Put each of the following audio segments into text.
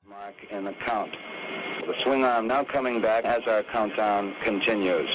Mark in the count. The swing arm now coming back as our countdown continues.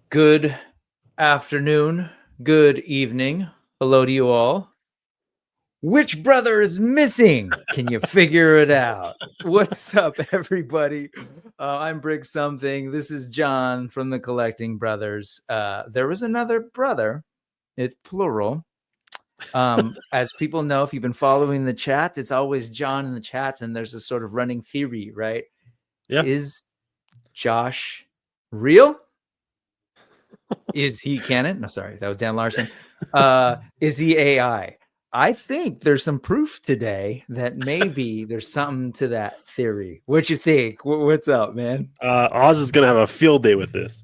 Good afternoon, good evening. Hello to you all. Which brother is missing? Can you figure it out? What's up, everybody? I'm Brick Something. This is John from the Collecting Brothers. There was another brother. It's plural. As people know, if you've been following the chat, it's always John in the chat, and there's a sort of running theory, right? Yeah. Is Josh real? Is he canon? No, sorry, that was Dan Larson. Is he AI? I think there's some proof today that maybe there's something to that theory. What you think? What's up, man? Oz is gonna have a field day with this.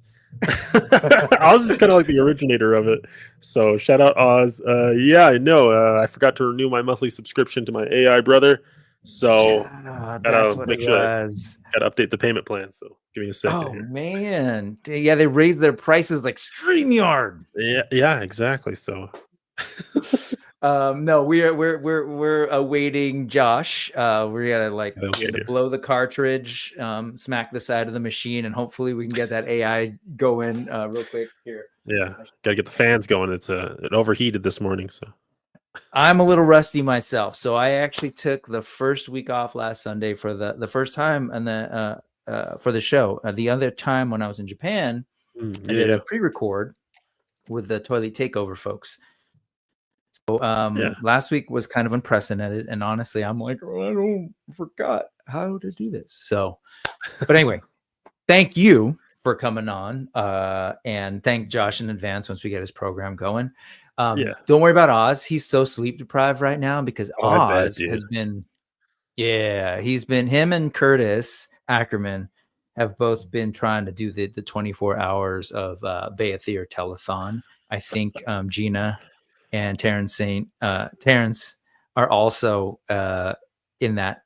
Oz is kind of like the originator of it. So shout out Oz. Yeah, I know. I forgot to renew my monthly subscription to my AI brother. So that's what it was. Gotta update the payment plan. So give me a second. Oh here. Man, yeah, they raised their prices like StreamYard. Yeah, exactly. So no, we're awaiting Josh. We're gonna blow the cartridge, smack the side of the machine, and hopefully we can get that AI going real quick here. Yeah, gotta get the fans going. It overheated this morning, so I'm a little rusty myself. So I actually took the first week off last Sunday for the first time and for the show. The other time when I was in Japan, I did a pre-record with the Toilet Takeover folks. So last week was kind of unprecedented, and honestly, I'm like, I forgot how to do this. So, but anyway, thank you for coming on, and thank Josh in advance once we get his program going. Don't worry about Oz. He's so sleep deprived right now because Oz has been, him and Curtis Ackerman have both been trying to do the 24 hours of Beyithirr telethon. I think Gina and Terrence are also in that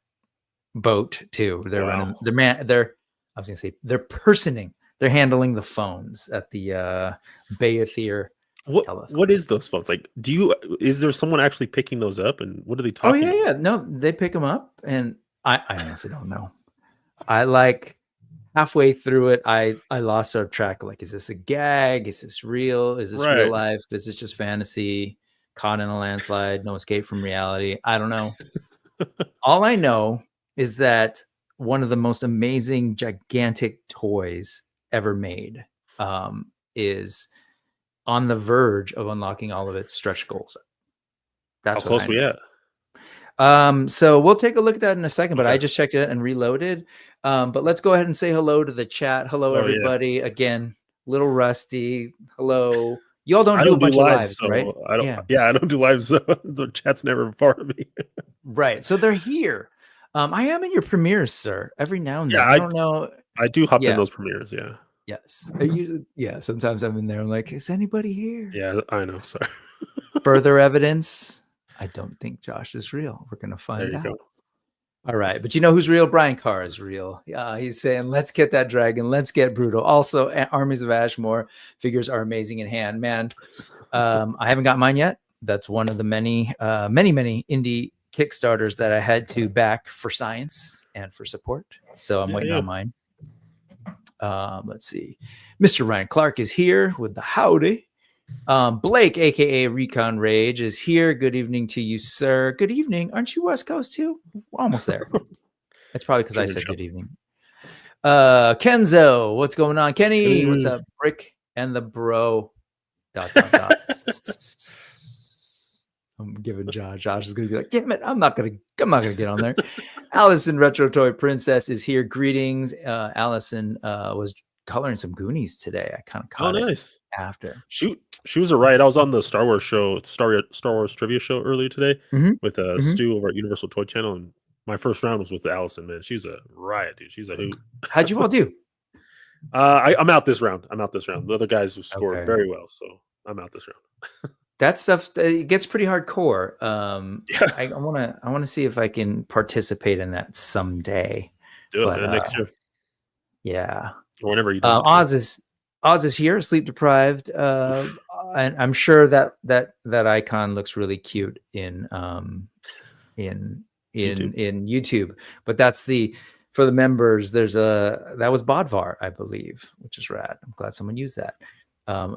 boat too. They're running. They're personing. They're handling the phones at the Beyithirr. What is those phones like? Is there someone actually picking those up, and what are they talking about? Yeah. No, they pick them up, and I honestly don't know. I like halfway through it, I lost our track. Like, is this a gag? Is this real? Is this real life? Is this just fantasy? Caught in a landslide, no escape from reality. I don't know. All I know is that one of the most amazing, gigantic toys ever made is on the verge of unlocking all of its stretch goals. That's how close we at. So we'll take a look at that in a second, but I just checked it and reloaded. But let's go ahead and say hello to the chat. Hello, everybody. Yeah. Again, little rusty. Hello. Y'all don't do a bunch of lives, so right? I don't do lives, so the chat's never a part of me. Right. So they're here. I am in your premieres, sir. Every now and then. I don't know. I do hop in those premieres, yeah. Yes. Sometimes I'm in there. I'm like, is anybody here? Yeah, I know. Sorry. Further evidence. I don't think Josh is real. We're gonna find out. Go. All right, but you know who's real? Brian Carr is real. He's saying, let's get that dragon. Let's get brutal. Also, Armies of Ashmore figures are amazing in hand. Man, I haven't got mine yet. That's one of the many indie Kickstarters that I had to back for science and for support. So I'm waiting on mine. Let's see. Mr. Ryan Clark is here with the howdy. Blake, aka Recon Rage, is here. Good evening to you, sir. Good evening. Aren't you West Coast too? We're almost there. That's probably because I said good evening. Kenzo, what's going on? Kenny, what's up? Brick and the bro. ... I'm giving Josh. Josh is gonna be like, damn it, I'm not gonna get on there. Allison Retro Toy Princess is here. Greetings. Allison was coloring some Goonies today. I kind of caught it after. Shoot. She was right. I was on the Star Wars show, Star Wars trivia show earlier today with Stu over at Universal Toy Channel, and my first round was with Allison. Man, she's a riot, dude. She's a hoot. How'd you all do? I'm out this round. The other guys have scored very well, so I'm out this round. That stuff it gets pretty hardcore. I want to see if I can participate in that someday. Do it next year. Yeah, or whenever you do. Oz is here, sleep deprived, and I'm sure that icon looks really cute in YouTube. But that's for the members. That was Bodvar, I believe, which is rad. I'm glad someone used that.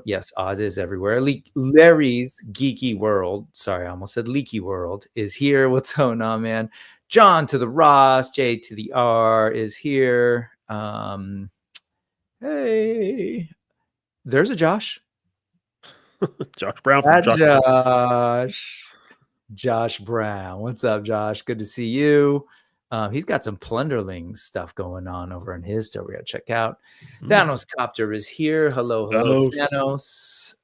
Yes, Oz is everywhere. Larry's Geeky World, sorry, I almost said Leaky World, is here. What's going on, man? John to the Ross, J to the R is here. Hey, there's a Josh. Josh Brown from Josh Brown. What's up, Josh? Good to see you. He's got some Plunderling stuff going on over in his store. We got to check out. Thanos Copter is here. Hello, Thanos.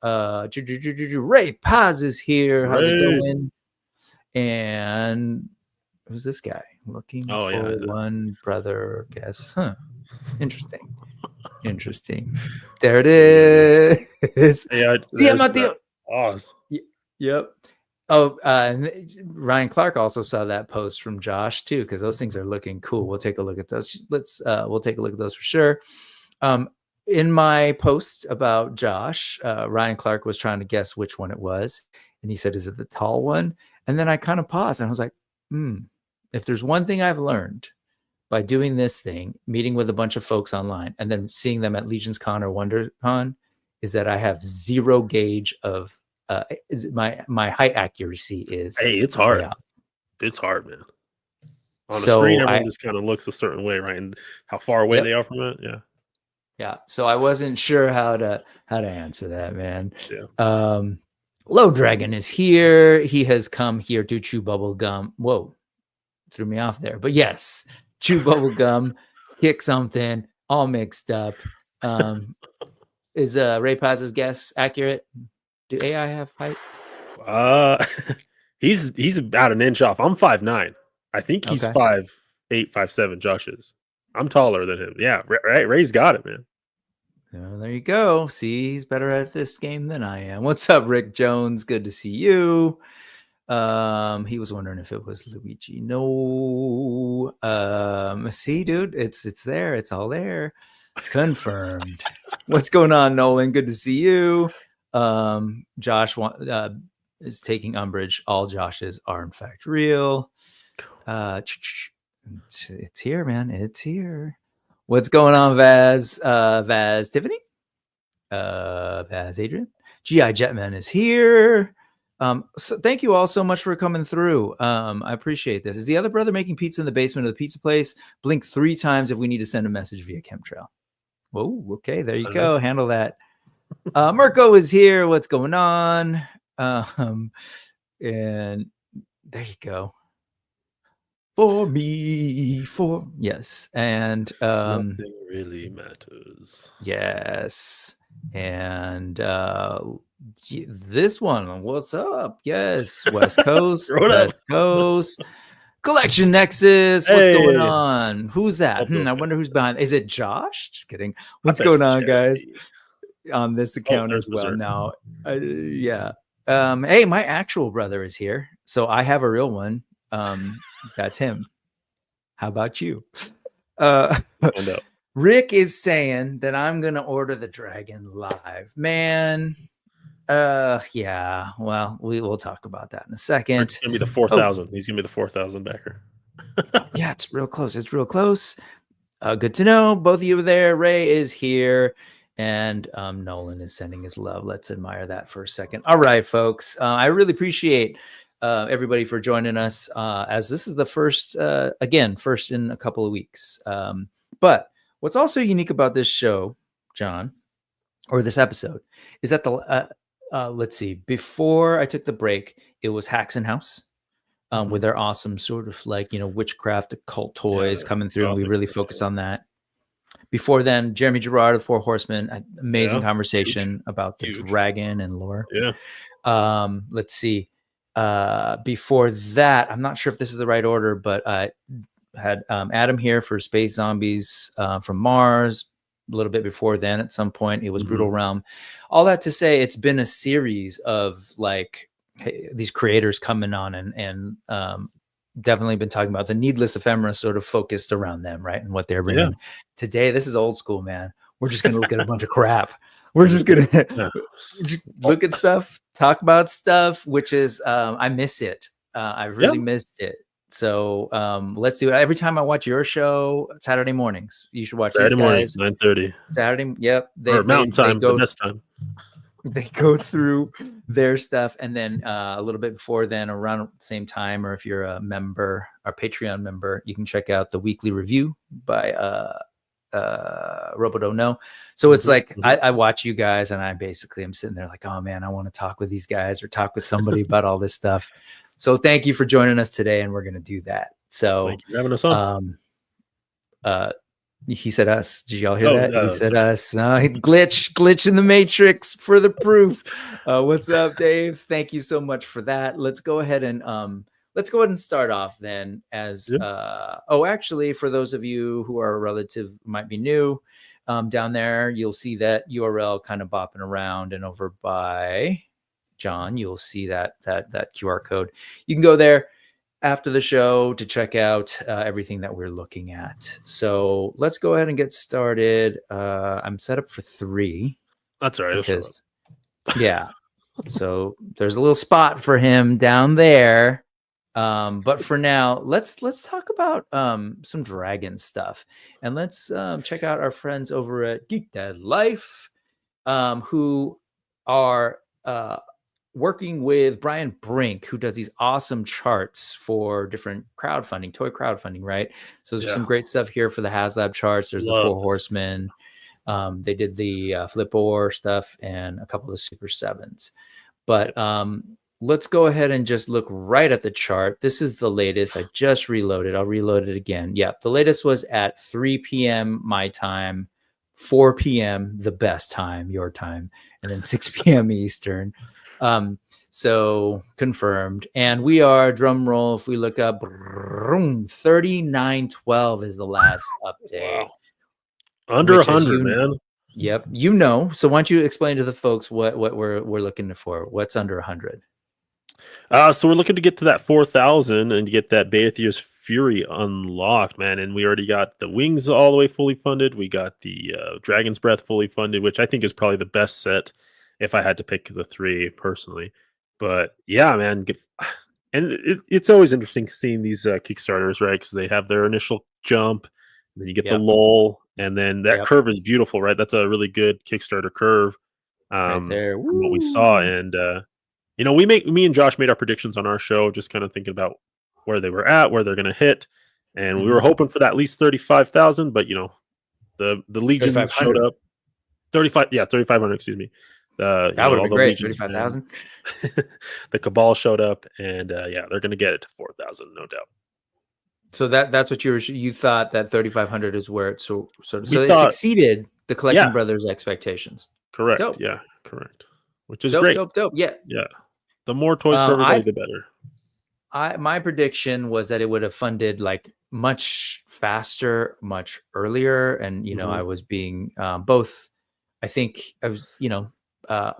Ray Paz is here. How's it going? And who's this guy? Looking for one brother, guess. Interesting. There it is. Yeah, Oz. Yep. Oh, Ryan Clark also saw that post from Josh too, because those things are looking cool. We'll take a look at those. We'll take a look at those for sure. In my post about Josh, Ryan Clark was trying to guess which one it was, and he said, "Is it the tall one?" And then I kind of paused and I was like, if there's one thing I've learned by doing this thing, meeting with a bunch of folks online, and then seeing them at Legion's Con or WonderCon, is that I have zero gauge of my height accuracy is. Hey, it's hard. Yeah. It's hard, man. On the screen, everyone just kind of looks a certain way, right? And how far away they are from it. Yeah. Yeah. So I wasn't sure how to answer that, man. Yeah. Low Dragon is here. He has come here to chew bubble gum. Whoa, threw me off there. But yes, chew bubble gum, kick something, all mixed up. Is Ray Paz's guess accurate? Do AI have height? He's about an inch off. I'm 5'9". I think he's 5'8", 5'7". Josh is. I'm taller than him. Yeah, Ray's got it, man. There you go. See, he's better at this game than I am. What's up, Rick Jones? Good to see you. He was wondering if it was Luigi. No. See, dude, it's there. It's all there. Confirmed. What's going on, Nolan? Good to see you. Josh is taking umbrage. All Joshes are in fact real. It's here, man. It's here. What's going on, Vaz? Vaz Tiffany? Vaz Adrian? GI Jetman is here. So thank you all so much for coming through. I appreciate this. Is the other brother making pizza in the basement of the pizza place? Blink 3 times if we need to send a message via chemtrail. Whoa, okay, there you go. Handle that. Mirko is here. What's going on? And there you go. Yes, and nothing really matters. Yes, and this one. What's up? Yes, West Coast, West Coast. Collection Nexus. What's going on? Who's that? I wonder who's behind. Is it Josh? Just kidding. What's going on, guys? On this account as well. Now, yeah. Hey, my actual brother is here, so I have a real one. That's him. How about you? Rick is saying that I'm gonna order the dragon live, man. Yeah. Well, we will talk about that in a second. It's gonna be the 4,000. He's gonna be the 4,000 backer. Yeah, it's real close. It's real close. Good to know. Both of you are there. Ray is here. And Nolan is sending his love. Let's admire that for a second. All right, folks. I really appreciate everybody for joining us, as this is the first in a couple of weeks. But what's also unique about this show, John, or this episode, is that let's see, before I took the break, it was Haxon House with their awesome sort of witchcraft occult toys coming through, and we really focus on that. Before then, Jeremy Gerard of Four Horsemen, amazing Yeah, conversation about the huge. dragon and lore. Yeah. Let's see. Before that, I'm not sure if this is the right order, but I had Adam here for Space Zombies from Mars. A little bit before then, at some point, it was Brutal Realm. All that to say, it's been a series of like these creators coming on and definitely been talking about the needless ephemera, sort of focused around them, right, and what they're bringing. Today, this is old school, man. We're just gonna look at a bunch of crap. We're just gonna look at stuff, talk about stuff, which is I miss it. I really missed it. So let's do it. Every time I watch your show, Saturday mornings, you should watch Saturday these guys. morning, 9:30. Saturday, yep. Or Mountain Time, the best time. They go through their stuff, and then a little bit before then, around the same time, or if you're a member, our Patreon member, you can check out the weekly review by Robo Don't Know. So it's like I watch you guys, and I'm sitting there like, oh man, I want to talk with these guys or talk with somebody about all this stuff. So thank you for joining us today, and we're going to do that. So thank you for having us on. He said us. Did y'all hear that? He said us. Glitch in the matrix for the proof. What's up, Dave? Thank you so much for that. Let's go ahead and start off then as actually, for those of you who are might be new, down there, you'll see that URL kind of bopping around, and over by John, you'll see that QR code. You can go there after the show to check out everything that we're looking at. So let's go ahead and get started. I'm set up for 3. That's all right. Because, yeah. So there's a little spot for him down there. But for now, let's talk about some dragon stuff, and let's check out our friends over at Geek Dad Life, who are working with Brian Brink, who does these awesome charts for different crowdfunding, toy crowdfunding, right? So there's some great stuff here for the HasLab charts. There's the Four Horsemen. They did the Flip Or stuff and a couple of Super 7s. But let's go ahead and just look right at the chart. This is the latest. I just reloaded. I'll reload it again. Yeah, the latest was at 3 p.m. my time, 4 p.m. the best time, your time, and then 6 p.m. Eastern. So confirmed. And we are, drum roll, if we look up, 3912 is the last update. Wow. Under 100, man. Yep. So why don't you explain to the folks what we're looking for? What's under 100? So we're looking to get to that 4,000 and get that Beyithirr's Fury unlocked, man. And we already got the Wings all the way fully funded. We got the Dragon's Breath fully funded, which I think is probably the best set if I had to pick the 3 personally. But yeah, man. And it's always interesting seeing these Kickstarters, right? Because they have their initial jump, and then you get the lull, and then that curve is beautiful, right? That's a really good Kickstarter curve right there. From what we saw. And me and Josh made our predictions on our show, just kind of thinking about where they were at, where they're going to hit, and we were hoping for that at least 35,000. But the Legion showed up. 3,500. Excuse me. That would have been great. 35,000. The Cabal showed up, and they're going to get it to 4,000, no doubt. So that's what you thought, that 3,500 is where it it's exceeded the Collecting Brothers expectations. Correct. Dope. Yeah, correct. Which is great. Dope. Yeah. The more toys for everybody, the better. My prediction was that it would have funded like much faster, much earlier, and I was being both. I think I was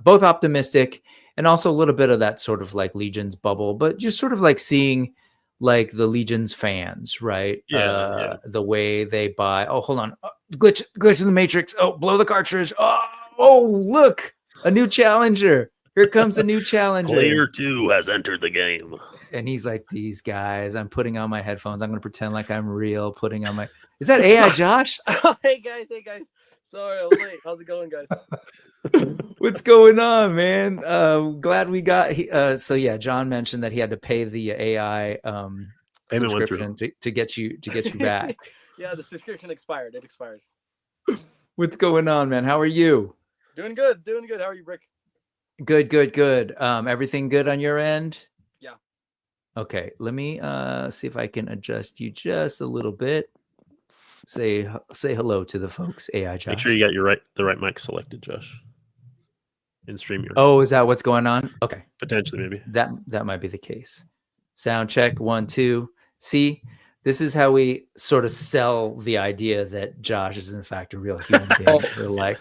both optimistic and also a little bit of that sort of like Legion's bubble, but just sort of like seeing like the Legion's fans, right? The way they buy. Oh, hold on, glitch in the matrix. Oh, blow the cartridge. Oh, look, a new challenger. Here comes a new challenger. Player 2 has entered the game. And he's like, these guys, I'm putting on my headphones. I'm going to pretend like I'm real, putting on my... Is that AI Josh? Hey, guys. Sorry, I was late. How's it going, guys? What's going on, man? Glad we got... John mentioned that he had to pay the AI subscription to get you back. Yeah, the subscription expired. It expired. What's going on, man? How are you? Doing good. How are you, Brick? Good. Everything good on your end? Yeah. Okay, let me see if I can adjust you just a little bit say hello to the folks. AI Josh. Make sure you got the right mic selected, Josh. In StreamYard. Oh, is that what's going on? Okay. Potentially, maybe. That might be the case. Sound check 1 2. See, this is how we sort of sell the idea that Josh is in fact a real human being. We're like,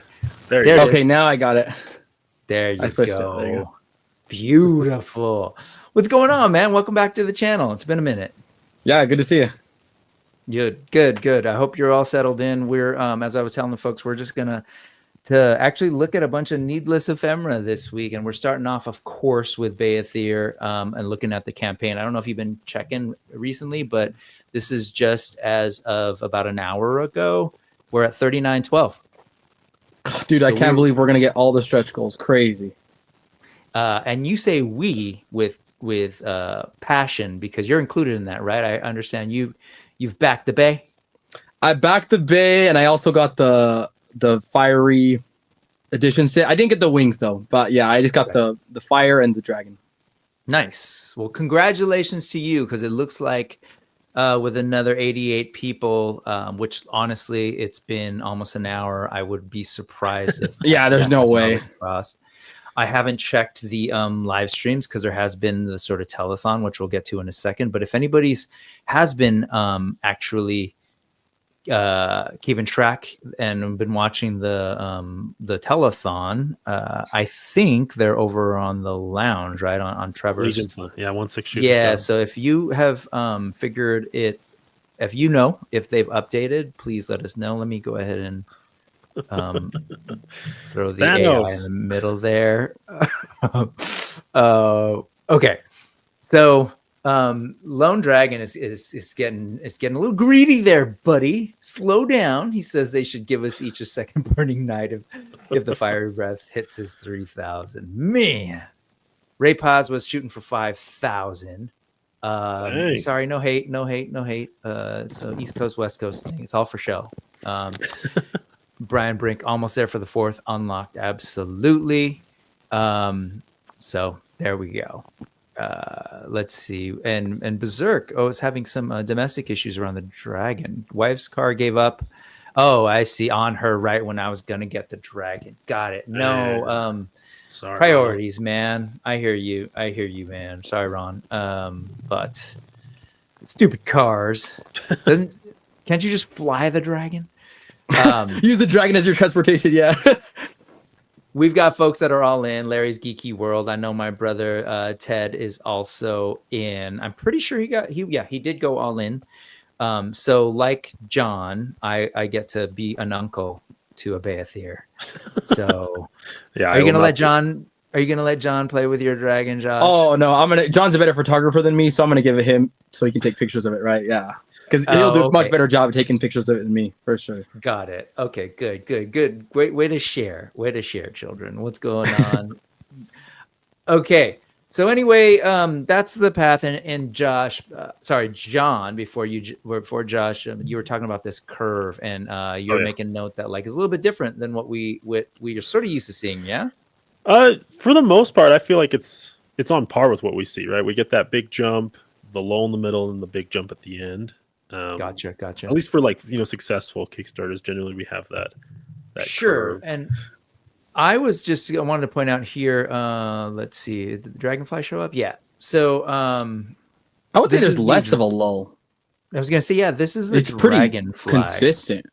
there you go. Okay, now I got it. There you I switched it. go. There you go. Beautiful. What's going on, man? Welcome back to the channel. It's been a minute. Yeah, good to see you. Good. I hope you're all settled in. We're as I was telling the folks, we're just gonna actually look at a bunch of needless ephemera this week, and we're starting off, of course, with Beyithirr and looking at the campaign. I don't know if you've been checking recently, but this is just as of about an hour ago. We're at 3912. Dude, I can't believe we're going to get all the stretch goals. Crazy. And you say we with passion because you're included in that, right? I understand you've backed the Bay. I backed the Bay, and I also got the fiery edition set. I didn't get the wings though, but yeah, I just got the fire and the dragon. Nice. Well, congratulations to you, because it looks like with another 88 people, which honestly, it's been almost an hour. I would be surprised if yeah, there's no way. Crossed. I haven't checked the live streams because there has been the sort of telethon, which we'll get to in a second. But if anybody's has been actually keeping track and been watching the telethon, I think they're over on the lounge, right on Trevor's. Yeah, 16. Yeah, so if you have figured it, if you know if they've updated, please let us know. Let me go ahead and throw the AI in the middle there. Okay, so Lone Dragon is getting a little greedy there, buddy. Slow down. He says they should give us each a second burning night if the fiery breath hits his 3,000. Man, Ray Paz was shooting for 5,000. Sorry, no hate. So East Coast, West Coast thing. It's all for show. Brian Brink almost there for the 4th, unlocked absolutely. So there we go. Let's see, and Berserk is having some domestic issues around the dragon. Wife's car gave up. Oh, I see, on her right when I was gonna get the dragon. Got it. No, sorry, priorities, Ron. Man. I hear you, man. Sorry, Ron. But stupid cars. Can't you just fly the dragon? Use the dragon as your transportation. Yeah. We've got folks that are all in. Larry's Geeky World. I know my brother Ted is also in. I'm pretty sure he did go all in. So like John, I get to be an uncle to a Beyithirr. So yeah, are you gonna let John play with your dragon, Josh? Oh no, John's a better photographer than me, so I'm gonna give it him so he can take pictures of it, right? Yeah. Because he'll do a much better job of taking pictures of it than me, for sure. Got it. Okay, good. Great way to share. Children. What's going on? Okay. So anyway, that's the path. And Josh, John, before Josh, you were talking about this curve, and you were making note that like it's a little bit different than what we are sort of used to seeing. Yeah. For the most part, I feel like it's on par with what we see. Right. We get that big jump, the low in the middle, and the big jump at the end. Gotcha. At least for successful Kickstarters, generally we have that sure curve. And I wanted to point out here, let's see, did the dragonfly show up? Yeah. So I would say there's less of a lull. I was gonna say, yeah, this is the it's dragonfly. Pretty consistent.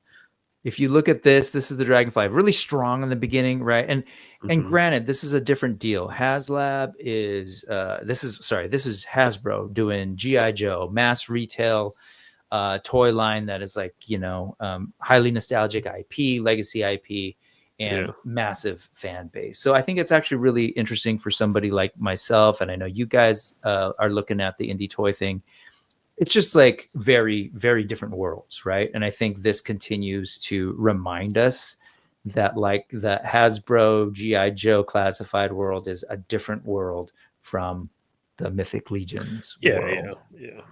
If you look at this is the dragonfly, really strong in the beginning, right? And granted, this is a different deal. HasLab is this is Hasbro doing G.I. Joe mass retail toy line that is like, highly nostalgic IP, legacy IP, and massive fan base. So I think it's actually really interesting for somebody like myself, and I know you guys are looking at the indie toy thing. It's just like very, very different worlds, right? And I think this continues to remind us that like the Hasbro G.I. Joe classified world is a different world from the Mythic Legions world. Yeah.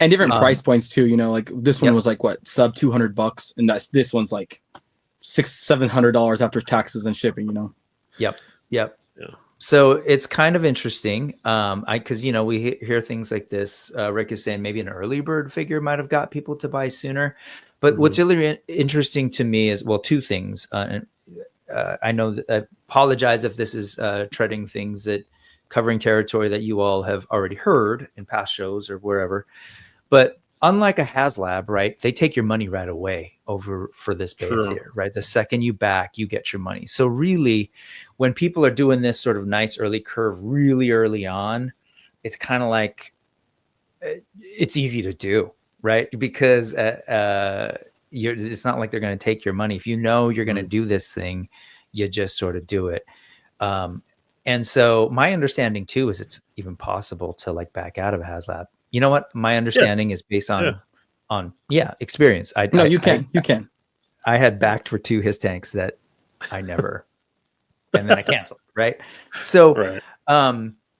And different price points too, like this one was like what, sub $200, and this one's like $600-700 after taxes and shipping, Yep. Yeah. So it's kind of interesting. Because we hear things like this. Rick is saying maybe an early bird figure might have got people to buy sooner, But what's really interesting to me is, well, two things. I know that I apologize if this is treading things that covering territory that you all have already heard in past shows or wherever. But unlike a HasLab, right, they take your money right away over for this Beyithirr, right? The second you back, you get your money. So really, when people are doing this sort of nice early curve really early on, it's kind of like it's easy to do, right? Because it's not like they're going to take your money. If you know you're going to do this thing, you just sort of do it. And so my understanding too is it's even possible to like back out of a HasLab. You know what? My understanding is based on experience. You can. I had backed for 2 his tanks that I never, and then I canceled. Right. So,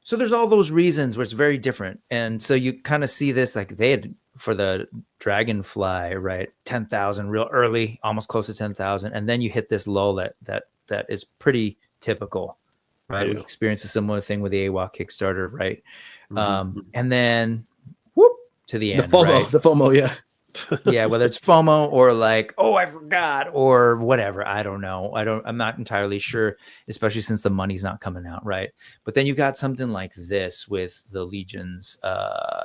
so there's all those reasons where it's very different. And so you kind of see this, like they had for the Dragonfly, right? 10,000 real early, almost close to 10,000. And then you hit this lull that is pretty typical, right? We experienced a similar thing with the AWA Kickstarter, right? And then whoop to the end. The FOMO, yeah. Yeah, whether it's FOMO or like, oh, I forgot or whatever. I don't know. I'm not entirely sure, especially since the money's not coming out, right? But then you got something like this with the Legion's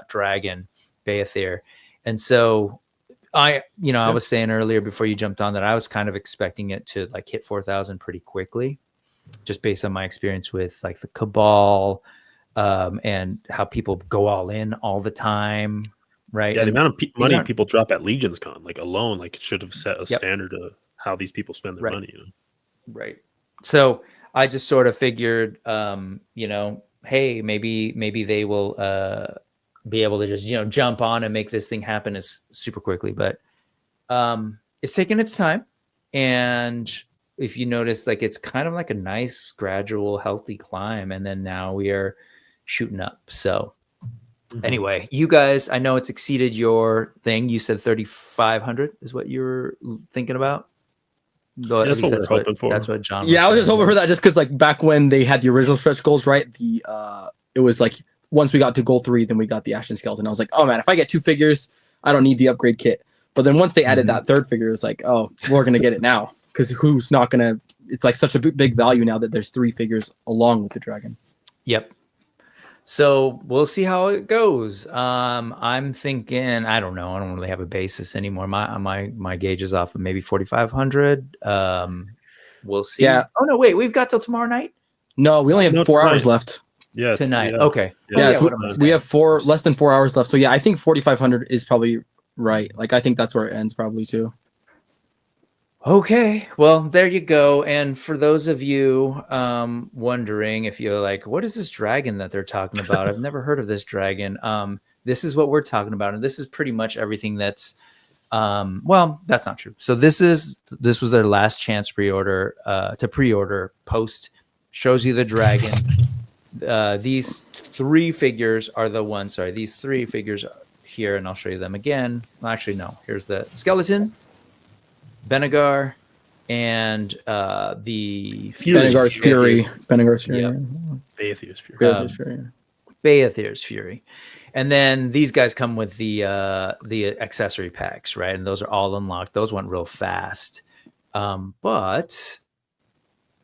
Dragon, Beyithirr. And so I was saying earlier before you jumped on that I was kind of expecting it to like hit 4,000 pretty quickly, just based on my experience with like the Cabal and how people go all in all the time. Right. Yeah, the amount of money people drop at Legion's Con, like alone, like it should have set a standard of how these people spend their money. Right. So I just sort of figured, hey, maybe they will be able to just jump on and make this thing happen as super quickly. But it's taking its time, and if you notice, like it's kind of like a nice, gradual, healthy climb, and then now we are shooting up. So. Anyway, you guys, I know it's exceeded your thing. You said 3,500 is what you were thinking about. That's what we're hoping for. That's what John. I was just hoping for that, just because like back when they had the original stretch goals, right? It was like once we got to goal 3, then we got the Ashen Skeleton. I was like, oh man, if I get 2 figures, I don't need the upgrade kit. But then once they added that 3rd figure, it was like, oh, we're gonna get it now, because who's not gonna? It's like such a big value now that there's 3 figures along with the dragon. Yep. So we'll see how it goes. I'm thinking, I don't know. I don't really have a basis anymore. My gauge is off of maybe 4,500. We'll see. Yeah. Oh no, wait. We've got till tomorrow night. No, we only have 4 hours left. Yes. Tonight. Yeah. Okay. So we have less than 4 hours left. So yeah, I think 4,500 is probably right. Like I think that's where it ends probably too. Okay, well, there you go. And for those of you wondering if you're like, what is this dragon that they're talking about? I've never heard of this dragon. This is what we're talking about. And this is pretty much everything that's, well, that's not true. So this was their last chance pre-order to pre-order post. Shows you the dragon. These 3 figures are the ones, these 3 figures here, and I'll show you them again. Well, actually, no, here's the skeleton. Benegar and the Benegar's Fury. Benegar's Fury. Yep. Beyithirr's Fury. Beyithirr's Fury. And then these guys come with the accessory packs, right? And those are all unlocked. Those went real fast. But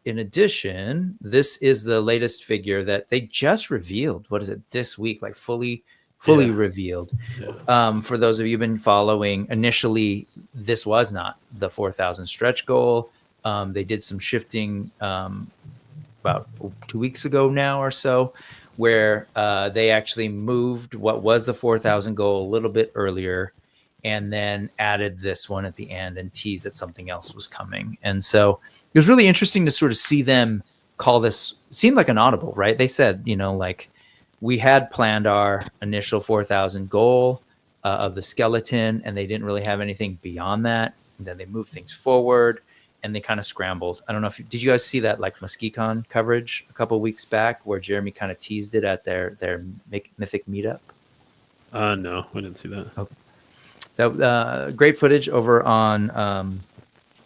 in addition, this is the latest figure that they just revealed. What is it this week? Like fully revealed. For those of you who've been following, initially this was not the 4,000 stretch goal. They did some shifting about 2 weeks ago now or so, where they actually moved what was the 4,000 goal a little bit earlier, and then added this one at the end and teased that something else was coming. And so it was really interesting to sort of see them call this. Seemed like an audible, right? They said, like. We had planned our initial 4,000 goal of the skeleton, and they didn't really have anything beyond that. And then they moved things forward, and they kind of scrambled. I don't know did you guys see that like MuskeCon coverage a couple of weeks back where Jeremy kind of teased it at their Mythic meetup? No, I didn't see that. Okay. That great footage over on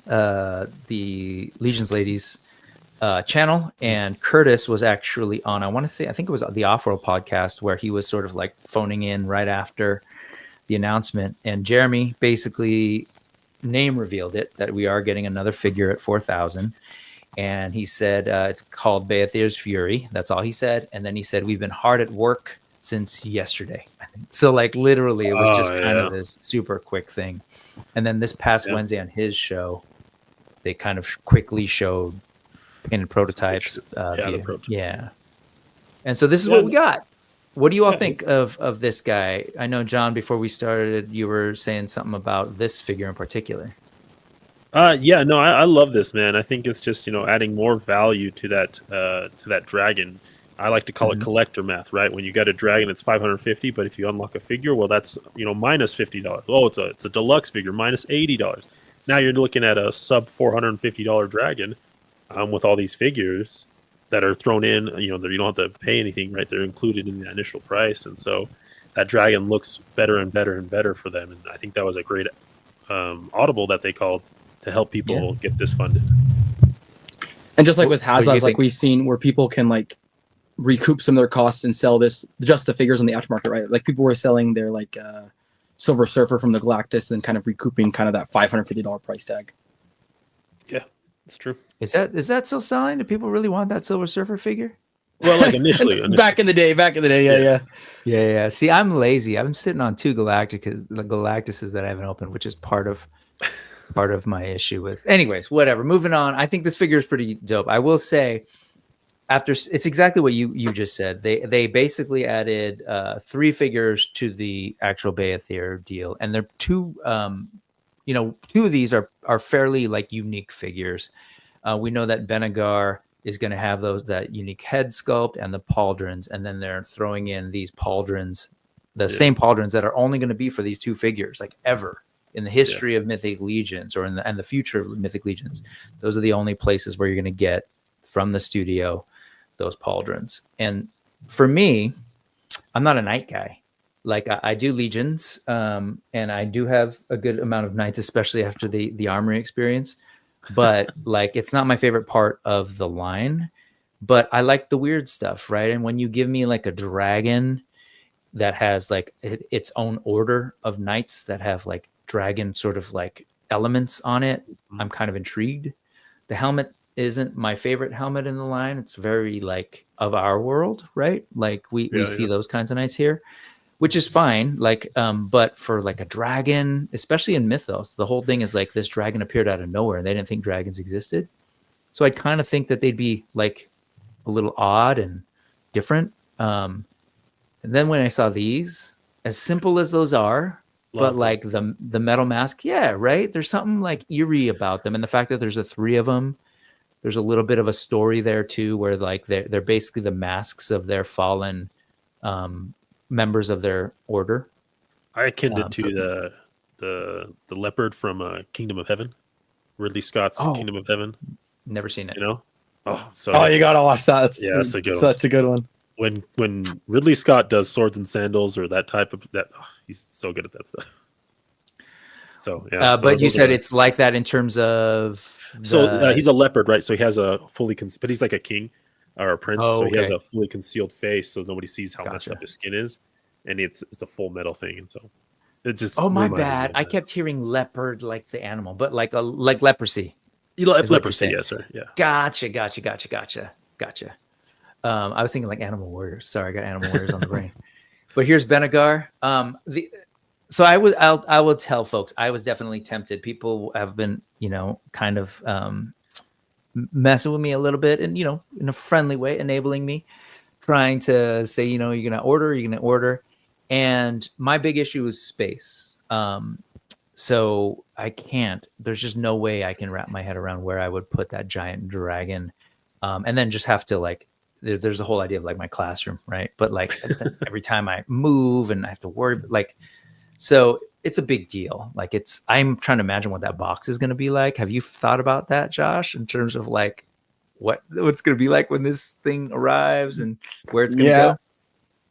the Legion's Ladies channel, and Curtis was actually on, I think it was the Off-Road podcast, where he was sort of like phoning in right after the announcement, and Jeremy basically name revealed it, that we are getting another figure at 4,000. And he said it's called Beyithirr's Fury. That's all he said. And then he said, we've been hard at work since yesterday. So like literally it was just kind of this super quick thing. And then this past Wednesday on his show, they kind of quickly showed painted prototypes. Yeah. And so this is what we got. What do you all think of this guy? I know, John, before we started, you were saying something about this figure in particular. I love this, man. I think it's just, adding more value to that dragon. I like to call it collector math, right? When you got a dragon, it's 550, but if you unlock a figure, well, that's minus $50. Oh, it's a deluxe figure, minus $80. Now you're looking at a sub $450 dragon, with all these figures that are thrown in. You don't have to pay anything, right? They're included in the initial price, and so that dragon looks better and better and better for them. And I think that was a great audible that they called to help people get this funded. And just like with HasLabs, like we've seen where people can like recoup some of their costs and sell just the figures on the aftermarket, right? Like people were selling their like Silver Surfer from the Galactus and kind of recouping kind of that $550 price tag. Yeah, that's true. Is that still selling? Do people really want that Silver Surfer figure? Well, like initially. Back in the day, yeah. See, I'm lazy. I'm sitting on 2 Galactuses that I haven't opened, which is part of my issue with. Anyways, whatever. Moving on. I think this figure is pretty dope. I will say, it's exactly what you just said. They basically added 3 figures to the actual Beyithirr deal, and they're 2. 2 of these are fairly like unique figures. We know that Benagar is going to have that unique head sculpt and the pauldrons, and then they're throwing in these pauldrons, same pauldrons that are only going to be for these 2 figures, like ever in the history of Mythic Legions or in the future of Mythic Legions. Those are the only places where you're going to get from the studio those pauldrons. And for me, I'm not a knight guy. Like I do Legions, and I do have a good amount of knights, especially after the armory experience. But like, it's not my favorite part of the line. But I like the weird stuff, right? And when you give me like a dragon that has like its own order of knights that have like dragon sort of like elements on it, I'm kind of intrigued. The helmet isn't my favorite helmet in the line. It's very like of our world, right? Like we see those kinds of knights here, which is fine. Like, but for like a dragon, especially in Mythos, the whole thing is like this dragon appeared out of nowhere and they didn't think dragons existed. So I kind of think that they'd be like a little odd and different. And then when I saw these, as simple as those are, but like the metal mask, right? There's something like eerie about them. And the fact that there's 3 of them, there's a little bit of a story there too, where like they're basically the masks of their fallen members of their order. I akin it to the leopard from Kingdom of Heaven, Ridley Scott's Kingdom of Heaven. Never seen it. You gotta watch that. That's a good such a good one. When Ridley Scott does swords and sandals or that type of he's so good at that stuff. So yeah, but you said it's like that in terms of. He's a leopard, right? So he has a but he's like a king or a prince. So he has a fully concealed face, so nobody sees how messed up his skin is, and it's a full metal thing. And so it just. Oh my bad! I kept hearing leopard like the animal, but like leprosy. Leprosy, yes, sir. Yeah. Gotcha. I was thinking like Animal Warriors. Sorry, I got Animal Warriors on the brain. But here's Benagar. So I will tell folks, I was definitely tempted. People have been, kind of messing with me a little bit and, in a friendly way, enabling me, trying to say, you're going to order. And my big issue is space. So I can't, there's just no way I can wrap my head around where I would put that giant dragon. And then just have to like, there's a whole idea of like my classroom, right? But like every time I move and I have to worry, like, so it's a big deal. Like I'm trying to imagine what that box is going to be like. Have you thought about that, Josh, in terms of like what's going to be like when this thing arrives and where it's going to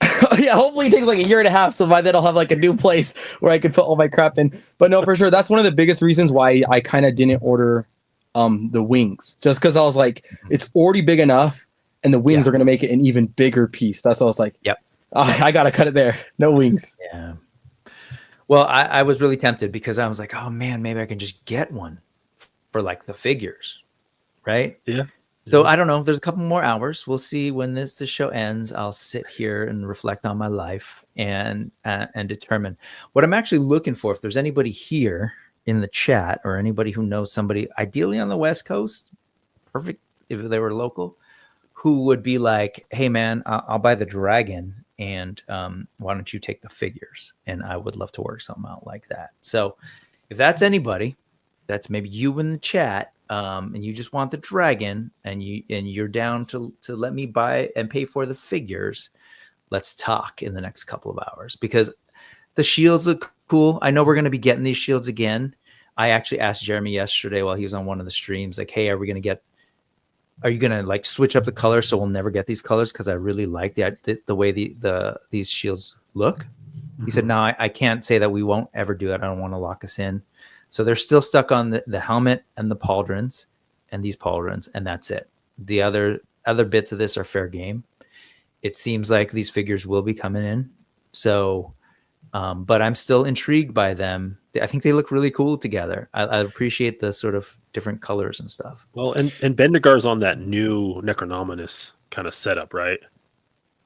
go? Yeah, hopefully it takes like a year and a half. So by then I'll have like a new place where I can put all my crap in. But no, for sure. That's one of the biggest reasons why I kind of didn't order the wings. Just because I was like, it's already big enough and the wings are going to make it an even bigger piece. That's why I was like, I got to cut it there. No wings. Yeah. Well, I was really tempted because I was like, oh man, maybe I can just get one for like the figures, right? Yeah. So I don't know. There's a couple more hours. We'll see when the show ends. I'll sit here and reflect on my life and determine what I'm actually looking for. If there's anybody here in the chat or anybody who knows somebody, ideally on the West Coast, perfect if they were local, who would be like, hey man, I'll buy the dragon, and why don't you take the figures? And I would love to work something out like that. So if that's anybody, that's maybe you in the chat, and you just want the dragon, and you're down to let me buy and pay for the figures, let's talk in the next couple of hours, because the shields look cool. I know we're going to be getting these shields again. I actually asked Jeremy yesterday while he was on one of the streams, like, hey, are you going to like switch up the color so we'll never get these colors? Because I really like the way these shields look. He said, no, I can't say that we won't ever do that. I don't want to lock us in. So they're still stuck on the helmet and the pauldrons and these pauldrons, and that's it. The other bits of this are fair game. It seems like these figures will be coming in. So, but I'm still intrigued by them. I think they look really cool together. I appreciate the sort of different colors and stuff. Well, and Bendigar's on that new Necronominus kind of setup, right?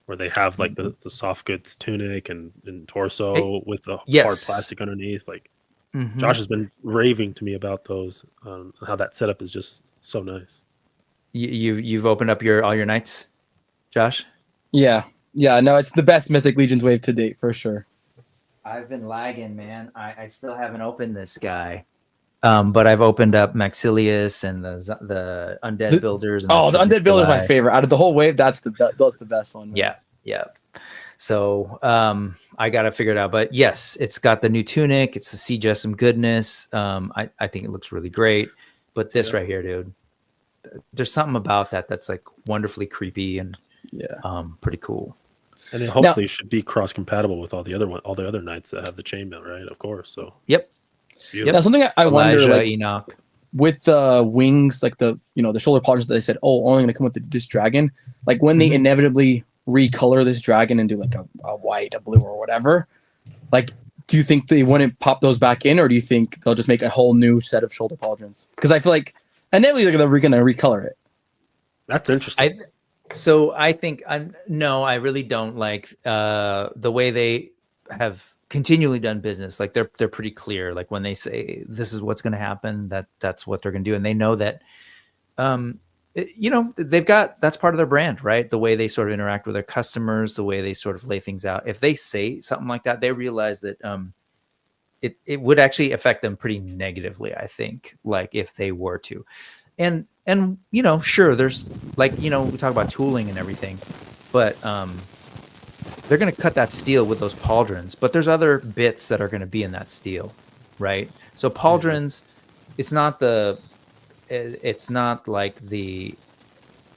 Where they have like the soft goods tunic and torso with the hard plastic underneath. Like Josh has been raving to me about those, how that setup is just so nice. You've opened up all your knights, Josh? Yeah. No, it's the best Mythic Legions wave to date for sure. I've been lagging, man. I still haven't opened this guy, but I've opened up Maxilius and the undead builders. And the undead builder is my favorite out of the whole wave. That's the best one. Man. Yeah. So I got to figure it out. But yes, it's got the new tunic. It's the Siege of some goodness. I think it looks really great. But this right here, dude, there's something about that's like wonderfully creepy and pretty cool. And it hopefully should be cross compatible with all the other knights that have the chainmail, right? Of course. So yep. Now something I wonder, like, Enoch, with the wings, like the shoulder pauldrons that they said, only going to come with this dragon. Like when they inevitably recolor this dragon and do like a white, a blue, or whatever. Like, do you think they wouldn't pop those back in, or do you think they'll just make a whole new set of shoulder pauldrons? Because I feel like inevitably they're going to recolor it. That's interesting. So I think I really don't like the way they have continually done business. Like they're pretty clear. Like when they say this is what's going to happen, that's what they're going to do, and they know that. They've got, that's part of their brand, right? The way they sort of interact with their customers, the way they sort of lay things out. If they say something like that, they realize that it would actually affect them pretty negatively, I think. Like if they were to, and sure, there's like, we talk about tooling and everything, but they're going to cut that steel with those pauldrons, but there's other bits that are going to be in that steel, right? So pauldrons, it's not like the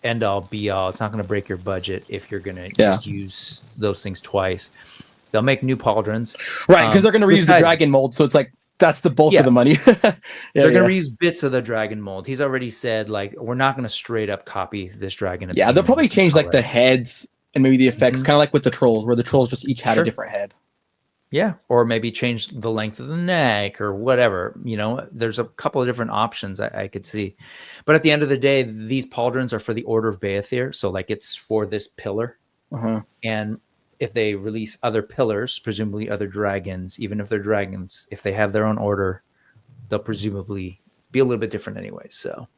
end all be all. It's not going to break your budget if you're going to just use those things twice. They'll make new pauldrons, right? Because they're going to reuse the dragon mold, so it's like that's the bulk of the money. They're going to reuse bits of the dragon mold. He's already said, like, we're not going to straight up copy this dragon. Yeah, they'll probably change like the heads and maybe the effects, kind of like with the trolls, where the trolls just each had a different head. Yeah, or maybe change the length of the neck or whatever. There's a couple of different options I could see. But at the end of the day, these pauldrons are for the Order of Beyithirr. So like it's for this pillar. And if they release other pillars, presumably other dragons, even if they're dragons, if they have their own order, they'll presumably be a little bit different anyway. So,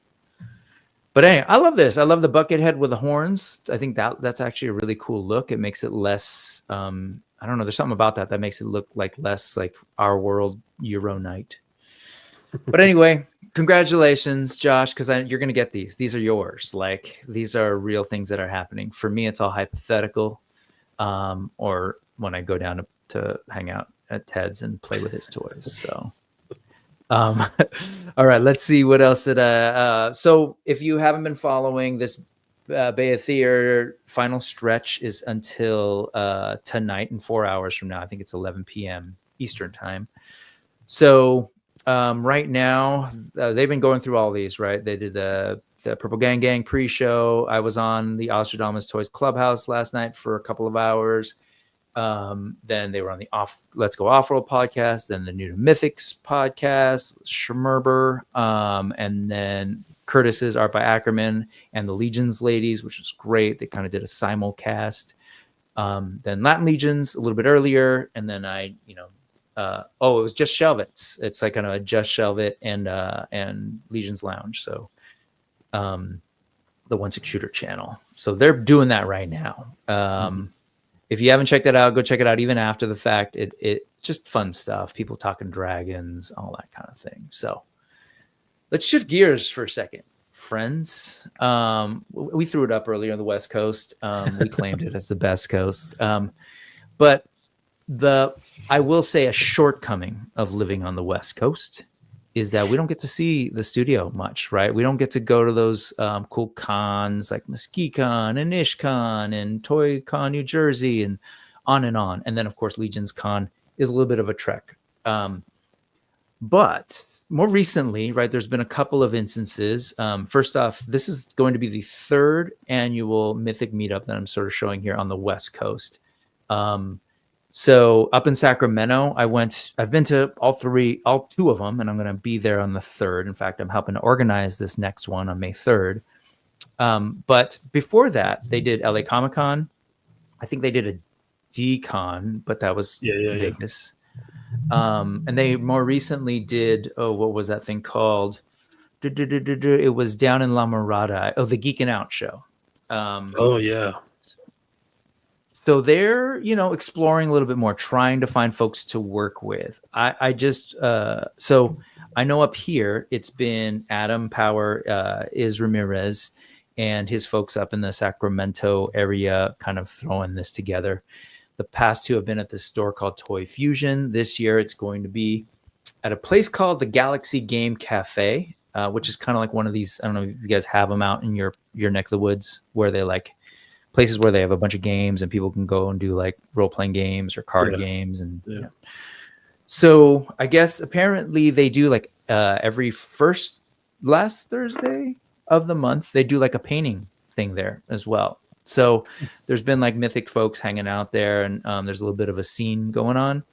but anyway, I love this. I love the bucket head with the horns. I think that's actually a really cool look. It makes it less, I don't know. There's something about that makes it look like less like our world Euro Knight. But anyway, congratulations, Josh, because you're going to get these. These are yours. Like these are real things that are happening. For me, it's all hypothetical. Or when I go down to hang out at Ted's and play with his toys. So, all right, let's see what else so if you haven't been following this, Beyithirr final stretch is until tonight in 4 hours from now. I think it's 11 p.m. Eastern time. So right now they've been going through all these, right? They did the Purple Gang pre-show. I was on the Ostradamus Toys Clubhouse last night for a couple of hours. Then they were on the Let's Go Off-Road podcast, then the New to Mythics podcast, Schmerber, and then Curtis's Art by Ackerman and the Legions ladies, which was great. They kind of did a simulcast. Then Latin Legions a little bit earlier, and then it was Just Shelve It. It's like kind of a Just Shelve It and Legions Lounge. So the 1/6 Shooter channel. So they're doing that right now. If you haven't checked that out, go check it out. Even after the fact, it just fun stuff. People talking dragons, all that kind of thing. So let's shift gears for a second, friends. We threw it up earlier on the West Coast. We claimed it as the best coast. But I will say a shortcoming of living on the West Coast is that we don't get to see the studio much, right? We don't get to go to those cool cons like MesquiCon and IshCon and ToyCon New Jersey and on. And then, of course, Legions Con is a little bit of a trek. But more recently, right, there's been a couple of instances. First off, this is going to be the 3rd annual Mythic meetup that I'm sort of showing here on the West Coast. So up in Sacramento, I've been to all 2 of them, and I'm going to be there on the 3rd. In fact, I'm helping to organize this next one on May 3rd. But before that, they did LA Comic Con. I think they did a D-Con, but that was Vegas. And they more recently did, what was that thing called? It was down in La Mirada. Oh, the Geekin' Out show. So they're, exploring a little bit more, trying to find folks to work with. So I know up here, it's been Adam Power, Is Ramirez, and his folks up in the Sacramento area kind of throwing this together. The past 2 have been at this store called Toy Fusion. This year, it's going to be at a place called the Galaxy Game Cafe, which is kind of like one of these, I don't know if you guys have them out in your neck of the woods, where they like places where they have a bunch of games and people can go and do like role-playing games or card games. And so I guess apparently they do like every last Thursday of the month, they do like a painting thing there as well. So there's been like Mythic folks hanging out there, and there's a little bit of a scene going on.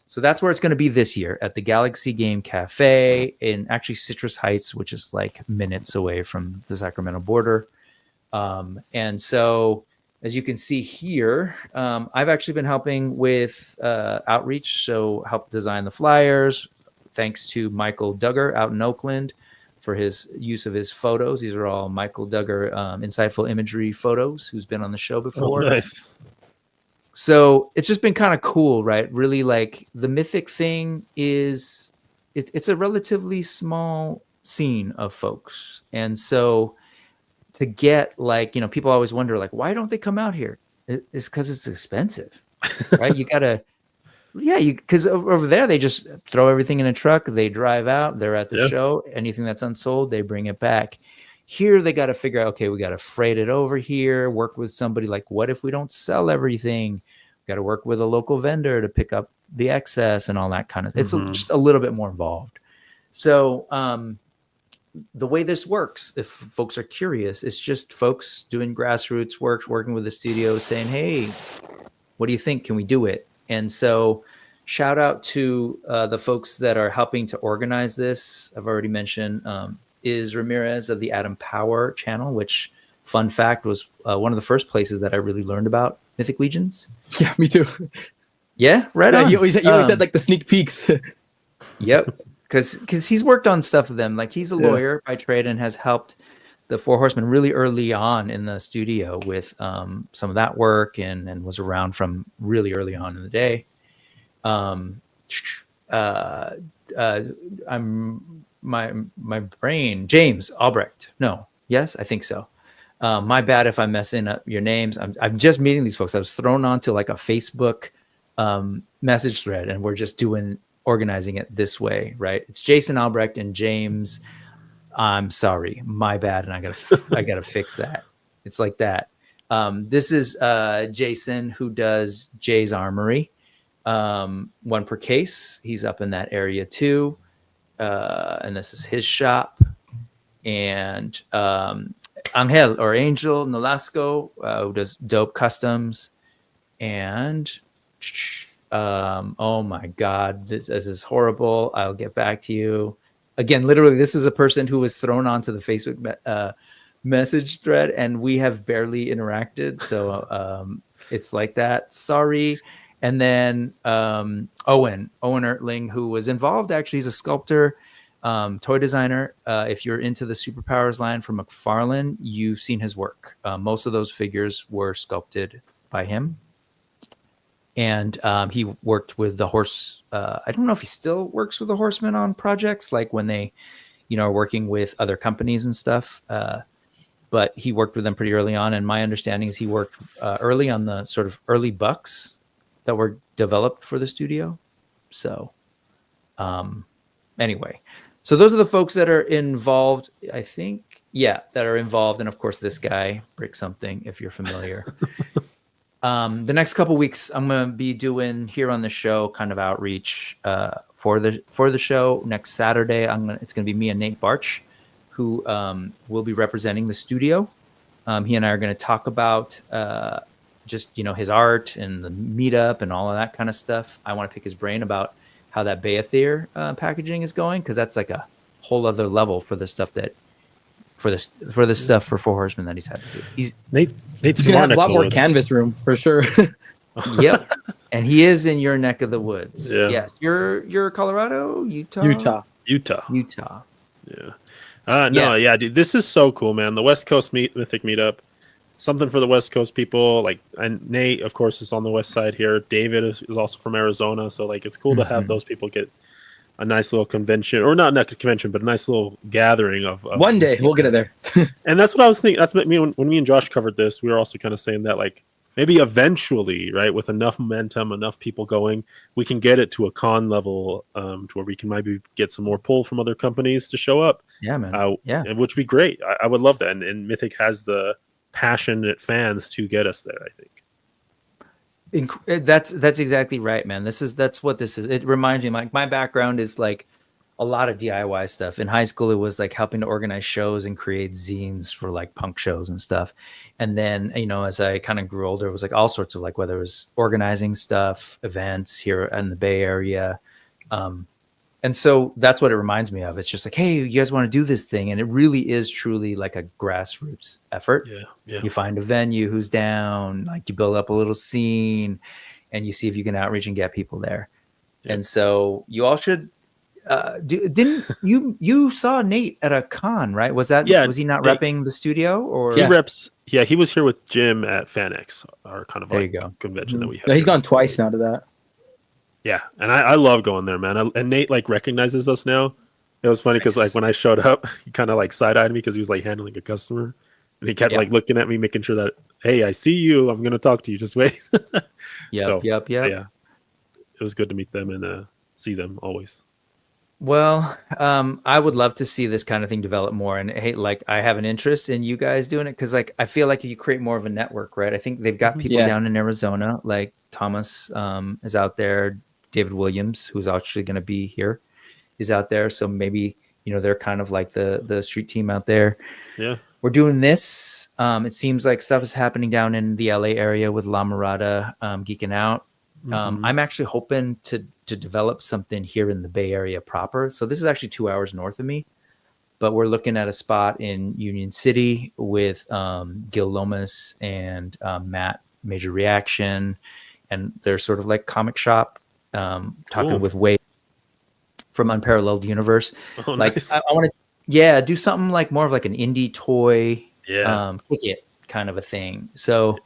So that's where it's going to be this year, at the Galaxy Game Cafe in actually Citrus Heights, which is like minutes away from the Sacramento border. And so, as you can see here, I've actually been helping with outreach, so help design the flyers. Thanks to Michael Duggar out in Oakland for his use of his photos. These are all Michael Duggar insightful imagery photos, who's been on the show before. Oh, nice. So it's just been kind of cool, right? Really, like the Mythic thing is, it's a relatively small scene of folks. And so to get like, people always wonder like, why don't they come out here? It's because it's expensive, right? You gotta, because over there they just throw everything in a truck, they drive out, they're at the show, anything that's unsold, they bring it back. Here they got to figure out, okay, we got to freight it over here, work with somebody like, what if we don't sell everything? We got to work with a local vendor to pick up the excess and all that kind of, it's just a little bit more involved. So, the way this works, if folks are curious, it's just folks doing grassroots work, working with the studio, saying, hey, what do you think? Can we do it? And so shout out to the folks that are helping to organize this. I've already mentioned Is Ramirez of the Adam Power channel, which, fun fact, was one of the first places that I really learned about Mythic Legions. Yeah, me too. Yeah, right on. You always had like the sneak peeks. Yep. Because he's worked on stuff with them. Like he's a lawyer by trade and has helped the Four Horsemen really early on in the studio with some of that work, and was around from really early on in the day. My brain, James Albrecht. No, yes, I think so. My bad if I'm messing up your names. I'm just meeting these folks. I was thrown onto like a Facebook message thread, and we're just organizing it this way, right? It's Jason Albrecht and James. I'm sorry, my bad, and I gotta fix that. It's like that. This is Jason, who does Jay's Armory, one per case. He's up in that area too, and this is his shop. And Angel Nolasco, who does dope customs, and Oh my God, this is horrible. I'll get back to you. Again, literally, this is a person who was thrown onto the Facebook message thread, and we have barely interacted. So it's like that. Sorry. And then Owen Ertling, who was involved. Actually, he's a sculptor, toy designer. If you're into the Superpowers line from McFarlane, you've seen his work. Most of those figures were sculpted by him. And he worked with the horse. I don't know if he still works with the Horsemen on projects, like when they, are working with other companies and stuff. But he worked with them pretty early on. And my understanding is he worked early on the sort of early bucks that were developed for the studio. So anyway, so those are the folks that are involved, I think. Yeah, that are involved. And of course, this guy, Brick Something, if you're familiar. The next couple weeks, I'm going to be doing here on the show kind of outreach for the show. Next Saturday, it's going to be me and Nate Barch, who will be representing the studio. He and I are going to talk about just his art and the meetup and all of that kind of stuff. I want to pick his brain about how that Beyithirr packaging is going, because that's like a whole other level for the stuff that. For the stuff for Four Horsemen that he's had to do. Nate's gonna have a lot more canvas room for sure. Yep, and he is in your neck of the woods. Yeah. Yes, you're Colorado, Utah. Yeah. Dude, this is so cool, man. The West Coast Mythic meetup, something for the West Coast people. Like, and Nate, of course, is on the West Side here. David is also from Arizona, so like it's cool to have those people get a nice little convention, or not a convention, but a nice little gathering of one day we'll get it there. And that's what I was thinking. That's what when me and Josh covered this, we were also kind of saying that like maybe eventually, right, with enough momentum, enough people going, we can get it to a con level to where we can maybe get some more pull from other companies to show up. Yeah, man. And which would be great. I would love that. And Mythic has the passionate fans to get us there, I think. That's exactly right, man. That's what this is. It reminds me, like, my background is like a lot of DIY stuff. In high school, it was like helping to organize shows and create zines for like punk shows and stuff. And then, as I kind of grew older, it was like all sorts of like, whether it was organizing stuff, events here in the Bay Area. And so that's what it reminds me of. It's just like, hey, you guys want to do this thing? And it really is truly like a grassroots effort. Yeah. You find a venue who's down, like you build up a little scene, and you see if you can outreach and get people there. Yeah. And so you all should didn't you saw Nate at a con, right? Was he not repping the studio, or he reps? Yeah, he was here with Jim at FanX, our kind of convention that we have. Yeah, he's gone twice now to that. Yeah, and I love going there, man. And Nate like recognizes us now. It was funny because like when I showed up, he kind of like side-eyed me because he was like handling a customer, and he kept like looking at me, making sure that, hey, I see you. I'm gonna talk to you. Just wait. Yep. Yeah, it was good to meet them and see them always. Well, I would love to see this kind of thing develop more. And hey, like I have an interest in you guys doing it because like I feel like you create more of a network, right? I think they've got people down in Arizona, like Thomas is out there. David Williams, who's actually going to be here, is out there. So maybe, they're kind of like the street team out there. Yeah. We're doing this. It seems like stuff is happening down in the LA area with La Mirada geeking out. I'm actually hoping to develop something here in the Bay Area proper. So this is actually 2 hours north of me, but we're looking at a spot in Union City with Gil Lomas and Matt Major Reaction. And they're sort of like comic shop. Talking with Wade from Unparalleled Universe. Oh, like nice. I want to do something like more of like an indie toy ticket kind of a thing. So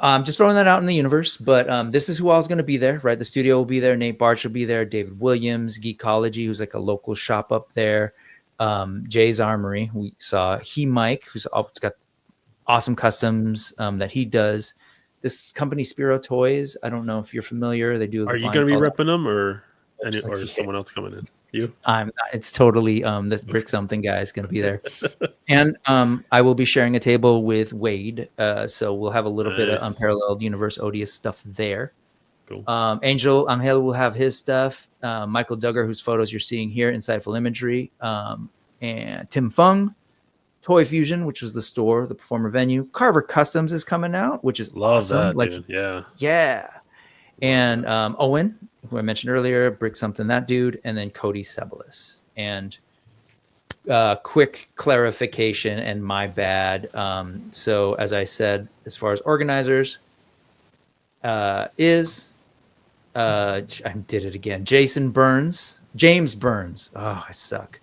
just throwing that out in the universe, but this is who all's going to be there, right? The studio will be there. Nate Barch will be there. David Williams, Geekology, who's like a local shop up there. Jay's Armory. We saw Mike, who's got awesome customs that he does. This company, Spiro Toys, I don't know if you're familiar. They do. Are you going to be repping them, or is someone else coming in? You? It's totally this Brick Something guy is going to be there, and I will be sharing a table with Wade. So we'll have a little bit of Unparalleled Universe Odious stuff there. Cool. Angel will have his stuff. Michael Duggar, whose photos you're seeing here, Insightful Imagery, and Tim Fung. Toy Fusion, which was the store, the performer venue. Carver Customs is coming out, which is awesome. That, dude. Yeah. And Owen, who I mentioned earlier, Brick Something N.E.W.S, and then Cody Ceballos. And quick clarification, and my bad. So as I said, as far as organizers, I did it again. James Burns. Oh, I suck.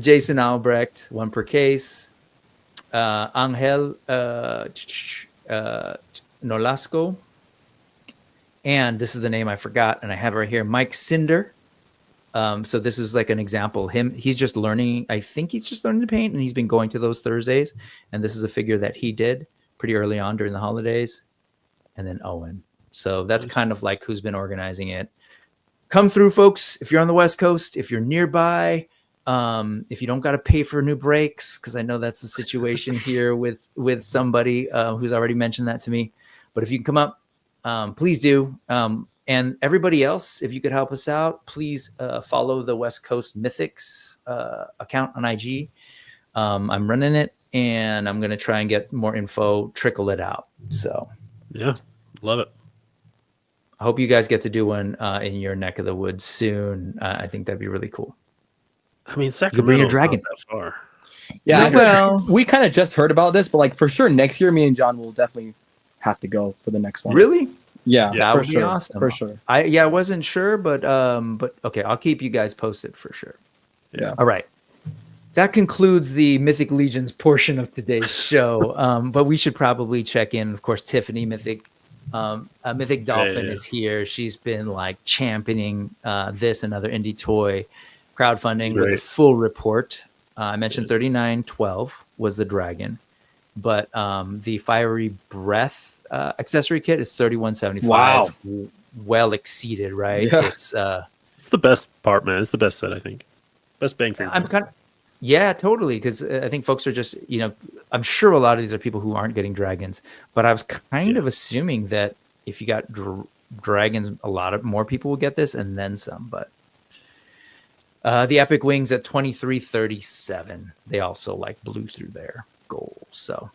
Jason Albrecht, one per case. Angel Nolasco. And this is the name I forgot, and I have it right here. Mike Cinder. So this is like an example. He's just learning. I think he's just learning to paint, and he's been going to those Thursdays. And this is a figure that he did pretty early on during the holidays. And then Owen. So that's kind of like who's been organizing it. Come through, folks. If you're on the West Coast, if you're nearby, if you don't got to pay for new breaks, because I know that's the situation here with somebody who's already mentioned that to me. But if you can come up, please do. And everybody else, if you could help us out, please follow the West Coast Mythics account on IG. I'm running it, and I'm going to try and get more info, trickle it out. So, yeah, love it. I hope you guys get to do one in your neck of the woods soon. I think that'd be really cool. I mean, Sacramento, bring a dragon not that far. Yeah, well, we kind of just heard about this, but like for sure next year, me and John will definitely have to go for the next one. Really? Yeah, that for would sure. be awesome. For sure. I wasn't sure, but okay, I'll keep you guys posted for sure. Yeah. All right. That concludes the Mythic Legions portion of today's show. But we should probably check in. Of course, Tiffany Mythic Dolphin is here. She's been like championing this and other indie toy crowdfunding with a full report. I mentioned 3912 was the dragon, but the Fiery Breath accessory kit is 3175. Wow, well exceeded, right? Yeah. It's the best part, man. It's the best set, I think. Best bang for your buck. Yeah, totally. Because I think folks are just, I'm sure a lot of these are people who aren't getting dragons, but I was kind of assuming that if you got dragons, a lot of more people will get this and then some. But the Epic Wings at 2337, they also like blew through their goals. So,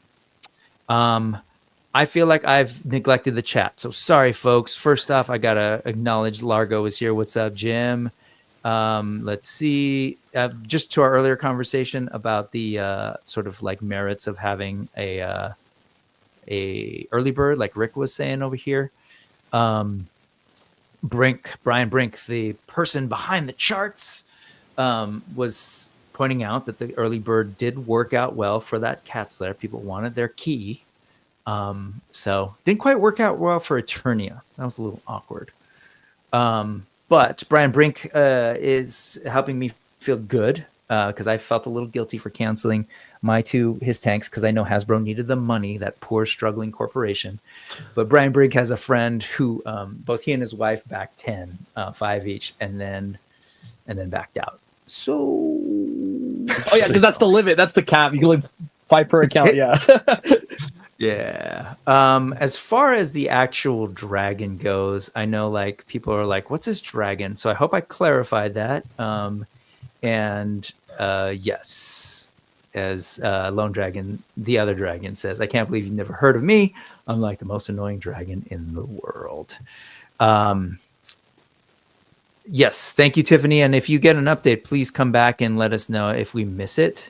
I feel like I've neglected the chat. So sorry, folks. First off, I got to acknowledge Largo is here. What's up, Jim? Let's see. Just to our earlier conversation about the sort of like merits of having a early bird, like Rick was saying over here. Brian Brink, the person behind the charts, was pointing out that the early bird did work out well for that Cat's Lair. People wanted their key. So didn't quite work out well for Eternia. That was a little awkward. But Brian Brink is helping me feel good because I felt a little guilty for canceling his tanks because I know Hasbro needed the money, that poor struggling corporation. But Brian Brink has a friend who both he and his wife backed 10, 5 each, and then backed out. So oh yeah, because that's the limit. That's the cap. You can only 5 per account. Yeah. Yeah. As far as the actual dragon goes, I know like people are like, what's this dragon? So I hope I clarified that. Yes, as Lone Dragon, the other dragon says, I can't believe you've never heard of me. I'm like the most annoying dragon in the world. Yes. Thank you, Tiffany. And if you get an update, please come back and let us know if we miss it.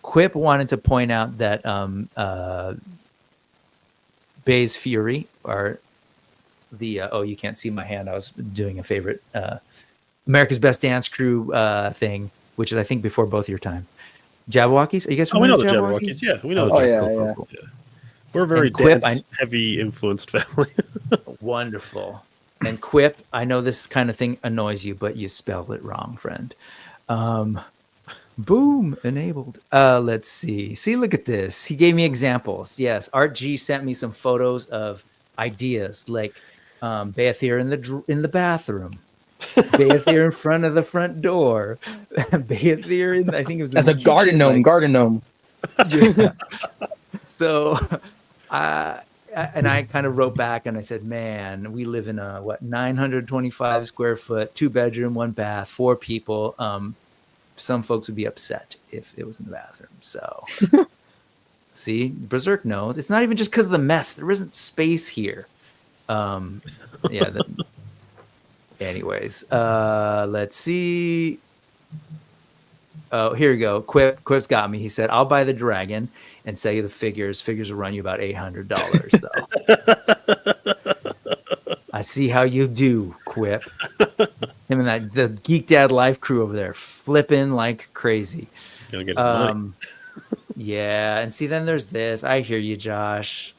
Quip wanted to point out that Bay's Fury, or the you can't see my hand. I was doing a favorite America's Best Dance Crew thing, which is I think before both your time. Jabberwockies? Are you guys familiar with Jabberwockies? Yeah, we know. Cool. We're a very Quip, dance-heavy influenced family. Wonderful. And Quip, I know this kind of thing annoys you, but you spelled it wrong, friend. Boom, enabled. Let's see. See, look at this. He gave me examples. Yes, Art G sent me some photos of ideas like Beyithirr in the bathroom, Beyithirr in front of the front door, Beyithirr in I think it was as a garden gnome. Yeah. So, and I kind of wrote back and I said, "Man, we live in a 925 square foot, 2-bedroom, 1 bath, 4 people. Some folks would be upset if it was in the bathroom." So, see, Berserk knows it's not even just because of the mess. There isn't space here. Yeah. Anyways, let's see. Oh, here we go. Quip's got me. He said, "I'll buy the dragon and sell you the figures. Figures will run you about $800 though." I see how you do, Quip. Him and the Geek Dad Life crew over there flipping like crazy. Gonna get his money. Yeah, and see, then there's this. I hear you, Josh.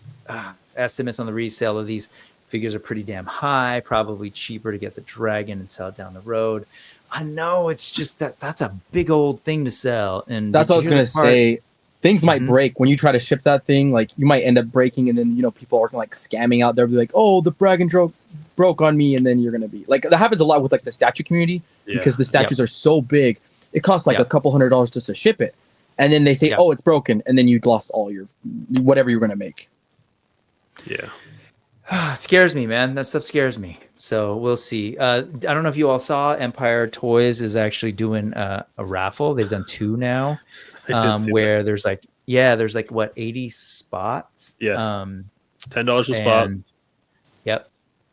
Estimates on the resale of these figures are pretty damn high. Probably cheaper to get the dragon and sell it down the road. I know, it's just that's a big old thing to sell. And that's what I was gonna say. Things might break when you try to ship that thing. Like you might end up breaking, and then people are like scamming out there. Be like, "Oh, the dragon broke on me," and then you're gonna be like, that happens a lot with like the statue community because the statues are so big. It costs like a couple $100 just to ship it, and then they say, "Oh, it's broken," and then you lost all your whatever you're gonna make. Yeah. It scares me, man. That stuff scares me. So we'll see. I don't know if you all saw Empire Toys is actually doing a raffle. They've done 2 now, where there's like what 80 spots. Yeah. $10 a spot. Yep.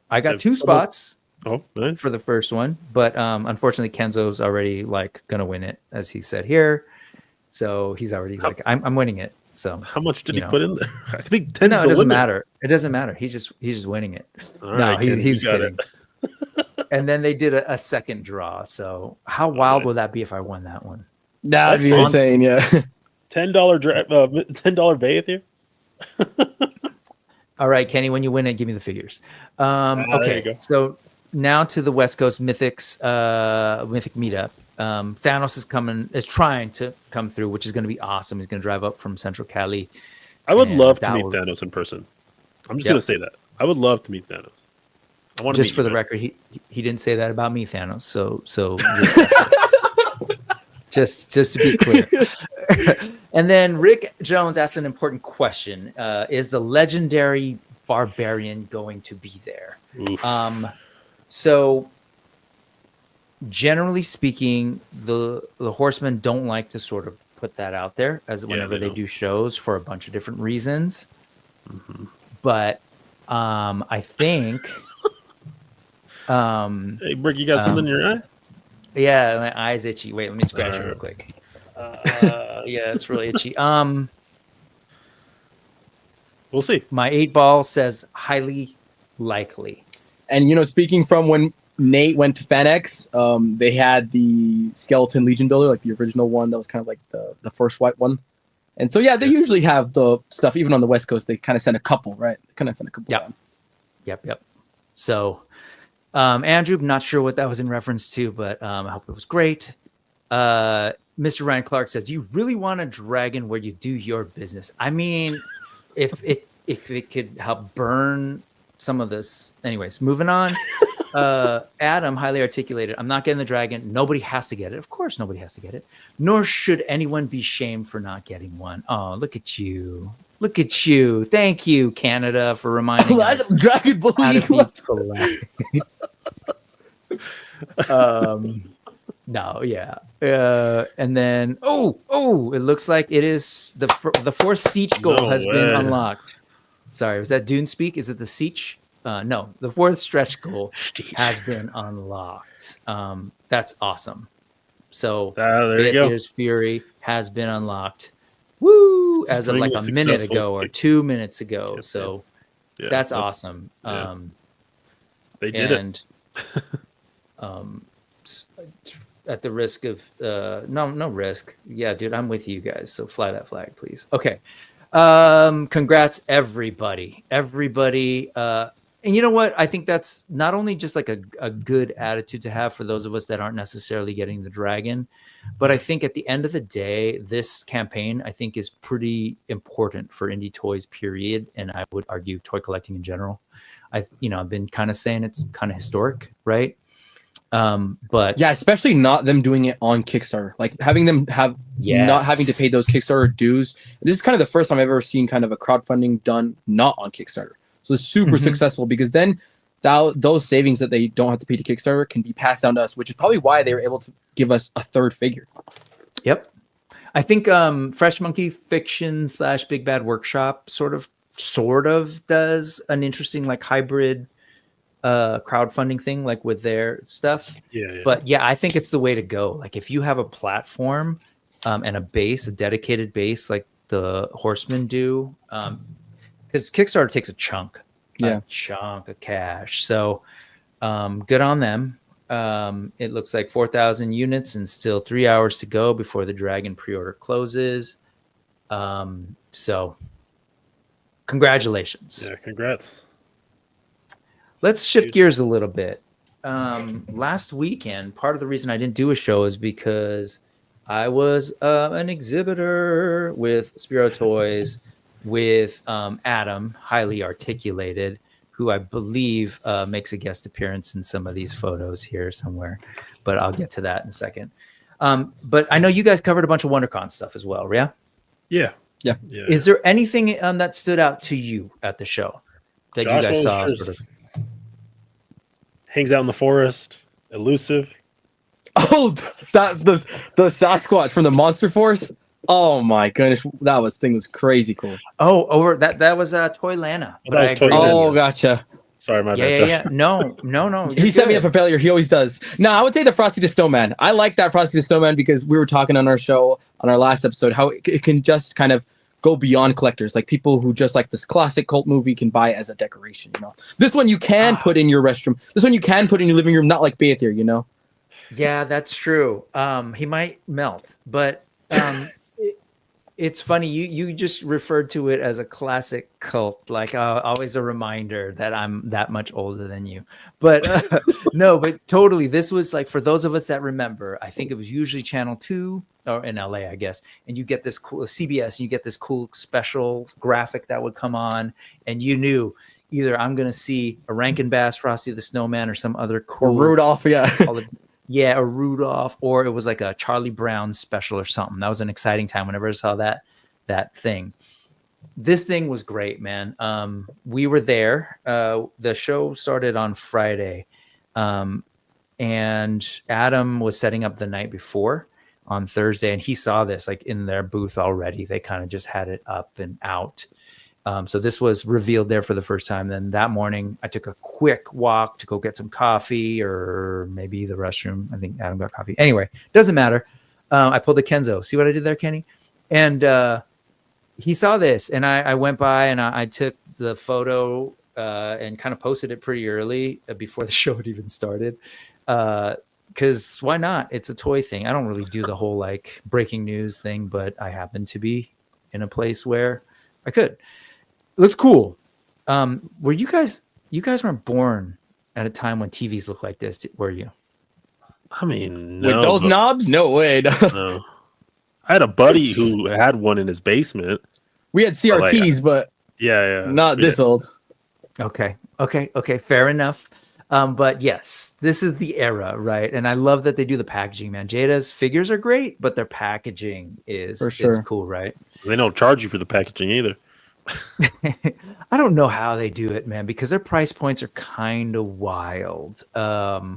I got 2 spots. Oh, nice. For the first one, but unfortunately Kenzo's already like gonna win it, as he said here. So he's already like, I'm winning it. So how much did he put in there? I think 10. No, it doesn't matter. It doesn't matter. He's just winning it. All right, he's kidding. And then they did a second draw. So how wild would that be if I won that one? That'd be insane. Yeah. $10 Beyithirr. All right, Kenny, when you win it, give me the figures. Okay, so now to the West Coast Mythics Mythic meetup. Thanos is trying to come through, which is going to be awesome. He's going to drive up from Central Cali. I would love to meet Thanos in person. I'm just going to say that. I would love to meet Thanos. I want to just for the record, he didn't say that about me, Thanos. So just to be clear. And then Rick Jones asked an important question: is the legendary barbarian going to be there? So generally speaking, the horsemen don't like to sort of put that out there as whenever they do shows for a bunch of different reasons. But I think hey Brick, you got something in your eye? Yeah, my eye's itchy. Wait, let me scratch it real quick. Yeah, it's really itchy. We'll see. My 8-ball says highly likely. And speaking from when Nate went to FanX, they had the Skeleton Legion builder, like the original one that was kind of like the first white one. And so they usually have the stuff even on the West Coast. They kind of send a couple, right? They kind of send a couple. Yep. So Andrew, not sure what that was in reference to, but I hope it was great. Mr. Ryan Clark says, "Do you really want a dragon where you do your business?" I mean, if it could help burn some of this. Anyways, moving on. Adam, highly articulated. "I'm not getting the dragon. Nobody has to get it. Of course, nobody has to get it. Nor should anyone be shamed for not getting one." Oh, look at you. Look at you. Thank you, Canada, for reminding us. Dragon Bully. No, yeah. And then, it looks like it is the fourth Siege goal has been unlocked. Sorry, was that Dune speak? Is it the Siege? No, the fourth stretch goal has been unlocked. That's awesome. So Beyithirr's Fury has been unlocked. Woo! As of like a minute ago or 2 minutes ago. So that's awesome. They did it. At the risk of no risk. Yeah, dude, I'm with you guys. So fly that flag, please. Okay. Congrats, everybody. And you know what? I think that's not only just like a good attitude to have for those of us that aren't necessarily getting the dragon, but I think at the end of the day, this campaign, I think, is pretty important for indie toys, period. And I would argue toy collecting in general. I've been kind of saying it's kind of historic, right? But especially not them doing it on Kickstarter, like having them not having to pay those Kickstarter dues. This is kind of the first time I've ever seen kind of a crowdfunding done not on Kickstarter. So it's super successful because then those savings that they don't have to pay to Kickstarter can be passed down to us, which is probably why they were able to give us a third figure. Yep. I think Fresh Monkey Fiction / Big Bad Workshop sort of sort of does an interesting like hybrid crowdfunding thing like with their stuff. Yeah. But yeah, I think it's the way to go. Like if you have a platform and a base, a dedicated base like the Horsemen do, because Kickstarter takes a chunk of cash. So good on them. It looks like 4,000 units and still 3 hours to go before the Dragon pre-order closes. So congratulations. Yeah, congrats. Let's shift gears a little bit. Last weekend, part of the reason I didn't do a show is because I was an exhibitor with Spiro Toys with Adam, highly articulated, who I believe makes a guest appearance in some of these photos here somewhere, but I'll get to that in a second. But I know you guys covered a bunch of WonderCon stuff as well, yeah? Yeah. Is there anything that stood out to you at the show that Josh you guys saw? sort Sort of? Hangs out in the forest, elusive. Oh, that the Sasquatch from the Monster Force. Oh my goodness, thing was crazy cool. Oh, over that was Toy Lana. That was Toy Lana. Oh, gotcha. Sorry, my bad. Yeah. No. He set me up for failure. He always does. No, I would say the Frosty the Snowman. I like that Frosty the Snowman because we were talking on our show on our last episode how it can just kind of go beyond collectors, like people who just like this classic cult movie can buy it as a decoration. You know, this one you can put in your restroom. This one you can put in your living room, not like Beyithirr. You know. Yeah, that's true. He might melt, but it's funny. You just referred to it as a classic cult, like always a reminder that I'm that much older than you. But no, but totally. This was like, for those of us that remember, I think it was usually Channel 2 or in LA, I guess. And you get this cool CBS, and you get this cool special graphic that would come on, and you knew either I'm going to see a Rankin Bass Frosty the Snowman or some other cool or Rudolph, Yeah, or Rudolph, or it was like a Charlie Brown special or something. That was an exciting time whenever I saw that thing. This thing was great, man. We were there. The show started on Friday, and Adam was setting up the night before on Thursday, and he saw this like in their booth already. They kind of just had it up and out. So this was revealed there for the first time. Then that morning, I took a quick walk to go get some coffee or maybe the restroom. I think Adam got coffee. Anyway, doesn't matter. I pulled a Kenzo. See what I did there, Kenny? And he saw this, and I went by and I took the photo and kind of posted it pretty early before the show had even started. Because why not? It's a toy thing. I don't really do the whole like breaking news thing, but I happen to be in a place where I could. It looks cool. Were you guys weren't born at a time when TVs looked like this, were you? I mean, no, with those knobs? No way. No. I had a buddy who had one in his basement. We had CRTs, but not this old. Okay, fair enough. But yes, this is the era, right? And I love that they do the packaging, man. Jada's figures are great, but their packaging is cool, right? They don't charge you for the packaging either. I don't know how they do it, man, because their price points are kind of wild. But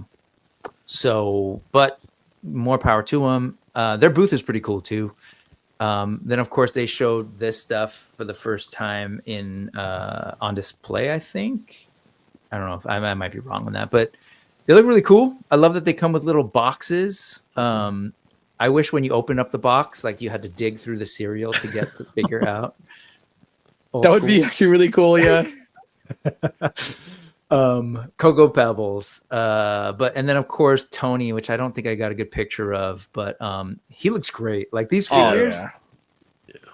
more power to them. Their booth is pretty cool too. Then of course they showed this stuff for the first time on display, I think. I don't know if I might be wrong on that, but they look really cool. I love that they come with little boxes. I wish when you open up the box, like you had to dig through the cereal to get the figure out. That would be actually really cool, yeah. Cocoa Pebbles, and then of course Tony, which I don't think I got a good picture of, but he looks great. Like these figures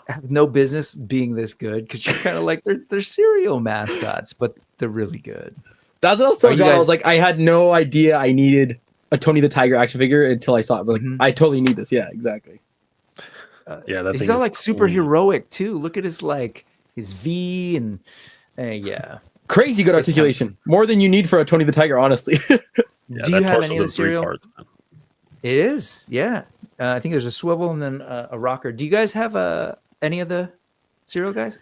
have no business being this good because you're kind of like they're cereal mascots, but they're really good. That's what I was telling John. I was like, I had no idea I needed a Tony the Tiger action figure until I saw it. But like, I totally need this. Yeah, exactly. He's all like super heroic too. Look at his V and crazy good articulation. More than you need for a Tony the Tiger, honestly. Do you have any of the cereal? It is, yeah. I think there's a swivel and then a rocker. Do you guys have any of the cereal guys?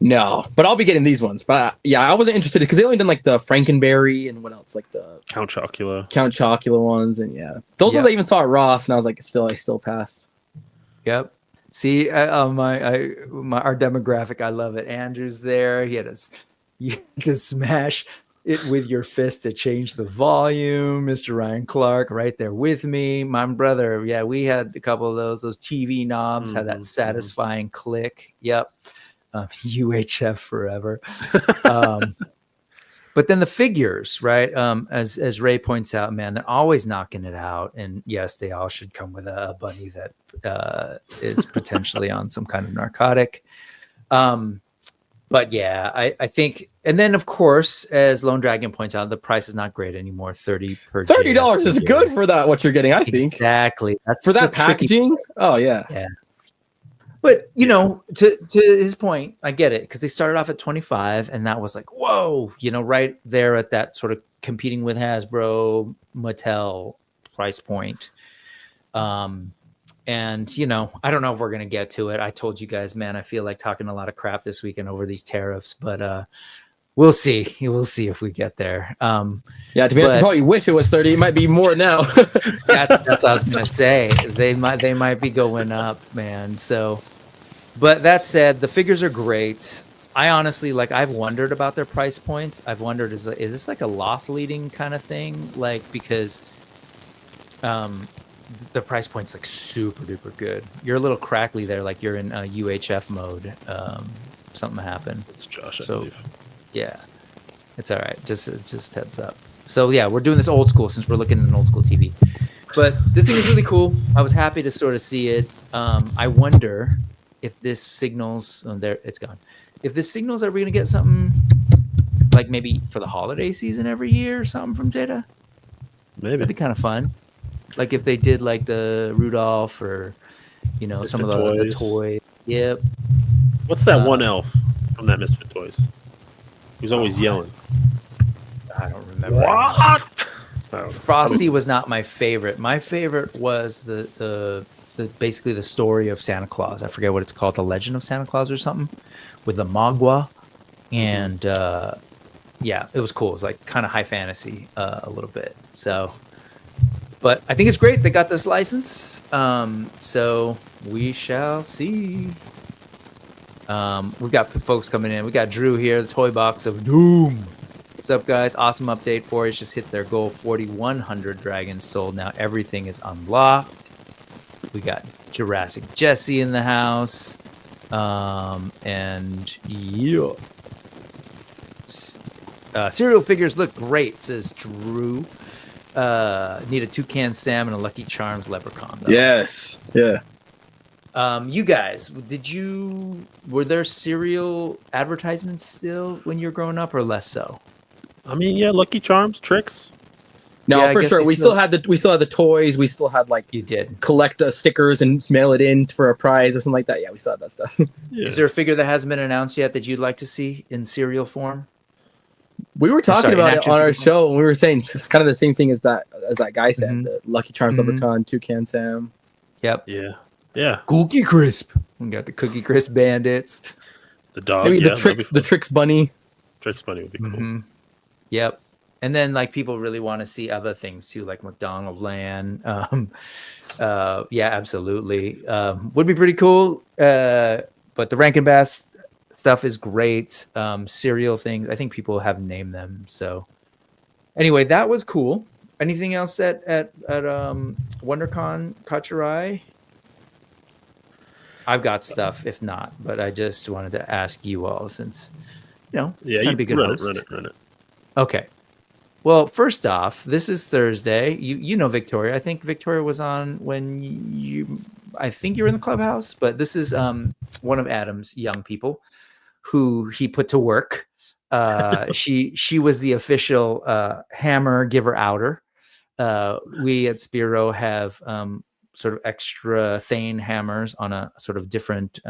No, but I'll be getting these ones. But I wasn't interested because they only done like the Frankenberry and what else, like the Count Chocula ones, and those ones I even saw at Ross, and I was like, I still passed. Yep. See, our demographic, I love it. Andrew's there. You had to smash it with your fist to change the volume. Mr. Ryan Clark right there with me. My brother, yeah, we had a couple of those TV knobs had that satisfying click. Yep. UHF forever. But then the figures, right? As Ray points out, man, they're always knocking it out. And yes, they all should come with a bunny that is potentially on some kind of narcotic. But yeah, I think, and then of course, as Lone Dragon points out, the price is not great anymore. $30 is good for that. What you're getting, I think. Exactly. That's for that packaging. Oh yeah. Yeah. But you know, to his point, I get it, because they started off at 25, and that was like, whoa, you know, right there at that sort of competing with Hasbro, Mattel price point. And you know, I don't know if we're gonna get to it. I told you guys, man, I feel like talking a lot of crap this weekend over these tariffs, but we'll see. We'll see if we get there. Yeah, to be honest, I probably wish it was 30. It might be more now. That's what I was gonna say. They might be going up, man. So, but that said, the figures are great. I honestly, like, I've wondered about their price points. I've wondered, is this like a loss leading kind of thing? Like, because the price point's like super duper good. You're a little crackly there, like you're in UHF mode. Something happened. It's Josh, I so believe. Yeah, it's all right. Just heads up. So yeah, we're doing this old school since we're looking at an old school TV. But this thing is really cool. I was happy to sort of see it. I wonder if this signals. Oh, there, it's gone. If this signals that we're gonna get something like maybe for the holiday season every year or something from Jada. Maybe that'd be kind of fun. Like if they did like the Rudolph or, you know, Misfit some of the toys. Yep. What's that one elf from that Misfit Toys? He's always yelling. I don't remember. What? Frosty was not my favorite. My favorite was the basically the story of Santa Claus. I forget what it's called, The Legend of Santa Claus or something, with the Magua, and yeah, it was cool. It was like kind of high fantasy a little bit. So, but I think it's great they got this license. So we shall see. We've got folks coming in. We got Drew here, the toy box of doom. What's up, guys? Awesome update for us. Just hit their goal. 4,100 dragons sold. Now everything is unlocked. We got Jurassic Jesse in the house. And yeah. Cereal figures look great, says Drew. Need a Toucan Sam and a Lucky Charms leprechaun, though. Yes. Yeah. You guys, were there cereal advertisements still when you were growing up, or less so? I mean, yeah, Lucky Charms, Tricks. No, Yeah, for sure. We still had the toys. We still had like You did. collect stickers and mail it in for a prize or something like that. Yeah, we still had that stuff. Yeah. Is there a figure that hasn't been announced yet that you'd like to see in cereal form? We were talking about it action on our figure. show, and we were saying it's kind of the same thing as that guy said. Mhm. The Lucky Charms Mhm. leprechaun, Toucan Sam. Yep. Yeah. Yeah. Cookie Crisp. We got the Cookie Crisp Bandits. The dog. Maybe yeah, the Tricks bunny. Tricks Bunny would be cool. Mhm. Yep. And then like people really want to see other things too, like McDonald Land. Yeah, absolutely. Would be pretty cool. But the Rankin Bass stuff is great. Cereal things, I think people have named them. So anyway, that was cool. Anything else at WonderCon caught your eye? I've got stuff, if not, but I just wanted to ask you all since, Yeah, trying to you be a good run host. it. Okay. Well, first off, this is Thursday. You know Victoria. I think Victoria was on when I think you were in the clubhouse, but this is one of Adam's young people who he put to work. She was the official hammer giver outer. We at Spiro have sort of extra Thane hammers on a sort of different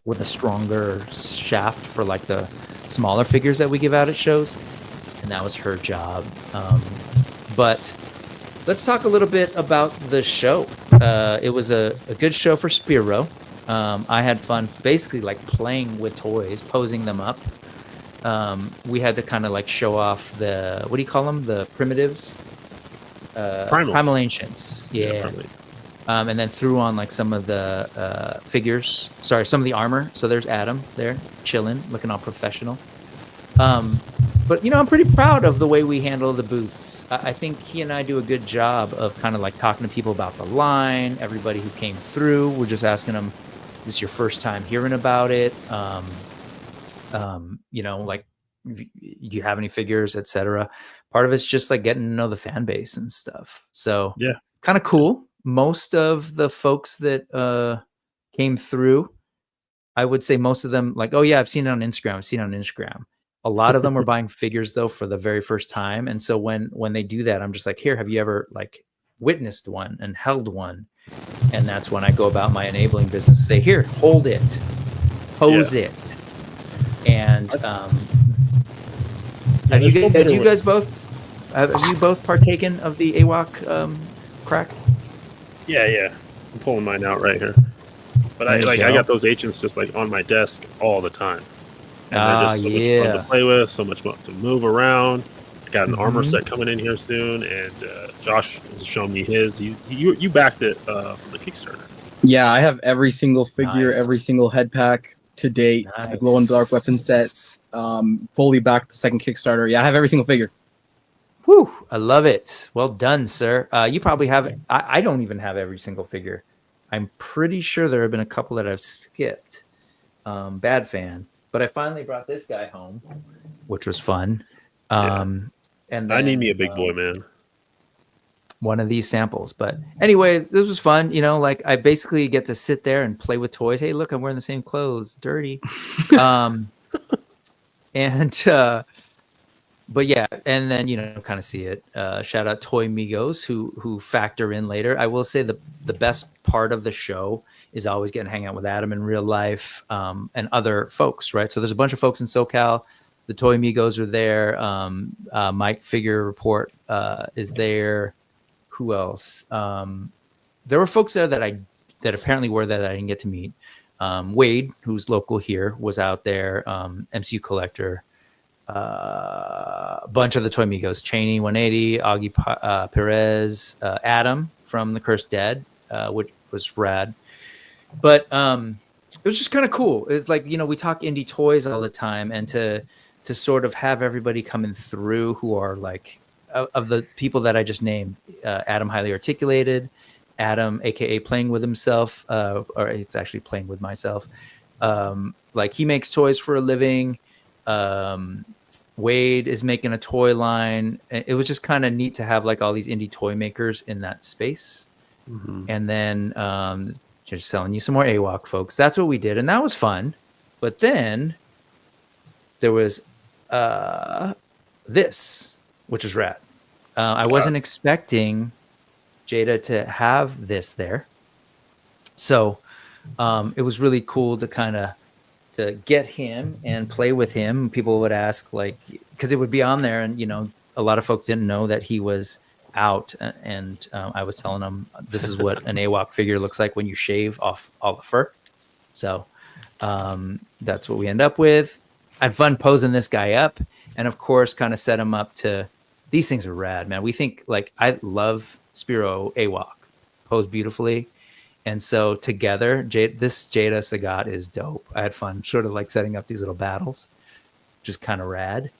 with a stronger shaft for like the smaller figures that we give out at shows. And that was her job. But let's talk a little bit about the show. It was a good show for Spiro. I had fun basically like playing with toys, posing them up. We had to kind of like show off the, what do you call them? The primitives? Primals. Primal Ancients. Yeah. and then threw on like some of the figures. Sorry, some of the armor. So there's Adam there, chilling, looking all professional. But I'm pretty proud of the way we handle the booths. I think he and I do a good job of kind of like talking to people about the line. Everybody who came through, we're just asking them, "This is your first time hearing about it? Like, do you have any figures, etc." Part of it's just like getting to know the fan base and stuff. So Yeah, kind of cool. Most of the folks that came through, I would say most of them like, "Oh yeah, I've seen it on Instagram. A lot of them were buying figures though for the very first time. And so when they do that, I'm just like, "Here, have you ever like witnessed one and held one?" And that's when I go about my enabling business. Say, "Here, hold it, pose it." And have you guys both partaken of the AWOC crack? Yeah. I'm pulling mine out right here. But I got those agents just like on my desk all the time. And they're just so much fun to play with, so much fun to move around. I got an armor set coming in here soon, and Josh has shown me his. You backed it from the Kickstarter. Yeah, I have every single figure, every single head pack to date. The glow and dark weapon set, fully backed the second Kickstarter. Yeah, I have every single figure. Whew, I love it. Well done, sir. You probably have. I don't even have every single figure. I'm pretty sure there have been a couple that I've skipped. Bad fan. But I finally brought this guy home, which was fun. And then, I need me a big boy, man. One of these samples. But anyway, this was fun. Like I basically get to sit there and play with toys. Hey, look, I'm wearing the same clothes. Dirty. But yeah, and then kind of see it. Shout out Toy Migos who factor in later. I will say the best part of the show is always getting to hang out with Adam in real life, and other folks, right? So there's a bunch of folks in SoCal. The Toy Migos are there. Mike Figure Report is there. Who else? There were folks there that apparently were there that I didn't get to meet. Wade, who's local here, was out there. MCU Collector. A bunch of the Toy Migos, Cheney 180, Augie Perez, Adam from The Cursed Dead, which was rad. But it was just kind of cool. It's like, we talk indie toys all the time, and to sort of have everybody coming through who are like of the people that I just named, Adam Highly Articulated, Adam aka Playing With Himself, or it's actually Playing With Myself. Like he makes toys for a living. Wade is making a toy line. It was just kind of neat to have like all these indie toy makers in that space. And then just selling you some more AWOC, folks. That's what we did, and that was fun. But then there was this, which was rad. I wasn't expecting Jada to have this there. So it was really cool to kind of to get him and play with him. People would ask, like, because it would be on there, and a lot of folks didn't know that he was out, and I was telling them this is what an AWOC figure looks like when you shave off all the fur. So that's what we end up with. I had fun posing this guy up, and of course kind of set him up to, these things are rad, man. We think, like, I love Spiro AWOC, posed beautifully. And so together, this Jada Sagat is dope. I had fun sort of like setting up these little battles, just kind of rad.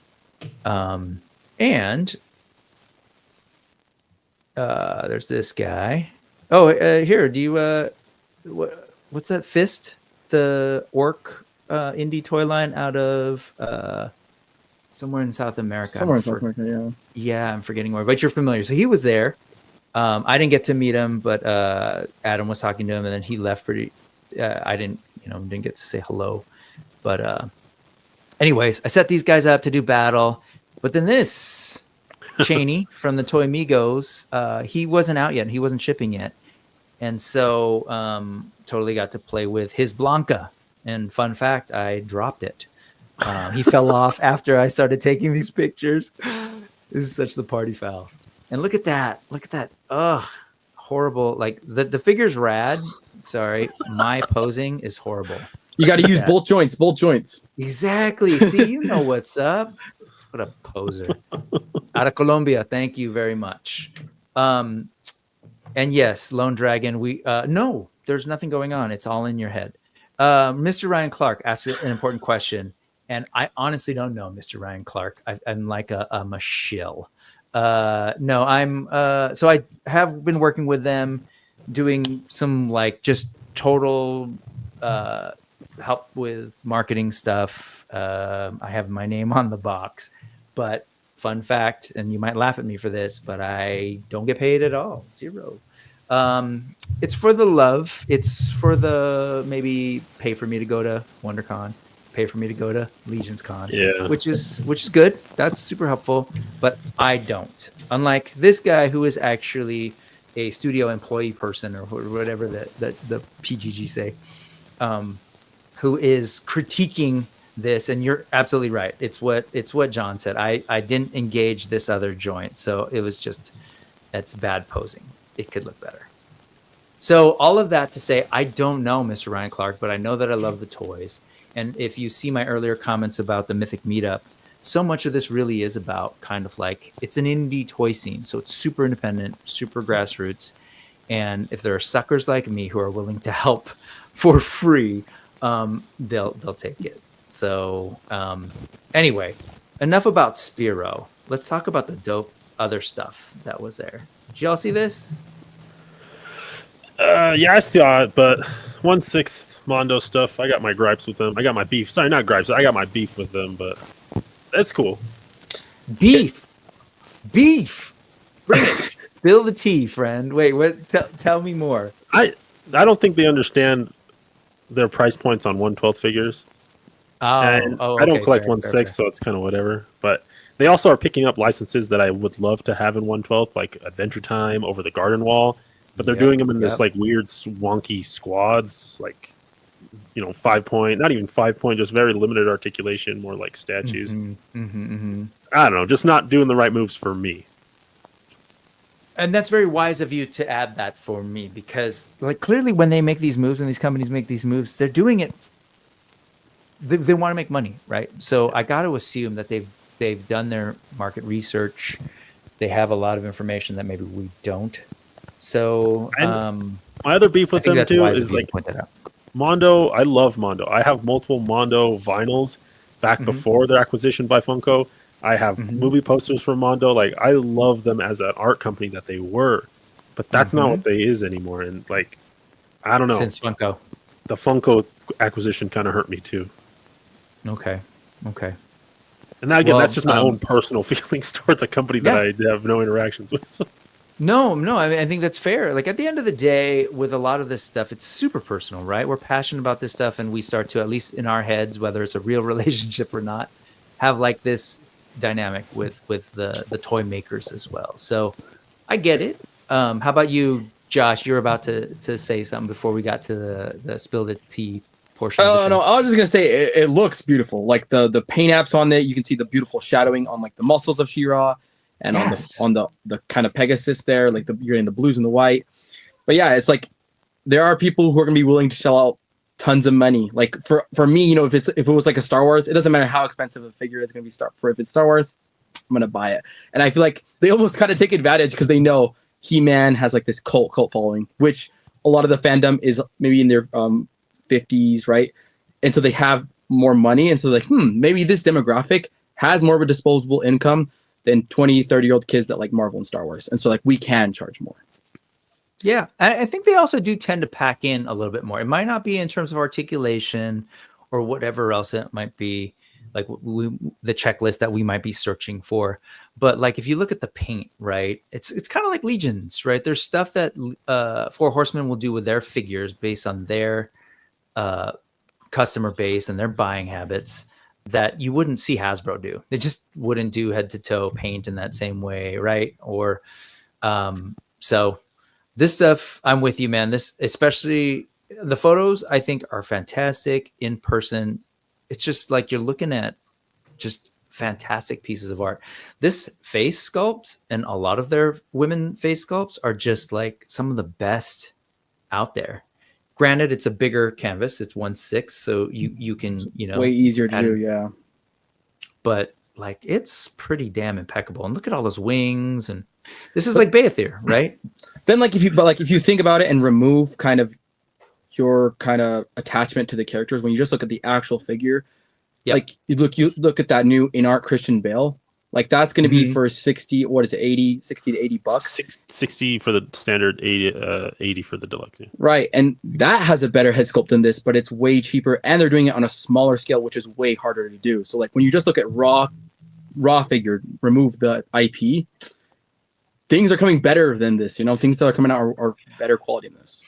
And there's this guy. Oh, here, do you, what's that Fist? The orc indie toy line out of somewhere in South America. Somewhere in South America, yeah. Yeah, I'm forgetting where, but you're familiar. So he was there. I didn't get to meet him, but Adam was talking to him, and then he left pretty. I didn't get to say hello. But anyways, I set these guys up to do battle. But then this Cheney from the Toy Migos, he wasn't out yet, and he wasn't shipping yet. And so totally got to play with his Blanca. And fun fact, I dropped it. He fell off after I started taking these pictures. This is such the party foul. And look at that. Look at that. Ugh, horrible. Like the figure's rad. Sorry. My posing is horrible. You got to use both joints. Exactly. See, you know what's up. What a poser. Out of Colombia. Thank you very much. And And yes, Lone Dragon, we no, there's nothing going on. It's all in your head. Mr. Ryan Clark asked an important question, and I honestly don't know, Mr. Ryan Clark. I'm like I'm a shill. No, I'm so I have been working with them, doing some like just total help with marketing stuff. I have my name on the box, but fun fact, and you might laugh at me for this, but I don't get paid at all. Zero. It's for the love. It's for the maybe pay for me to go to WonderCon, pay for me to go to Legions Con, which is good. That's super helpful, but I don't. Unlike this guy who is actually a studio employee person or whatever the PGG say, who is critiquing this. And you're absolutely right. It's what John said. I didn't engage this other joint, so it was just that's bad posing. It could look better. So all of that to say, I don't know Mr. Ryan Clark, but I know that I love the toys. And if you see my earlier comments about the Mythic meetup, so much of this really is about kind of like, it's an indie toy scene. So it's super independent, super grassroots. And if there are suckers like me who are willing to help for free, they'll take it. So anyway, enough about Spiro. Let's talk about the dope other stuff that was there. Did y'all see this? Yeah, I saw it, but 1/6 Mondo stuff, I got my gripes with them. I got my beef. Sorry, not gripes. I got my beef with them, but that's cool. Beef. Bring it. Spill the tea, friend. Wait, what? Tell me more. I don't think they understand their price points on 1/12 figures. Okay, I don't collect 1/6, so it's kind of whatever. But they also are picking up licenses that I would love to have in 1/12, like Adventure Time, Over the Garden Wall. But they're doing them in this like weird wonky squads, like 5-point, not even 5-point, just very limited articulation, more like statues. I don't know, just not doing the right moves for me. And that's very wise of you to add that for me, because like clearly when they make these moves, when these companies make these moves, they're doing it. They want to make money, right? So I got to assume that they've done their market research. They have a lot of information that maybe we don't. So my other beef with them too is like Mondo. I love Mondo. I have multiple Mondo vinyls back before their acquisition by Funko. I have movie posters for Mondo. Like I love them as an art company that they were, but that's not what they is anymore. And like, I don't know. Since Funko, the Funko acquisition kind of hurt me too. Okay. And that, again, that's just my own personal feelings towards a company that I have no interactions with. No. I mean, I think that's fair. Like at the end of the day, with a lot of this stuff, it's super personal, right? We're passionate about this stuff, and we start to, at least in our heads, whether it's a real relationship or not, have like this dynamic with the toy makers as well. So I get it. How about you, Josh? You're about to say something before we got to the spill the tea portion. No, I was just gonna say it looks beautiful. Like the paint apps on it, you can see the beautiful shadowing on like the muscles of She-Ra. And on the kind of Pegasus there, like you're getting the blues and the white. But yeah, it's like there are people who are gonna be willing to shell out tons of money. Like for me, if it was like a Star Wars, it doesn't matter how expensive a figure it's gonna be. If it's Star Wars, I'm gonna buy it. And I feel like they almost kind of take advantage because they know He-Man has like this cult following, which a lot of the fandom is maybe in their 50s, right? And so they have more money, and so like maybe this demographic has more of a disposable income than 20, 30-year-old kids that like Marvel and Star Wars. And so like we can charge more. Yeah. I think they also do tend to pack in a little bit more. It might not be in terms of articulation or whatever else it might be, like the checklist that we might be searching for. But like if you look at the paint, right, it's kind of like Legions, right? There's stuff that Four Horsemen will do with their figures based on their customer base and their buying habits that you wouldn't see Hasbro do. They just wouldn't do head to toe paint in that same way, right? Or so this stuff, I'm with you, man. This, especially the photos, I think are fantastic in person. It's just like you're looking at just fantastic pieces of art. This face sculpt and a lot of their women face sculpts are just like some of the best out there. Granted, it's a bigger canvas. It's 1/6, so you can, way easier to do, yeah. But like it's pretty damn impeccable. And look at all those wings and This is like Beyithirr, right? Then like if you think about it and remove kind of your kind of attachment to the characters, when you just look at the actual figure, like you look at that new in art Christian Bale, like that's going to be for 60 to 80 bucks. 60 for the standard, 80 for the deluxe. Yeah. Right, and that has a better head sculpt than this, but it's way cheaper, and they're doing it on a smaller scale, which is way harder to do. So like when you just look at raw figure, remove the IP, things are coming better than this. You know, things that are coming out are better quality than this.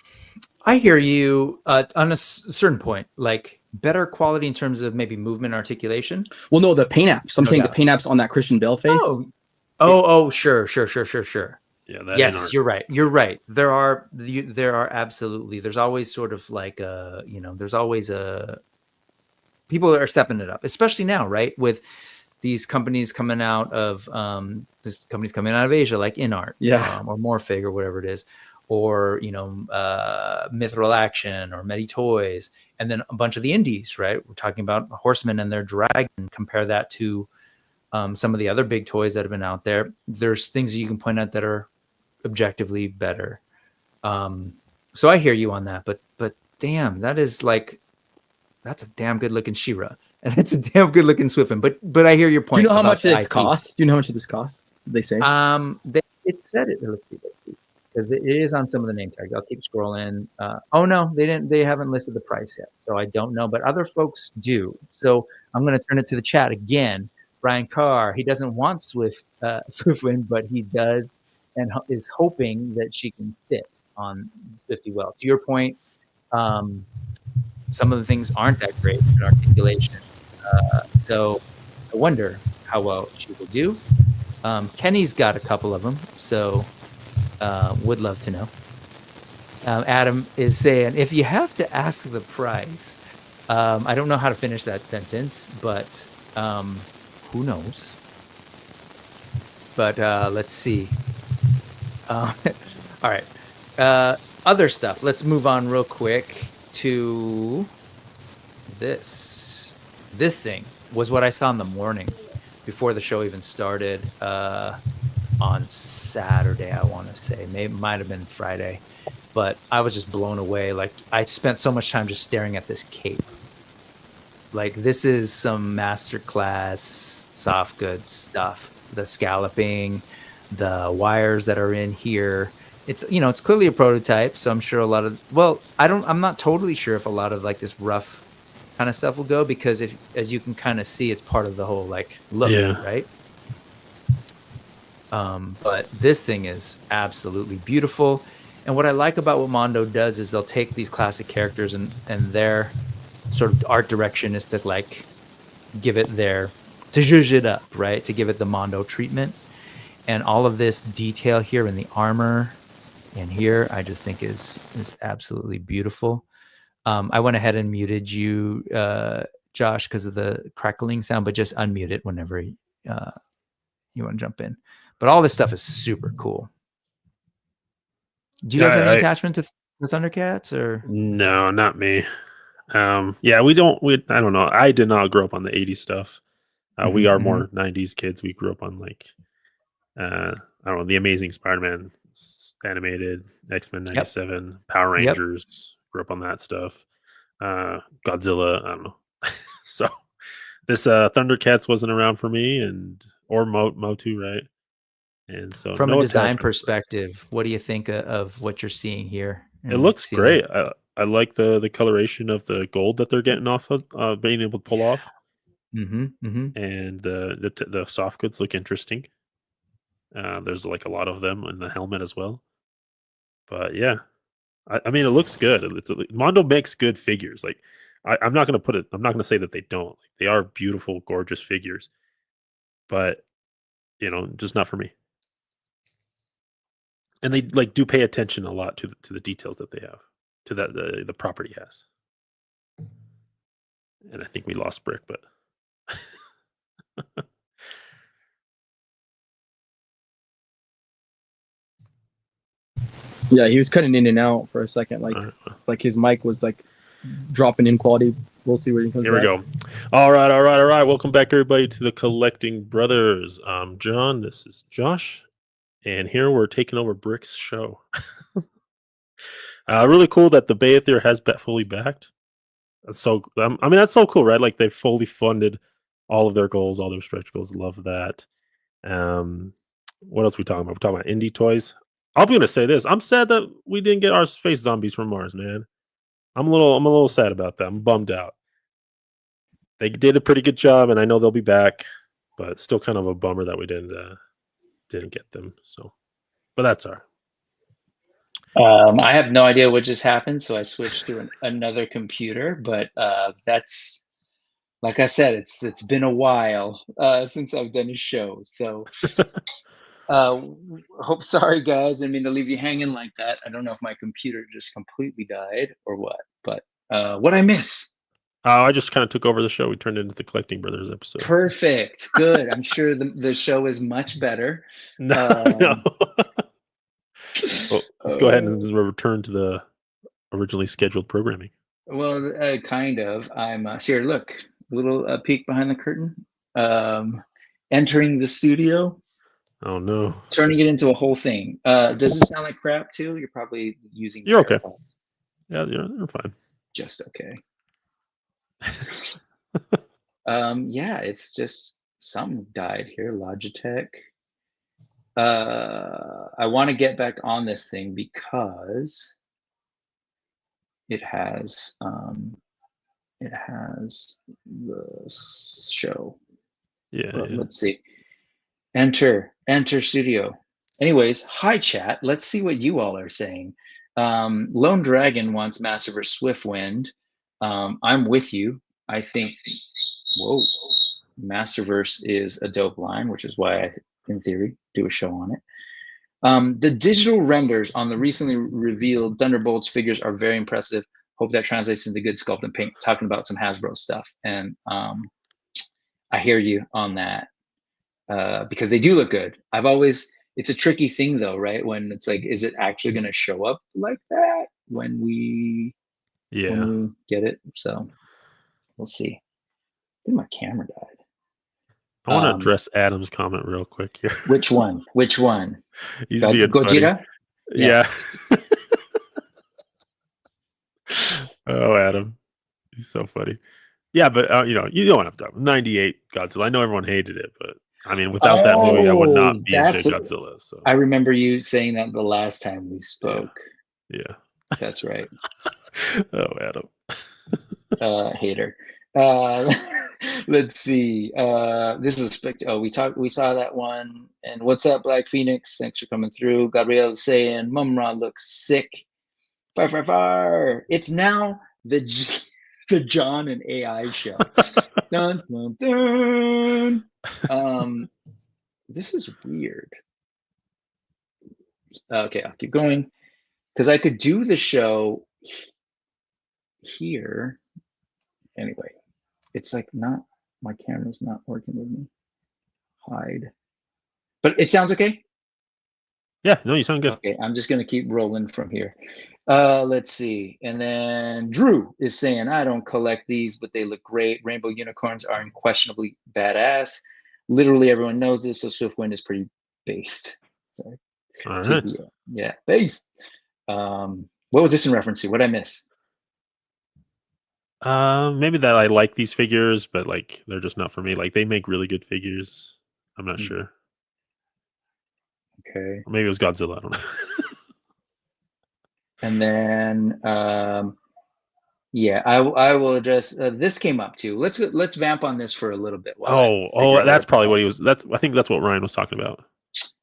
I hear you on a certain point, like better quality in terms of maybe movement articulation. Well, no, the paint apps. I'm saying the paint apps on that Christian Bale face. Sure. Yeah. Yes, you're right. You're right. There are absolutely. There's always sort of like there's always people are stepping it up, especially now, right? With these companies coming out of Asia, like InArt, or Morphig, or whatever it is, or Mithril Action or Medi Toys, and then a bunch of the indies, right? We're talking about Horsemen and their Dragon. Compare that to some of the other big toys that have been out there. There's things that you can point out that are objectively better. So I hear you on that, but damn, that's a damn good looking She-Ra, and it's a damn good looking Swiftman. But I hear your point. Do you know how much this costs? Do you know how much this costs? Did they say? It said it. Let's see. Because it is on some of the name tags. I'll keep scrolling. Oh no, they didn't. They haven't listed the price yet, so I don't know. But other folks do. So I'm going to turn it to the chat again. Brian Carr. He doesn't want Swiftwind, but he does, and is hoping that she can sit on Swifty well. To your point, some of the things aren't that great in articulation. So I wonder how well she will do. Kenny's got a couple of them, so. Would love to know. Adam is saying, if you have to ask the price, I don't know how to finish that sentence, but who knows? But let's see. All right. Other stuff. Let's move on real quick to this. This thing was what I saw in the morning before the show even started. On Saturday, I want to say, might have been Friday, but I was just blown away. Like, I spent so much time just staring at this cape. Like, this is some masterclass soft goods stuff. The scalloping, the wires that are in here. It's it's clearly a prototype, so I'm sure a lot of I'm not totally sure if a lot of like this rough kind of stuff will go, because as you can kind of see, it's part of the whole like look, right? But this thing is absolutely beautiful. And what I like about what Mondo does is they'll take these classic characters and their sort of art direction is to like give it to zhuzh it up, right? To give it the Mondo treatment. And all of this detail here in the armor and here, I just think is absolutely beautiful. I went ahead and muted you, Josh, because of the crackling sound, but just unmute it whenever you want to jump in. But all this stuff is super cool. Do you guys have any attachment to the Thundercats, or? No, not me. I don't know. I did not grow up on the 80s stuff. We are more 90s kids. We grew up on like, I don't know, The Amazing Spider-Man animated, X-Men 97, Power Rangers. Grew up on that stuff. Godzilla, I don't know. So this Thundercats wasn't around for me, or Motu, right? And so, from a design perspective, what do you think of what you're seing here? It looks great. I like the coloration of the gold that they're getting off of being able to pull off. And the soft goods look interesting. There's like a lot of them in the helmet as well. But yeah, I mean, it looks good. Mondo makes good figures. Like I'm not gonna say that they don't. They are beautiful, gorgeous figures. But just not for me. And they like do pay attention a lot to the details that they have, to that the property has. And I think we lost Brick, but yeah, he was cutting in and out for a second, like his mic was like dropping in quality. We'll see where he comes. Here we go. All right. Welcome back, everybody, to the Collecting Brothers. I'm John. This is Josh. and here we're taking over Brick's show. Really cool that the Beyithirr has fully backed. That's so. I mean, that's so cool, right? Like they've fully funded all of their goals, all their stretch goals. Love that. What else we talking about? We're talking about indie toys. I'm gonna say this. I'm sad that we didn't get our space zombies from Mars, man. I'm a little sad about that. I'm bummed out. They did a pretty good job, and I know they'll be back, but still kind of a bummer that we didn't get them. So, but that's all right. I have no idea what just happened, so I switched to another computer. But that's, like I said, it's been a while since I've done a show. So, sorry guys, I didn't mean to leave you hanging like that. I don't know if my computer just completely died or what, but what I miss? I just kind of took over the show. We turned it into the Collecting Brothers episode. Perfect, good. I'm sure the show is much better. No. Well, let's go ahead and return to the originally scheduled programming. Well, kind of. I'm here. Look, a little peek behind the curtain. Entering the studio. Oh no! Turning it into a whole thing. Does it sound like crap too? You're probably using. You're okay. Yeah, you're fine. Just okay. Yeah, it's just something died here. Logitech. I want to get back on this thing because it has the show. Yeah, well, let's see. Enter studio. Anyways, hi chat. Let's see what you all are saying. Lone Dragon wants Massiverse Swiftwind. I'm with you. I think Massiverse is a dope line, which is why I, in theory, do a show on it. The digital renders on the recently revealed Thunderbolts figures are very impressive. Hope that translates into good sculpt and paint. Talking about some Hasbro stuff, and I hear you on that because they do look good. It's a tricky thing though, right? When it's like, is it actually going to show up like that when we get it? So we'll see. I think my camera died. I want to address Adam's comment real quick here. Which one? He's being Gojira? Yeah. Oh, Adam. He's so funny. Yeah, but you know what I'm talking about. 98 Godzilla. I know everyone hated it, but I mean, without that movie, I would not be into Godzilla. So I remember you saying that the last time we spoke. Yeah. That's right. Oh, Adam. Hater. Let's see. This is we saw that one. And what's up, Black Phoenix? Thanks for coming through. Gabrielle is saying Mumra looks sick. Fire. It's now the John and AI show. Dun dun dun. This is weird. Okay, I'll keep going because I could do the show here. Anyway, it's like my camera's not working with me. Hide. But it sounds okay? Yeah, no, you sound good. Okay, I'm just gonna keep rolling from here. Let's see. And then Drew is saying, I don't collect these, but they look great. Rainbow unicorns are unquestionably badass. Literally everyone knows this, so Swiftwind is pretty based. Sorry. All right. Yeah, based. What was this in reference to? What did I miss? Maybe that I like these figures, but like they're just not for me. Like they make really good figures. I'm not sure. Okay. Or maybe it was Godzilla. I don't know. And then, I will address. This came up too. Let's vamp on this for a little bit. That's probably what he was. I think that's what Ryan was talking about.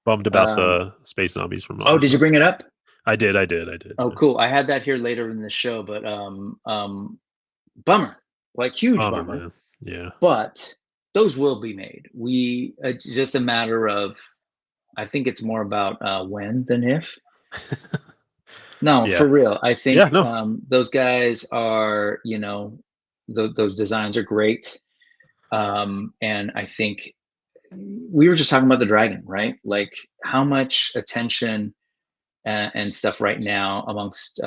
Bummed about the space zombies from Mars. Oh, did you bring it up? I did. Oh, cool. I had that here later in the show, but bummer, like huge bummer. Man. Yeah. But those will be made. It's just a matter of. I think it's more about when than if. No, for real. I think those guys are, those designs are great. And I think we were just talking about the dragon, right? Like how much attention and stuff right now amongst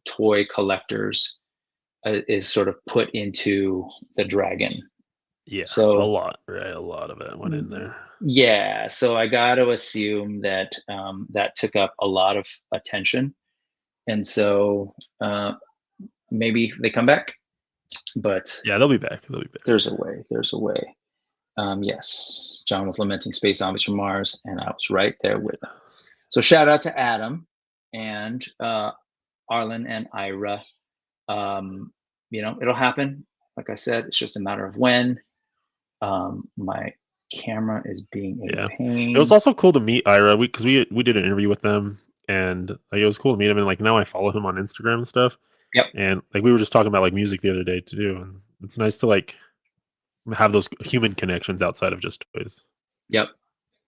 toy collectors is sort of put into the dragon. Yeah, so a lot, right? A lot of it. one in there. Yeah, so I got to assume that that took up a lot of attention, and so maybe they come back, but Yeah, they'll be back. They'll be back. there's a way. There's a way. Yes, John was lamenting space zombies from Mars, and I was right there with him. So shout out to Adam and Arlen and Ira. It'll happen. Like I said, it's just a matter of when. My camera is being a pain. It was also cool to meet Ira because we did an interview with them, and like, it was cool to meet him. And like now I follow him on Instagram and stuff. Yep. And like we were just talking about like music the other day too, and it's nice to like have those human connections outside of just toys. Yep.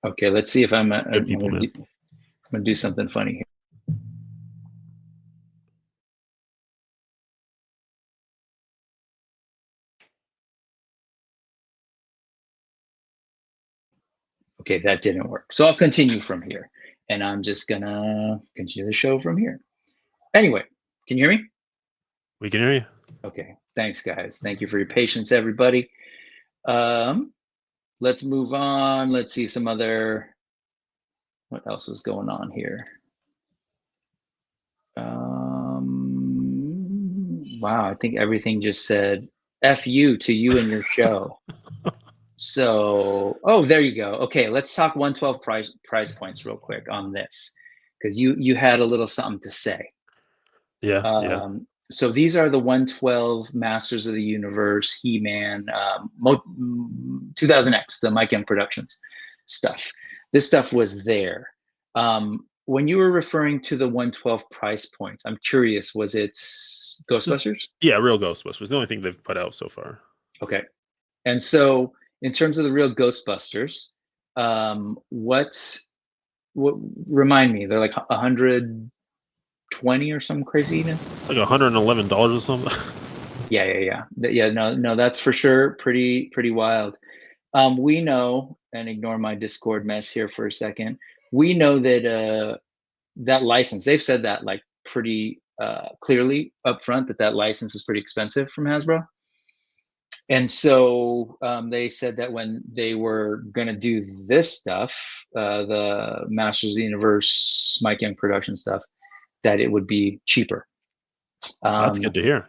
Okay, let's see if I'm Good people, man. I'm gonna do something funny here. Okay, that didn't work. So I'll continue from here. And I'm just gonna continue the show from here. Anyway, can you hear me? We can hear you. Okay, thanks guys. Thank you for your patience, everybody. Let's move on. Let's see some other, what else was going on here? Wow, I think everything just said F you to you and your show. So, there you go. Okay, let's talk 112 price points real quick on this, because you had a little something to say. Yeah. So these are the 112 Masters of the Universe, He-Man, 2000X, the Mike Young Productions stuff. This stuff was there. When you were referring to the 112 price points, I'm curious, was it Ghostbusters? Yeah, real Ghostbusters. The only thing they've put out so far. Okay. And so in terms of the real Ghostbusters, what remind me, they're like 120 or some craziness? It's like $111 or something. Yeah. No, that's for sure pretty wild. We know, and ignore my Discord mess here for a second, we know that that license, they've said that like pretty clearly up front, that license is pretty expensive from Hasbro. And so they said that when they were going to do this stuff, the Masters of the Universe, Mike Young production stuff, that it would be cheaper. That's good to hear.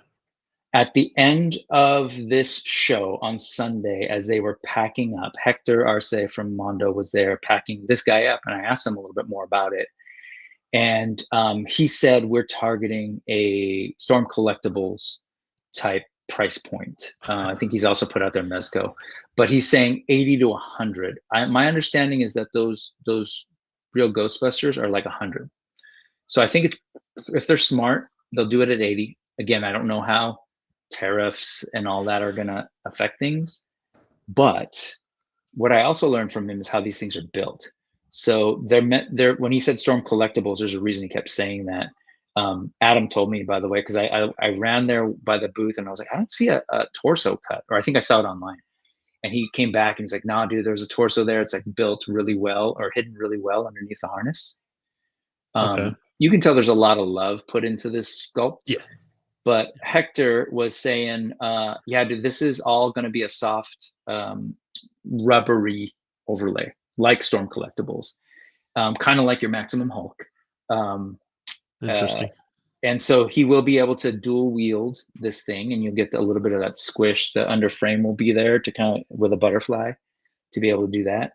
At the end of this show on Sunday, as they were packing up, Hector Arce from Mondo was there packing this guy up, and I asked him a little bit more about it. And he said, we're targeting a Storm Collectibles type price point. I think he's also put out their Mezco, but he's saying 80 to 100. My understanding is that those real Ghostbusters are like 100. So I think if they're smart, they'll do it at 80. Again, I don't know how tariffs and all that are going to affect things, but what I also learned from him is how these things are built. So they're when he said Storm Collectibles, there's a reason he kept saying that. Adam told me, by the way, because I ran there by the booth and I was like, I don't see a torso cut, or I think I saw it online. And he came back and he's like, nah, dude, there's a torso there. It's like built really well, or hidden really well underneath the harness. Okay. You can tell there's a lot of love put into this sculpt. Yeah. But Hector was saying, yeah, dude, this is all going to be a soft, rubbery overlay, like Storm Collectibles, kind of like your Maximum Hulk. Interesting. And so he will be able to dual wield this thing, and you'll get a little bit of that squish. The under frame will be there to kind of with a butterfly to be able to do that.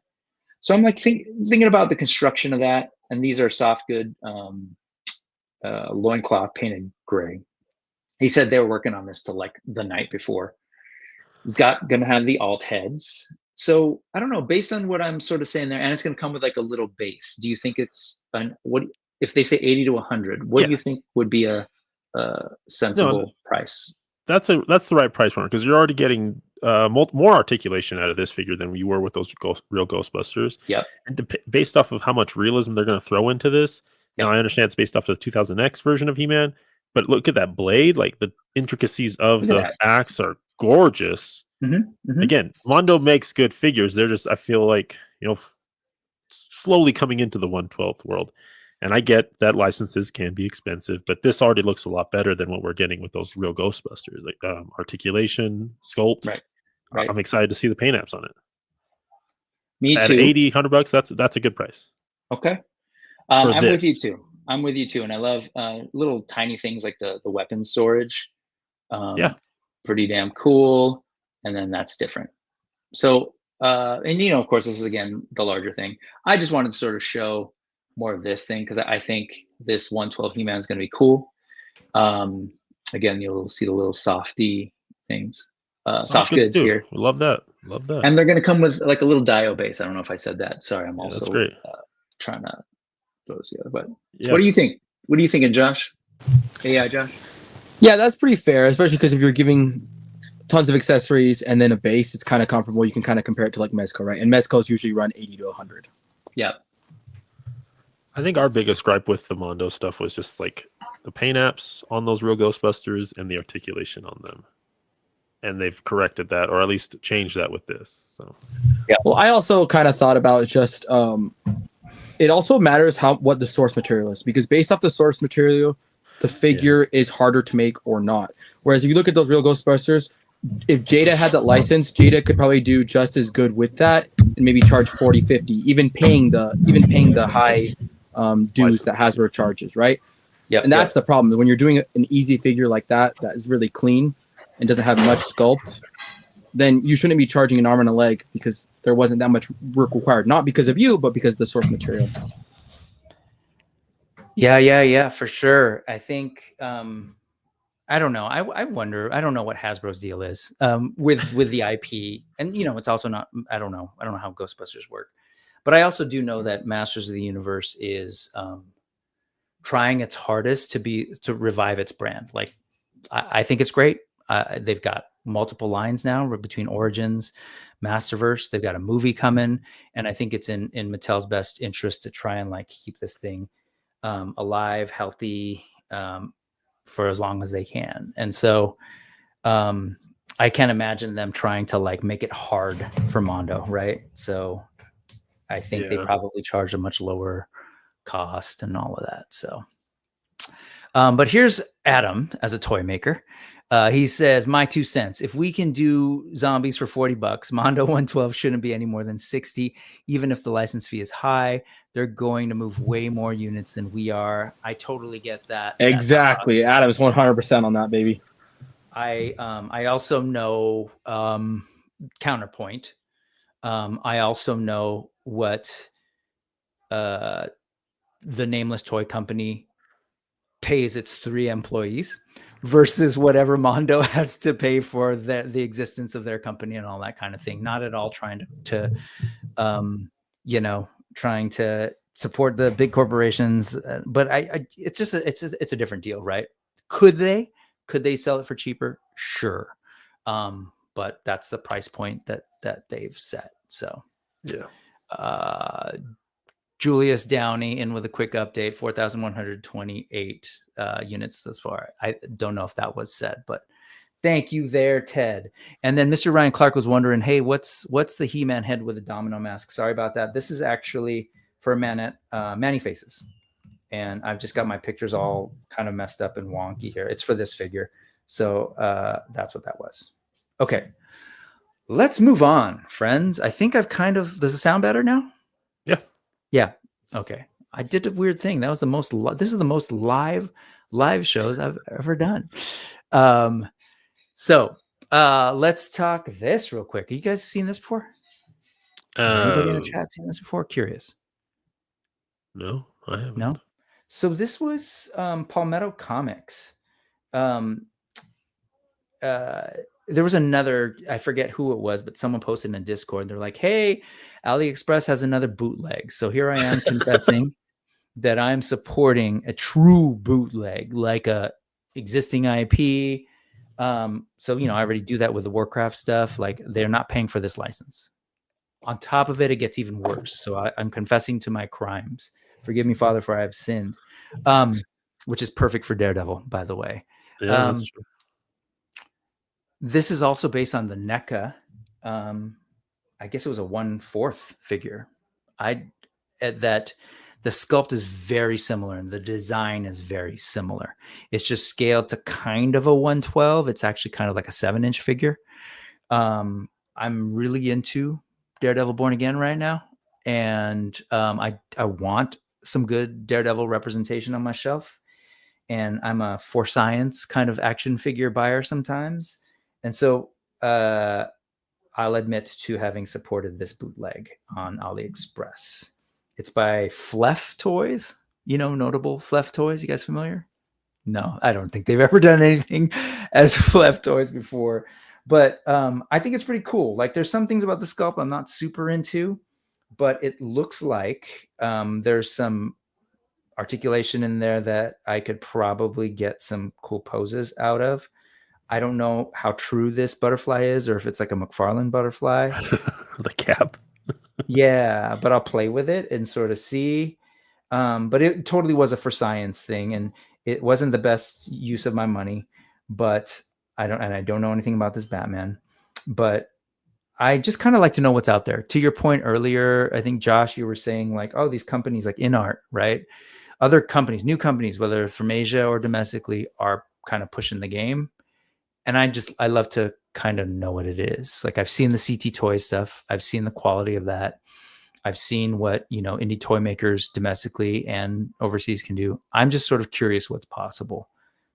So I'm like thinking about the construction of that, and these are soft good loincloth painted gray. He said they were working on this till like the night before. He's gonna have the alt heads. So I don't know, based on what I'm sort of saying there, and it's gonna come with like a little base. Do you think it's what if they say 80 to 100? What do you think would be a sensible price? That's the right price point, because you're already getting more articulation out of this figure than you were with those real Ghostbusters. Yep. And based off of how much realism they're going to throw into this, now I understand it's based off the 2000X version of He-Man, but look at that blade. Like the intricacies of the axe are gorgeous. Again, Mondo makes good figures. They're just, I feel like, slowly coming into the 112th world. And I get that licenses can be expensive, but this already looks a lot better than what we're getting with those real Ghostbusters, like articulation, sculpt. Right. I'm excited to see the paint apps on it. Me At too. 80, $100, that's a good price. Okay. For I'm with this. you too. I'm with you too, and I love little tiny things like the weapon storage. Yeah. Pretty damn cool. And then that's different. So, and you know, of course, this is again the larger thing. I just wanted to sort of show more of this thing because I think this 112 He-Man is going to be cool. Again, you'll see the little softy things, soft goods too. here. We love that. Love that. And they're going to come with like a little dio base. I don't know if I said that. Sorry, I'm that's also great. trying to throw this together. But Yeah. what do you think? What are you thinking, Josh? AI Josh? Yeah, that's pretty fair, especially because if you're giving tons of accessories and then a base, it's kind of comparable. You can kind of compare it to like Mezco, right? And Mezco's usually run 80 to 100. Yeah. I think our biggest gripe with the Mondo stuff was just like the paint apps on those real Ghostbusters and the articulation on them. And they've corrected that, or at least changed that with this. So yeah. Well, I also kind of thought about just it also matters what the source material is, because based off the source material, the figure is harder to make or not. Whereas if you look at those real Ghostbusters, if Jada had that license, Jada could probably do just as good with that and maybe charge 40, 50, even paying the high dues that Hasbro charges, right? Yeah. And that's the problem. When you're doing an easy figure like that is really clean and doesn't have much sculpt, then you shouldn't be charging an arm and a leg because there wasn't that much work required. Not because of you, but because of the source material. Yeah, for sure. I think I don't know. I wonder. I don't know what Hasbro's deal is with the IP, and you know, it's also not. I don't know how Ghostbusters work, but I also do know that Masters of the Universe is trying its hardest to revive its brand. Like, I think it's great. They've got multiple lines now between Origins, Masterverse. They've got a movie coming, and I think it's in Mattel's best interest to try and like keep this thing alive, healthy, for as long as they can. And so I can't imagine them trying to like make it hard for Mondo, right? So I think they probably charge a much lower cost and all of that. So but here's Adam as a toy maker. He says, my 2 cents. If we can do zombies for $40, Mondo 112 shouldn't be any more than 60. Even if the license fee is high, they're going to move way more units than we are. I totally get that. Exactly. Adam's 100% on that, baby. I also know counterpoint. I also know what the Nameless Toy Company pays its 3 employees versus whatever Mondo has to pay for the existence of their company and all that kind of thing. Not at all trying to trying to support the big corporations, but it's just it's a different deal, right? Could they sell it for cheaper? Sure, but that's the price point that they've set. So yeah. Julius Downey in with a quick update, 4,128 units thus far. I don't know if that was said, but thank you there, Ted. And then Mr. Ryan Clark was wondering, hey, what's the He-Man head with a domino mask? Sorry about that. This is actually for Manny Faces. And I've just got my pictures all kind of messed up and wonky here. It's for this figure. So that's what that was. Okay. Let's move on, friends. I think I've does it sound better now? Yeah. Okay. I did a weird thing. That was this is the most live shows I've ever done. So let's talk this real quick. Have you guys seen this before? Has anybody in the chat seen this before? Curious. No, I haven't. No. So this was Palmetto Comics. There was another, I forget who it was, but someone posted in Discord. They're like, hey, AliExpress has another bootleg. So here I am confessing that I'm supporting a true bootleg, like a existing IP. So, I already do that with the Warcraft stuff. Like, they're not paying for this license. On top of it, it gets even worse. So I'm confessing to my crimes. Forgive me, Father, for I have sinned. Which is perfect for Daredevil, by the way. Yeah, that's true. This is also based on the NECA. I guess it was a 1/4 figure. That the sculpt is very similar and the design is very similar. It's just scaled to kind of a 112. It's actually kind of like a 7-inch figure. I'm really into Daredevil Born Again right now, and I want some good Daredevil representation on my shelf. And I'm a For Science kind of action figure buyer sometimes, and so I'll admit to having supported this bootleg on AliExpress. It's by Fleff Toys, notable Fleff Toys. You guys familiar? No, I don't think they've ever done anything as Fleff Toys before. But I think it's pretty cool. Like, there's some things about the sculpt I'm not super into, but it looks like there's some articulation in there that I could probably get some cool poses out of. I don't know how true this butterfly is, or if it's like a McFarlane butterfly. The cap. Yeah, but I'll play with it and sort of see. But it totally was a For Science thing, and it wasn't the best use of my money. But I don't know anything about this Batman. But I just kind of like to know what's out there. To your point earlier, I think Josh, you were saying like, oh, these companies like InArt, right? Other companies, new companies, whether from Asia or domestically, are kind of pushing the game. And I love to kind of know what it is. Like, I've seen the CT Toy stuff. I've seen the quality of that. I've seen what, indie toy makers domestically and overseas can do. I'm just sort of curious what's possible.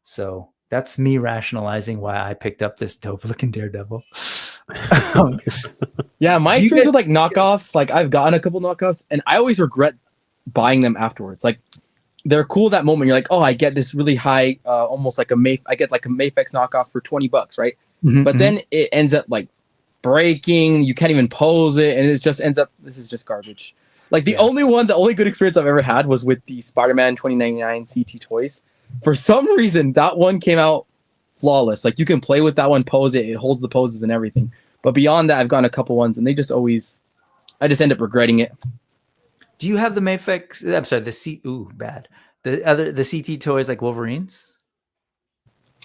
So that's me rationalizing why I picked up this dope looking Daredevil. Yeah, my experience with like knockoffs, like I've gotten a couple knockoffs and I always regret buying them afterwards. Like, they're cool that moment. You're like, oh, I get this really high, almost like I get like a Mafex knockoff for $20, right? Mm-hmm, but then it ends up like breaking. You can't even pose it, and it just ends up. This is just garbage. Like the only good experience I've ever had was with the Spider-Man 2099 CT Toys. For some reason, that one came out flawless. Like, you can play with that one, pose it, it holds the poses and everything. But beyond that, I've gotten a couple ones, and they just always, I just end up regretting it. Do you have the Mafex? I'm sorry, bad. The CT Toys like Wolverines?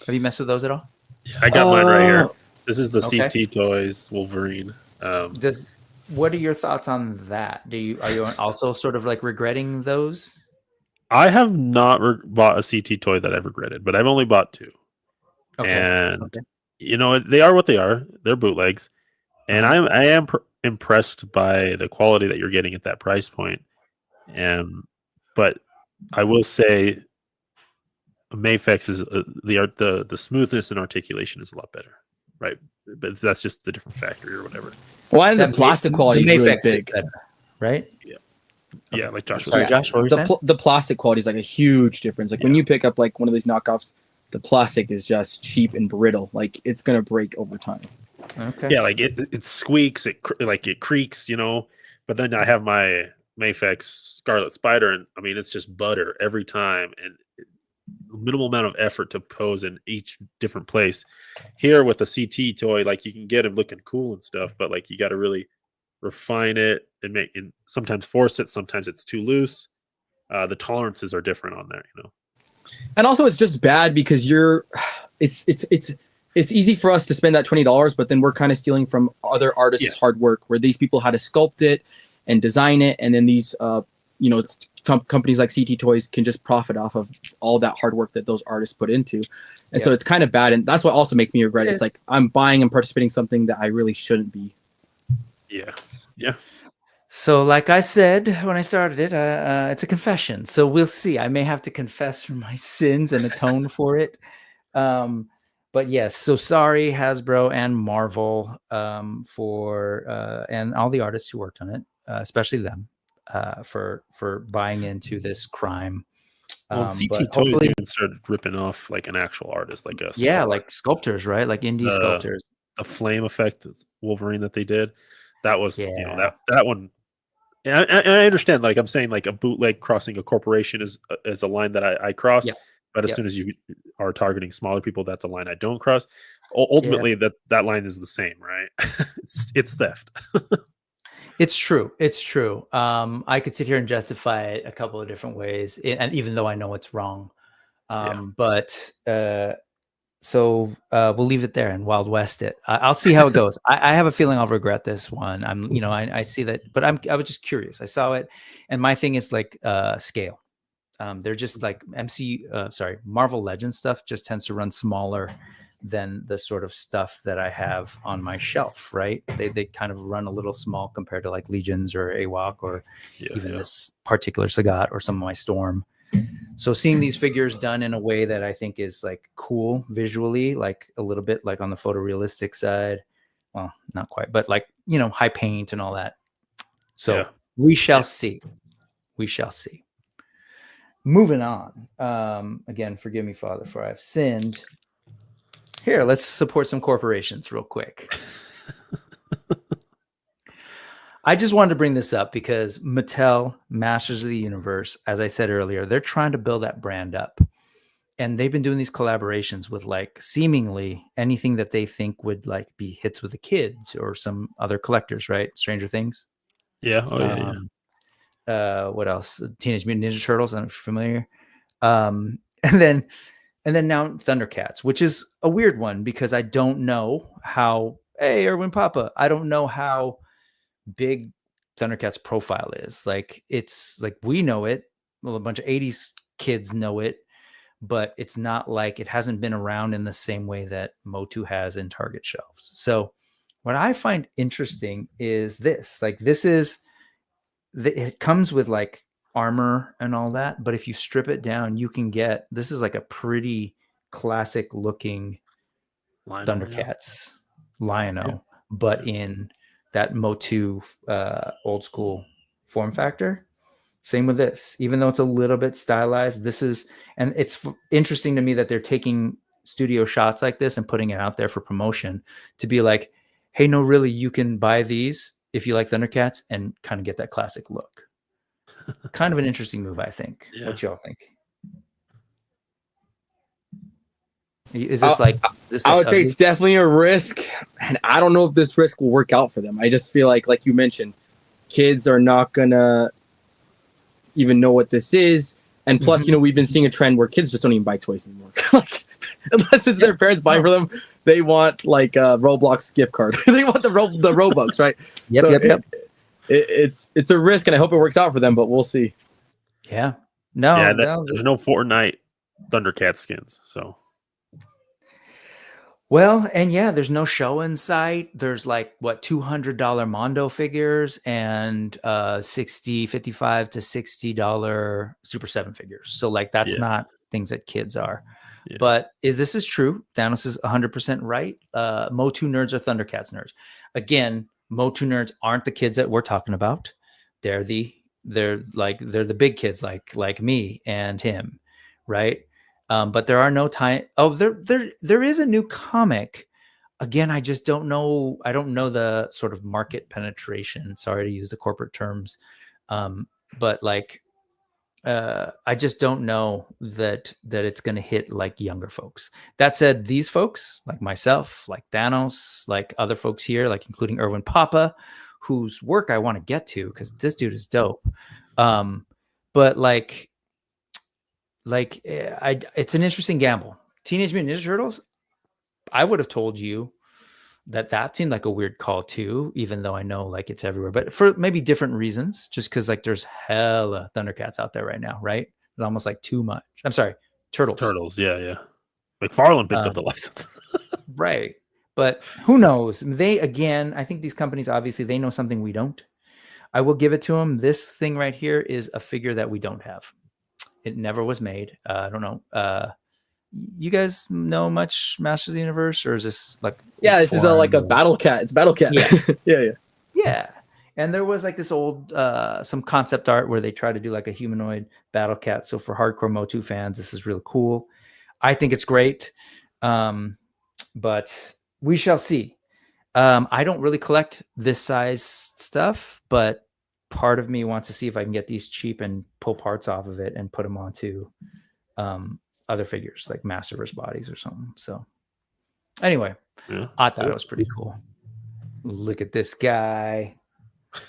Have you messed with those at all? Yeah, I got mine right here. This is the CT Toys Wolverine. What are your thoughts on that? Are you also sort of like regretting those? I have not bought a CT toy that I've regretted, but I've only bought two. And they are what they are. They're bootlegs, and I am impressed by the quality that you're getting at that price point. But I will say, Mafex is the smoothness and articulation is a lot better, right? But that's just the different factory or whatever. Well, and the plastic quality is really big, better, right? Yeah, like Josh was saying. Josh, what were you saying? The plastic quality is like a huge difference. Like when you pick up like one of these knockoffs, the plastic is just cheap and brittle. Like, it's gonna break over time. Okay. Yeah, like it squeaks, it creaks, But then I have my Mafex Scarlet Spider, and I mean, it's just butter every time, and minimal amount of effort to pose in each different place. Here with the CT toy, like, you can get him looking cool and stuff, but like, you got to really refine it and sometimes force it. Sometimes it's too loose. The tolerances are different on there, And also, it's just bad because it's easy for us to spend that $20, but then we're kind of stealing from other artists' hard work, where these people had to sculpt it and design it, and then these companies like CT Toys can just profit off of all that hard work that those artists put into. And so it's kind of bad, and that's what also makes me regret it. It's like, I'm buying and participating in something that I really shouldn't be. Yeah. So, like I said when I started it, it's a confession. So we'll see. I may have to confess for my sins and atone for it. But yes, so sorry, Hasbro and Marvel, for and all the artists who worked on it, especially them, for buying into this crime. CT Toys even started ripping off like an actual artist, like like sculptors, right? Like indie sculptors. The flame effect Wolverine that they did, that was that one. And I understand, like I'm saying, like a bootleg crossing a corporation is a line that I cross. But as soon as you are targeting smaller people, that's a line I don't cross. Ultimately, that line is the same, right? it's theft. It's true. I could sit here and justify it a couple of different ways, and even though I know it's wrong, so we'll leave it there and Wild West it. I'll see how it goes. I have a feeling I'll regret this one. I see that, but I was just curious. I saw it, and my thing is like scale. They're just like Marvel Legends stuff just tends to run smaller than the sort of stuff that I have on my shelf, right? They kind of run a little small compared to like Legions or AWOC or even this particular Sagat or some of my Storm. So seeing these figures done in a way that I think is like cool visually, like a little bit like on the photorealistic side, well, not quite, but like, you know, high paint and all that. So we shall see. We shall see. Moving on. Again, forgive me, Father, for I've sinned. Here, let's support some corporations real quick. I just wanted to bring this up because Mattel, Masters of the Universe, as I said earlier, they're trying to build that brand up. And they've been doing these collaborations with like seemingly anything that they think would like be hits with the kids or some other collectors, right? Stranger Things. Yeah. Oh, yeah. What else? Teenage Mutant Ninja Turtles. I don't know if you're familiar. And then now Thundercats, which is a weird one because I don't know how, hey, Erwin Papa, I don't know how big Thundercats profile is. Like, it's like, we know it. Well, a bunch of 80s kids know it, but it's not like it hasn't been around in the same way that Motu has in Target shelves. So what I find interesting is this, like, it comes with like armor and all that, but if you strip it down, you can get, this is like a pretty classic looking Thundercats Lion-O, but in that Motu old school form factor. Same with this, even though it's a little bit stylized, this is, and it's interesting to me that they're taking studio shots like this and putting it out there for promotion to be like, hey, no, really, you can buy these if you like Thundercats and kind of get that classic look. Kind of an interesting move, I think. Yeah. What y'all think? Is this this? I would say it's definitely a risk, and I don't know if this risk will work out for them. I just feel like you mentioned, kids are not gonna even know what this is, and plus, you know, we've been seeing a trend where kids just don't even buy toys anymore. Like, unless it's their parents buying for them, they want like a Roblox gift card. They want the Robux, right? Yep. It's a risk, and I hope it works out for them, but we'll see. Yeah. There's no Fortnite Thundercat skins, so. Well, and there's no show in sight. There's like $200 Mondo figures and $55 to $60 Super 7 figures. So like that's not things that kids are. Yeah. But if this is true, Thanos is 100% right. Motu nerds are Thundercats nerds. Again, Motu nerds aren't the kids that we're talking about. They're the big kids like me and him, right? But there are no time. Oh, there is a new comic. Again, I just don't know. I don't know the sort of market penetration. Sorry to use the corporate terms. But like, I just don't know that it's going to hit like younger folks. That said, these folks like myself, like Thanos, like other folks here, like including Erwin Papa, whose work I want to get to because this dude is dope. But it's an interesting gamble. Teenage Mutant Ninja Turtles, I would have told you that seemed like a weird call too, even though I know like it's everywhere, but for maybe different reasons, just because like there's hella Thundercats out there right now, right? It's almost like too much. I'm sorry, Turtles. Yeah. McFarlane picked up the license. Right. But who knows? I think these companies, obviously, they know something we don't. I will give it to them. This thing right here is a figure that we don't have. It never was made. I don't know. You guys know much Masters of the Universe, or is this like? Yeah, this is like a Battle Cat. It's Battle Cat. Yeah. Yeah. And there was like this old some concept art where they try to do like a humanoid Battle Cat. So for hardcore Motu fans, this is really cool. I think it's great, but we shall see. I don't really collect this size stuff, but part of me wants to see if I can get these cheap and pull parts off of it and put them onto other figures like Masterverse bodies or something. So anyway, I thought it was pretty cool. Look at this guy.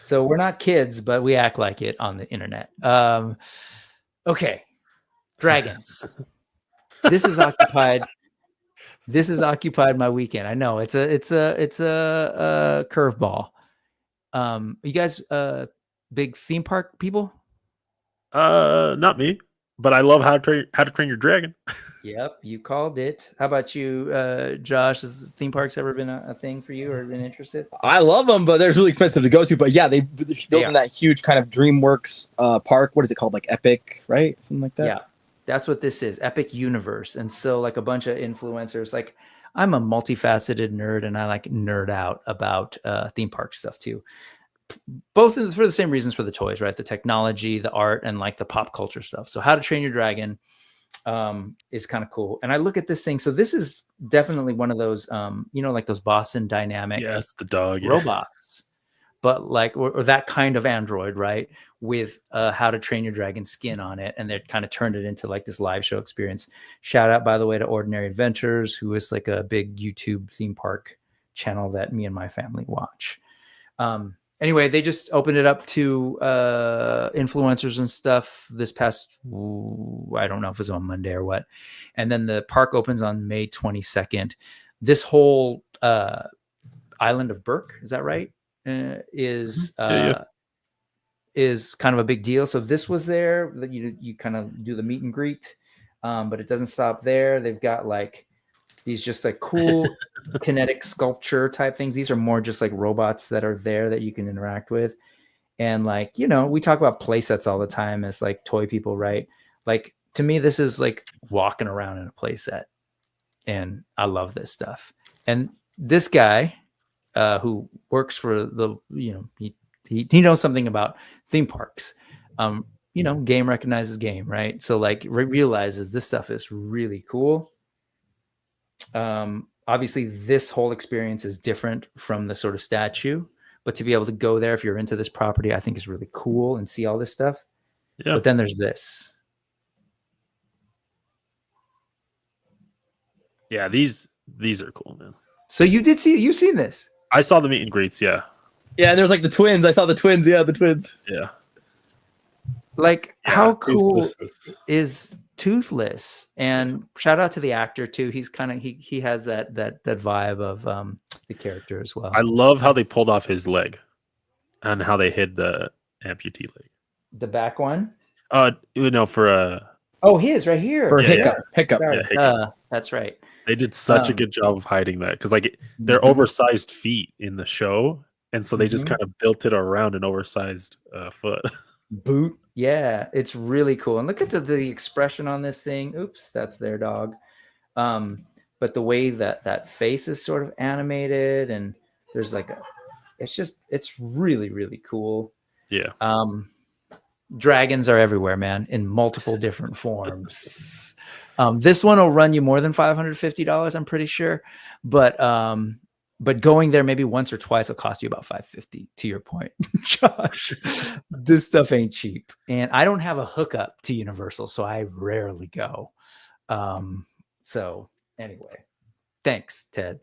So we're not kids, but we act like it on the internet. Okay. Dragons. This is occupied my weekend. I know it's a curveball. You guys big theme park people? Not me. But I love How to Train Your Dragon. Yep, you called it. How about you, Josh? Has theme parks ever been a thing for you or been interested? I love them, but they're really expensive to go to. But yeah, they're building that huge kind of DreamWorks park. What is it called? Like Epic, right? Something like that. Yeah, that's what this is, Epic Universe. And so like a bunch of influencers, like I'm a multifaceted nerd and I like nerd out about theme park stuff too. Both for the same reasons for the toys, right? The technology, the art, and like the pop culture stuff. So How to Train Your Dragon is kind of cool. And I look at this thing. So this is definitely one of those, like those Boston Dynamic it's the dog robots, but like, or that kind of android, right? With How to Train Your Dragon skin on it. And they kind of turned it into like this live show experience. Shout out, by the way, to Ordinary Adventures, who is like a big YouTube theme park channel that me and my family watch. Anyway, they just opened it up to influencers and stuff this past, I don't know if it was on Monday or what. And then the park opens on May 22nd. This whole island of Burke, is that right? Is kind of a big deal. So this was there that you kind of do the meet and greet, but it doesn't stop there. They've got like these just like cool kinetic sculpture type things. These are more just like robots that are there that you can interact with. And like, we talk about play sets all the time as like toy people, right? Like to me, this is like walking around in a play set. And I love this stuff. And this guy who works for the, he knows something about theme parks. Game recognizes game, right? So like realizes this stuff is really cool. Obviously this whole experience is different from the sort of statue, but to be able to go there, if you're into this property, I think is really cool and see all this stuff. Yeah. But then there's this. Yeah, these are cool, man. So you've seen this? I saw the meet and greets, yeah. Yeah, and there's like the twins. I saw the twins. Yeah, the twins. Yeah. Like, how cool is Toothless? And shout out to the actor too. He's kind of he has that vibe of the character as well. I love how they pulled off his leg and how they hid the amputee leg. The back one? For his right here. For Hiccup. Sorry. Yeah, Hiccup. That's right. They did such a good job of hiding that because like they're oversized feet in the show, and so they just kind of built it around an oversized foot. Boot. Yeah, it's really cool. And look at the expression on this thing. Oops, that's their dog. But the way that face is sort of animated, and there's like it's really, really cool. Yeah. Dragons are everywhere, man, in multiple different forms. This one will run you more than $550, I'm pretty sure. But going there maybe once or twice will cost you about $550, to your point, Josh. This stuff ain't cheap. And I don't have a hookup to Universal, so I rarely go. So anyway, thanks, Ted.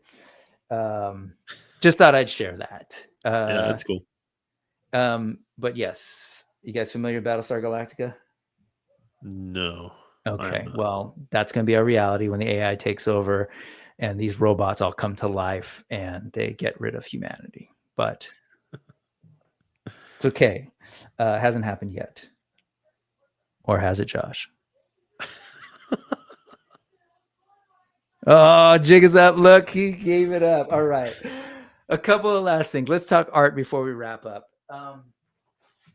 Just thought I'd share that. Yeah, that's cool. But yes, you guys familiar with Battlestar Galactica? No. Okay, well, that's going to be our reality when the AI takes over and these robots all come to life and they get rid of humanity. But it's okay. It hasn't happened yet. Or has it, Josh? Oh, jig is up. Look, he gave it up. All right. A couple of last things. Let's talk art before we wrap up.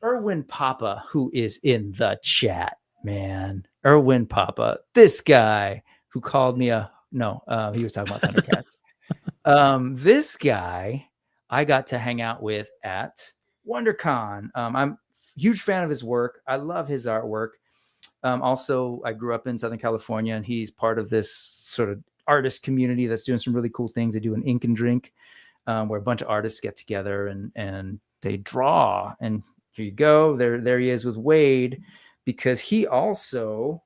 Erwin Papa, who is in the chat, man. Erwin Papa, this guy who called me he was talking about Thundercats. This guy I got to hang out with at WonderCon. I'm a huge fan of his work. I love his artwork. Also, I grew up in Southern California, and he's part of this sort of artist community that's doing some really cool things. They do an ink and drink where a bunch of artists get together and they draw. And here you go. There he is with Wade, because he also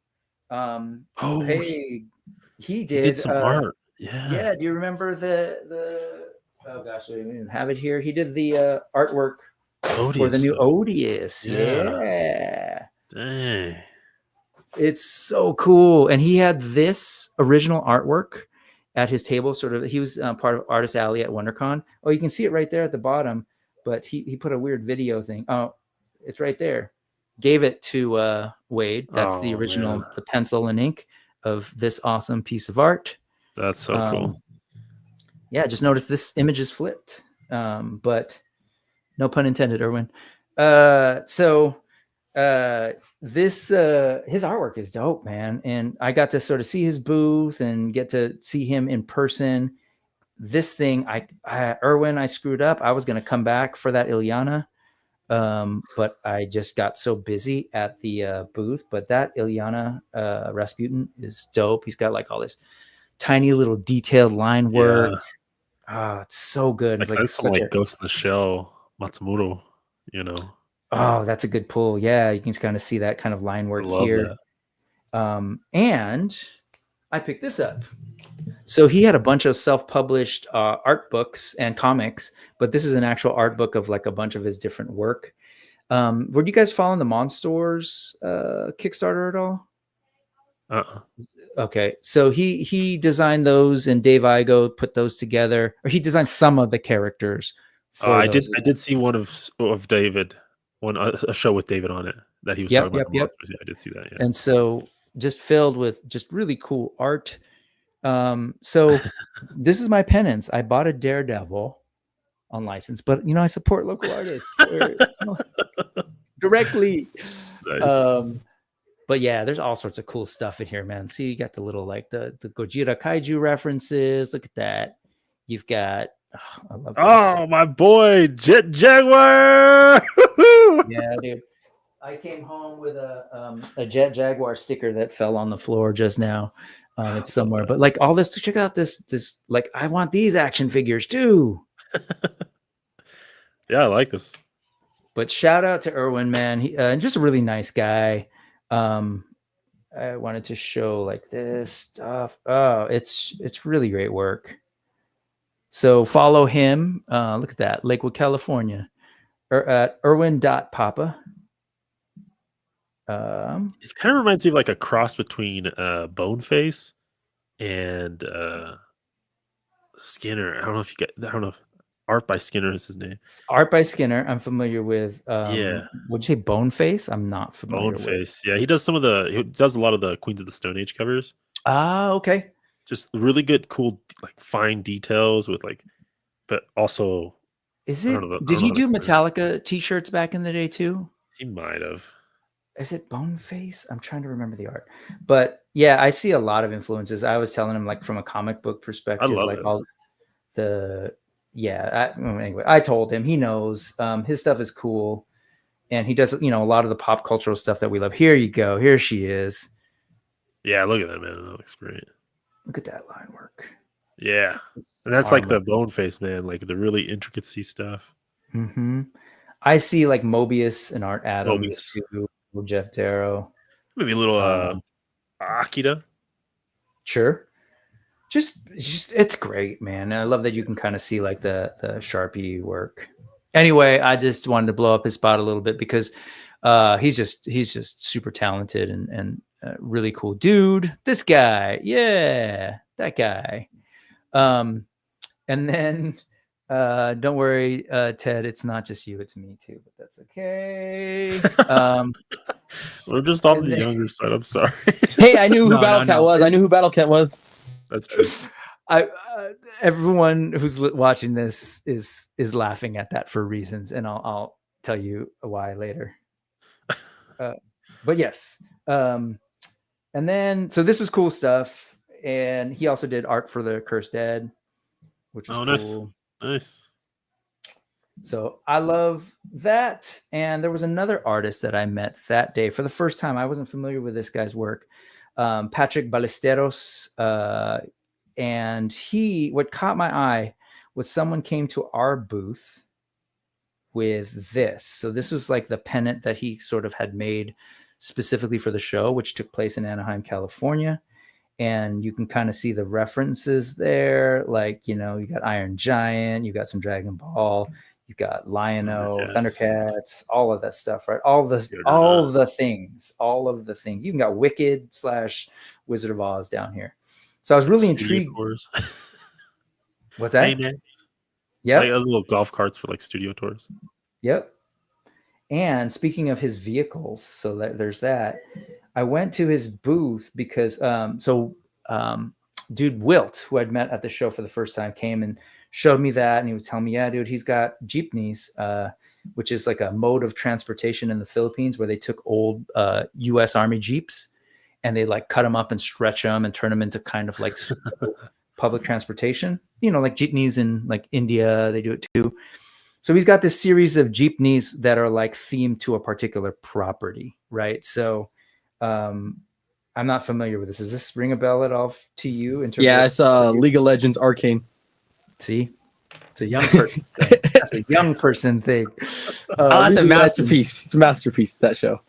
he did some art. Yeah. Do you remember the oh gosh, I didn't even have it here. He did the artwork for the new Odious. Yeah. Dang. It's so cool. And he had this original artwork at his table. He was part of Artist Alley at WonderCon. Oh, you can see it right there at the bottom, but he put a weird video thing. Oh, it's right there. gave it to Wade. That's the Oh, original, man. the pencil and ink of this awesome piece of art. That's so cool. Yeah, just notice this image is flipped, but no pun intended, Erwin. This his artwork is dope, man, and I got to sort of see his booth and get to see him in person. This thing, Erwin, I screwed up. I was going to come back for that Ilyana, but I just got so busy at the booth. But that Ilyana Rasputin is dope. He's got like all this tiny little detailed line work. It's so good. It's Like, like that's some like Ghost in the Shell Matsumoto, you know. Oh, that's a good pull. Yeah, you can kind of see that kind of line work here. And I picked this up. So he had a bunch of self-published art books and comics, but this is an actual art book of like a bunch of his different work. Were you guys following the Monstores Kickstarter at all? Okay, so he designed those, and Dave Igo put those together, or he designed some of the characters. I did see one of David, a show with David on it that he was talking about the monsters. Yeah, I did see that. Yeah. And so just filled with just really cool art. So this is my penance. I bought a Daredevil on license, but I support local artists directly. Nice. But yeah, there's all sorts of cool stuff in here, man. See, you got the little like the Gojira Kaiju references. Look at that. You've got I love this. Oh, my boy, Jet Jaguar. Yeah, dude. I came home with a Jet Jaguar sticker that fell on the floor just now. It's somewhere, but like all this, check out this like I want these action figures too. Yeah, I like this. But shout out to Erwin, man. He just a really nice guy. I wanted to show like this stuff. Oh, it's really great work. So follow him. Look at that, Lakewood, California. At Erwin.Papa. It kind of reminds me of like a cross between Boneface and Skinner. I don't know if Art by Skinner is his name. Art by Skinner, I'm familiar with. Yeah. Would you say Boneface? I'm not familiar with. Boneface. Yeah, he does a lot of the Queens of the Stone Age covers. Ah, okay. Just really good, cool, like fine details with like, but also. Is it? Did he do Metallica t-shirts back in the day too? He might have. Is it Boneface? I'm trying to remember the art, but yeah, I see a lot of influences. I was telling him like from a comic book perspective, I love like it. all the anyway, I told him he knows his stuff is cool, and he does a lot of the pop cultural stuff that we love. Here you go. Here she is. Yeah, look at that, man. That looks great. Look at that line work. Yeah, and that's like the Boneface, man, like the really intricacy stuff. Mm-hmm. I see like Mobius and Art Adams too. Jeff Darrow, maybe a little Akira. Sure, just it's great, man. And I love that you can kind of see like the Sharpie work. Anyway, I just wanted to blow up his spot a little bit because he's just super talented and really cool dude. This guy, yeah, that guy. And then don't worry, Ted, it's not just you, it's me too, but that's okay. We're just on the younger side. I'm sorry. Hey, I knew who Battle Cat was. I knew who Battle Cat was. That's true. Everyone who's watching this is laughing at that for reasons, and I'll tell you why later. But yes, and then so this was cool stuff, and he also did art for the Cursed Dead, which was cool. Nice. So I love that. And there was another artist that I met that day for the first time. I wasn't familiar with this guy's work, Patrick Ballesteros. And what caught my eye was someone came to our booth with this. So this was like the pennant that he sort of had made specifically for the show, which took place in Anaheim, California. And you can kind of see the references there. Like, you got Iron Giant, you got some Dragon Ball, you got Lion-O, Thundercats, all of that stuff, right? All the things. You even got Wicked / Wizard of Oz down here. So I was really intrigued. Tours. What's that? Yeah. Like little golf carts for like studio tours. Yep. And speaking of his vehicles, so there's that. I went to his booth because dude Wilt, who I'd met at the show for the first time, came and showed me that, and he was telling me, yeah, dude, he's got jeepneys, which is like a mode of transportation in the Philippines where they took old U.S. Army Jeeps and they like cut them up and stretch them and turn them into kind of like public transportation, like jeepneys in like India, they do it too. So he's got this series of jeepneys that are like themed to a particular property, right? So I'm not familiar with this. Does this ring a bell at all to you? Yeah, it's League of Legends Arcane. See? It's a young person thing. That's a young person thing. That's a masterpiece. It's a masterpiece, that show.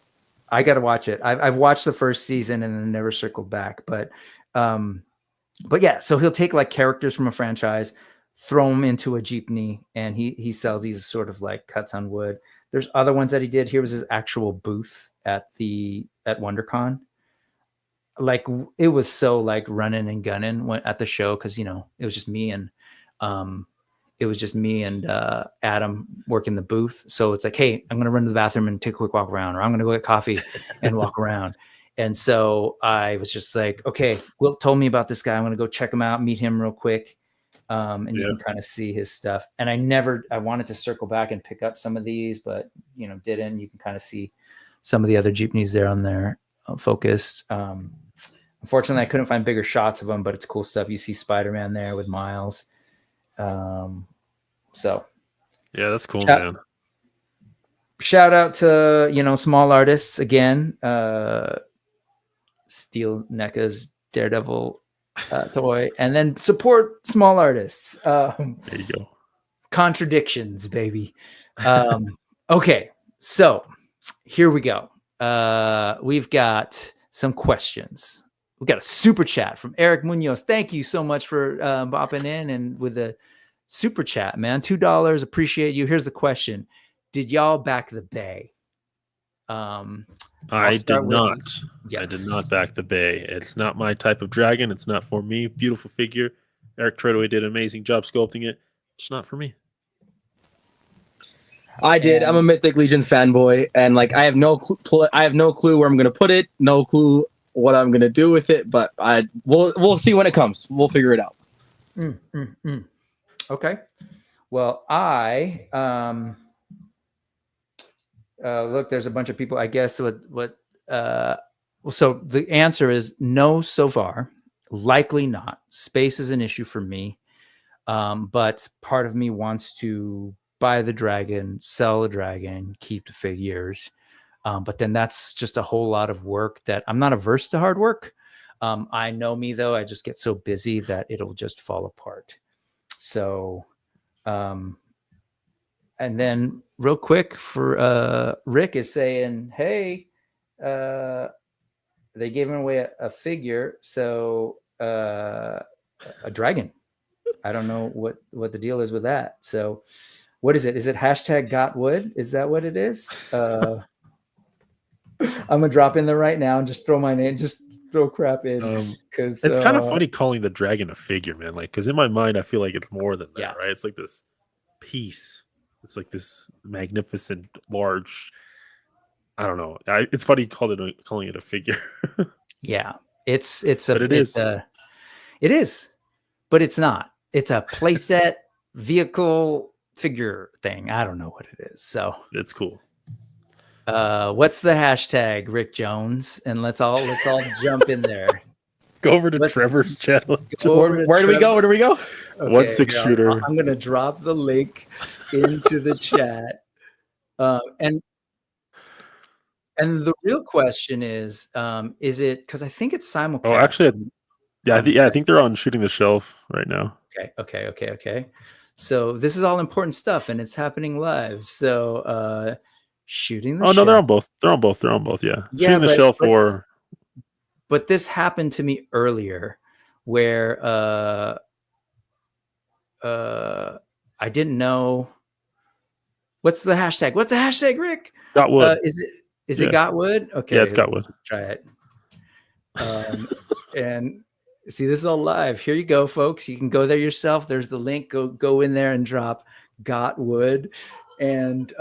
I got to watch it. I've watched the first season and then never circled back. But yeah, so he'll take like characters from a franchise, throw them into a jeepney, and he sells these sort of like cuts on wood. There's other ones that he did. Here was his actual booth at WonderCon. Like it was so like running and gunning at the show because it was just me and Adam working the booth. So it's like, hey, I'm gonna run to the bathroom and take a quick walk around, or I'm gonna go get coffee and walk around. And so I was just like, okay, Will told me about this guy. I'm gonna go check him out, meet him real quick. And you can kind of see his stuff. And I wanted to circle back and pick up some of these, but didn't. You can kind of see some of the other jeepneys there on there focused. Unfortunately, I couldn't find bigger shots of them, but it's cool stuff. You see Spider-Man there with Miles. So yeah, that's cool, man. Shout out to small artists again. Steal NECA's Daredevil toy, and then support small artists. There you go. Contradictions, baby. Okay, so here we go. We've got some questions. We got a super chat from Eric Munoz. Thank you so much for bopping in and with the super chat, man. $2. Appreciate you. Here's the question: did y'all back the Bay? I did not. Yes. I did not back the Bay. It's not my type of dragon. It's not for me. Beautiful figure. Eric Treadway did an amazing job sculpting it. It's not for me. I did. I'm a Mythic Legions fanboy, and like I have no clue where I'm gonna put it. No clue what I'm gonna do with it. But we'll see when it comes. We'll figure it out. Okay. Well, look, there's a bunch of people, I guess. So the answer is no so far. Likely not. Space is an issue for me. But part of me wants to buy the dragon, sell the dragon, keep the figures. But then that's just a whole lot of work that I'm not averse to hard work. I know me though, I just get so busy that it'll just fall apart. So, and then real quick for Rick is saying, hey, they gave him away a figure. So a dragon. I don't know what the deal is with that. So what is it? Is it #GotWood? Is that what it is? I'm gonna drop in there right now and just throw my name, just throw crap in. Because it's kind of funny calling the dragon a figure, man. Like, because in my mind, I feel like it's more than that, right? It's like this piece. It's like this magnificent, large. I don't know. It's funny calling it a figure. Yeah, it is, but it's not. It's a playset vehicle figure thing. I don't know what it is. So it's cool. What's the hashtag, Rick Jones? And let's all jump in there. Go over to Trevor's channel. Where do we go? Okay, 1-6 shooter. I'm gonna drop the link into the chat. And the real question is it, because I think it's simulcast. Oh, actually, I think they're on Shooting the Shelf right now. Okay. So this is all important stuff, and it's happening live. So Shooting the Shelf. No, they're on both. They're on both. Yeah. Shooting the Shelf or. But this happened to me earlier, where I didn't know. What's the hashtag? What's the hashtag, Rick? GotWood. Is it GotWood? Okay. Yeah, it's GotWood. Try it. And see, this is all live. Here you go, folks. You can go there yourself. There's the link. Go in there and drop GotWood. And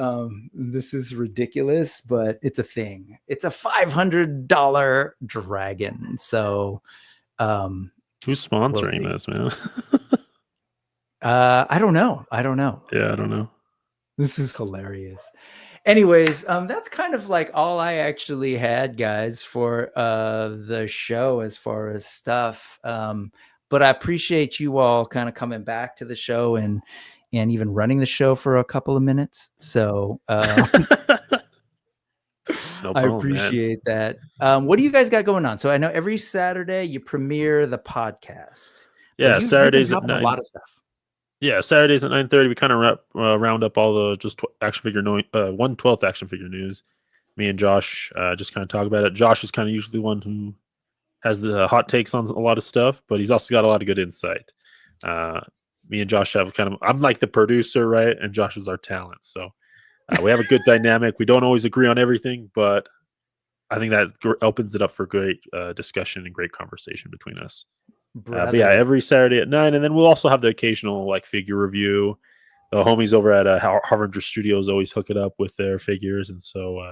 this is ridiculous, but it's a thing. It's a $500 dragon. So who's sponsoring this, man? I don't know. Yeah, I don't know. This is hilarious. Anyways, that's kind of like all I actually had, guys, for the show as far as stuff. But I appreciate you all kind of coming back to the show and even running the show for a couple of minutes. So No problem, I appreciate that. What do you guys got going on? So I know every Saturday you premiere the podcast. Yeah, Saturdays at 9. A lot of stuff. Yeah, Saturdays at 9:30. We kind of round up all the just action figure 1/12 action figure news. Me and Josh just kind of talk about it. Josh is kind of usually the one who has the hot takes on a lot of stuff, but he's also got a lot of good insight. Me and Josh have I'm like the producer, right? And Josh is our talent. So we have a good dynamic. We don't always agree on everything, but I think that opens it up for great discussion and great conversation between us. But yeah, every Saturday at 9. And then we'll also have the occasional like figure review. The homies over at Harbinger Studios always hook it up with their figures. And so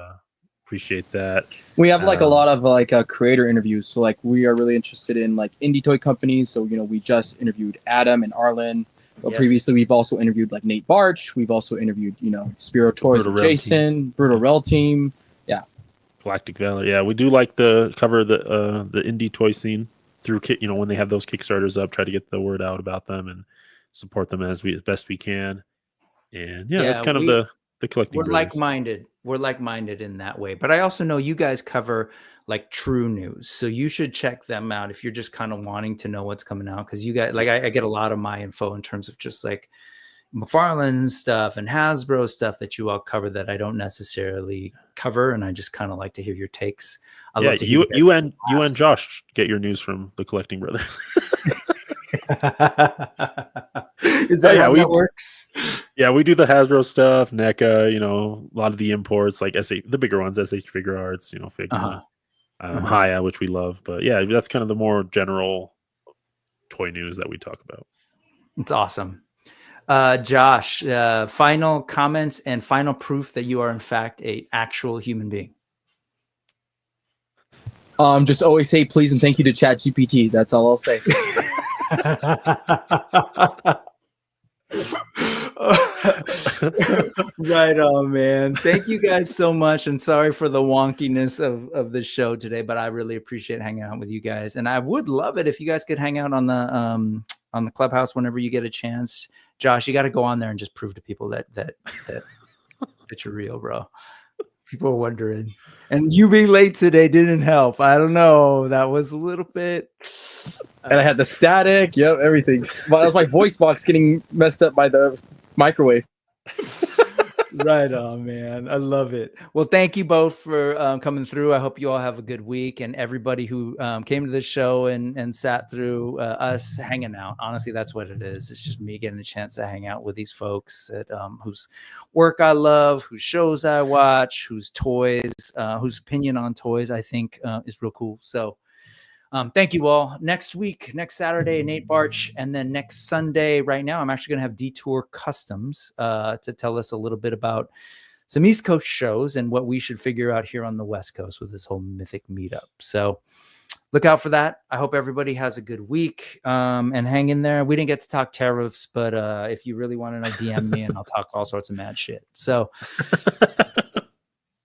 appreciate that. We have like a lot of like creator interviews. So like we are really interested in like indie toy companies. So, we just interviewed Adam and Arlen. But previously we've also interviewed like Nate Barch. We've also interviewed, Spiro Toys with Jason, Brutal Rel Team. Yeah. Galactic Valley. Yeah, we do like the cover the indie toy scene through when they have those Kickstarters up, try to get the word out about them and support them as best we can. And that's kind of the collecting. We're like-minded. We're like-minded in that way. But I also know you guys cover like true news. So you should check them out if you're just kind of wanting to know what's coming out. Because you guys, like I get a lot of my info in terms of just like McFarlane stuff and Hasbro stuff that you all cover that I don't necessarily cover, and I just kind of like to hear your takes. You and Josh get your news from the Collecting Brother. Is that how that works? Yeah, we do the Hasbro stuff, NECA, a lot of the imports, like the bigger ones, SH Figure Arts, Figma, Haya, which we love. But yeah, that's kind of the more general toy news that we talk about. It's awesome. Josh, final comments and final proof that you are in fact an actual human being. Just always say please and thank you to ChatGPT. That's all I'll say. Right on, man. Thank you guys so much. And sorry for the wonkiness of the show today, but I really appreciate hanging out with you guys. And I would love it if you guys could hang out on the Clubhouse whenever you get a chance. Josh, you got to go on there and just prove to people that you're real, bro. People are wondering. And you being late today didn't help. I don't know. That was a little bit. And I had the static. Yep, everything. Well, that was my voice box getting messed up by the microwave. Right on, man. I love it. Well, thank you both for coming through. I hope you all have a good week. And everybody who came to this show and sat through us hanging out. Honestly, that's what it is. It's just me getting a chance to hang out with these folks that whose work I love, whose shows I watch, whose toys, whose opinion on toys I think is real cool. So thank you all. Next week, next Saturday, Nate Barch, and then next Sunday, right now, I'm actually going to have Detour Customs to tell us a little bit about some East Coast shows and what we should figure out here on the West Coast with this whole Mythic meetup. So look out for that. I hope everybody has a good week and hang in there. We didn't get to talk tariffs, but if you really want to know, DM me and I'll talk all sorts of mad shit. So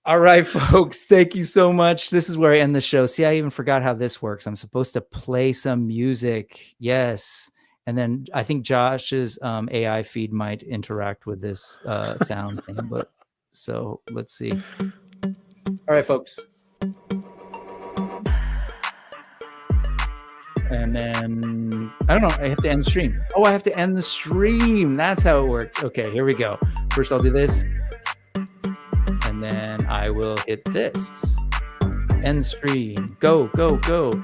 all right, folks, thank you so much. This is where I end the show. See, I even forgot how this works. I'm supposed to play some music. Yes. And then I think Josh's AI feed might interact with this sound thing. But so let's see. All right, folks. And then, I don't know, I have to end the stream. Oh, I have to end the stream. That's how it works. Okay, here we go. First, I'll do this. And then I will hit this. End stream. Go, go, go.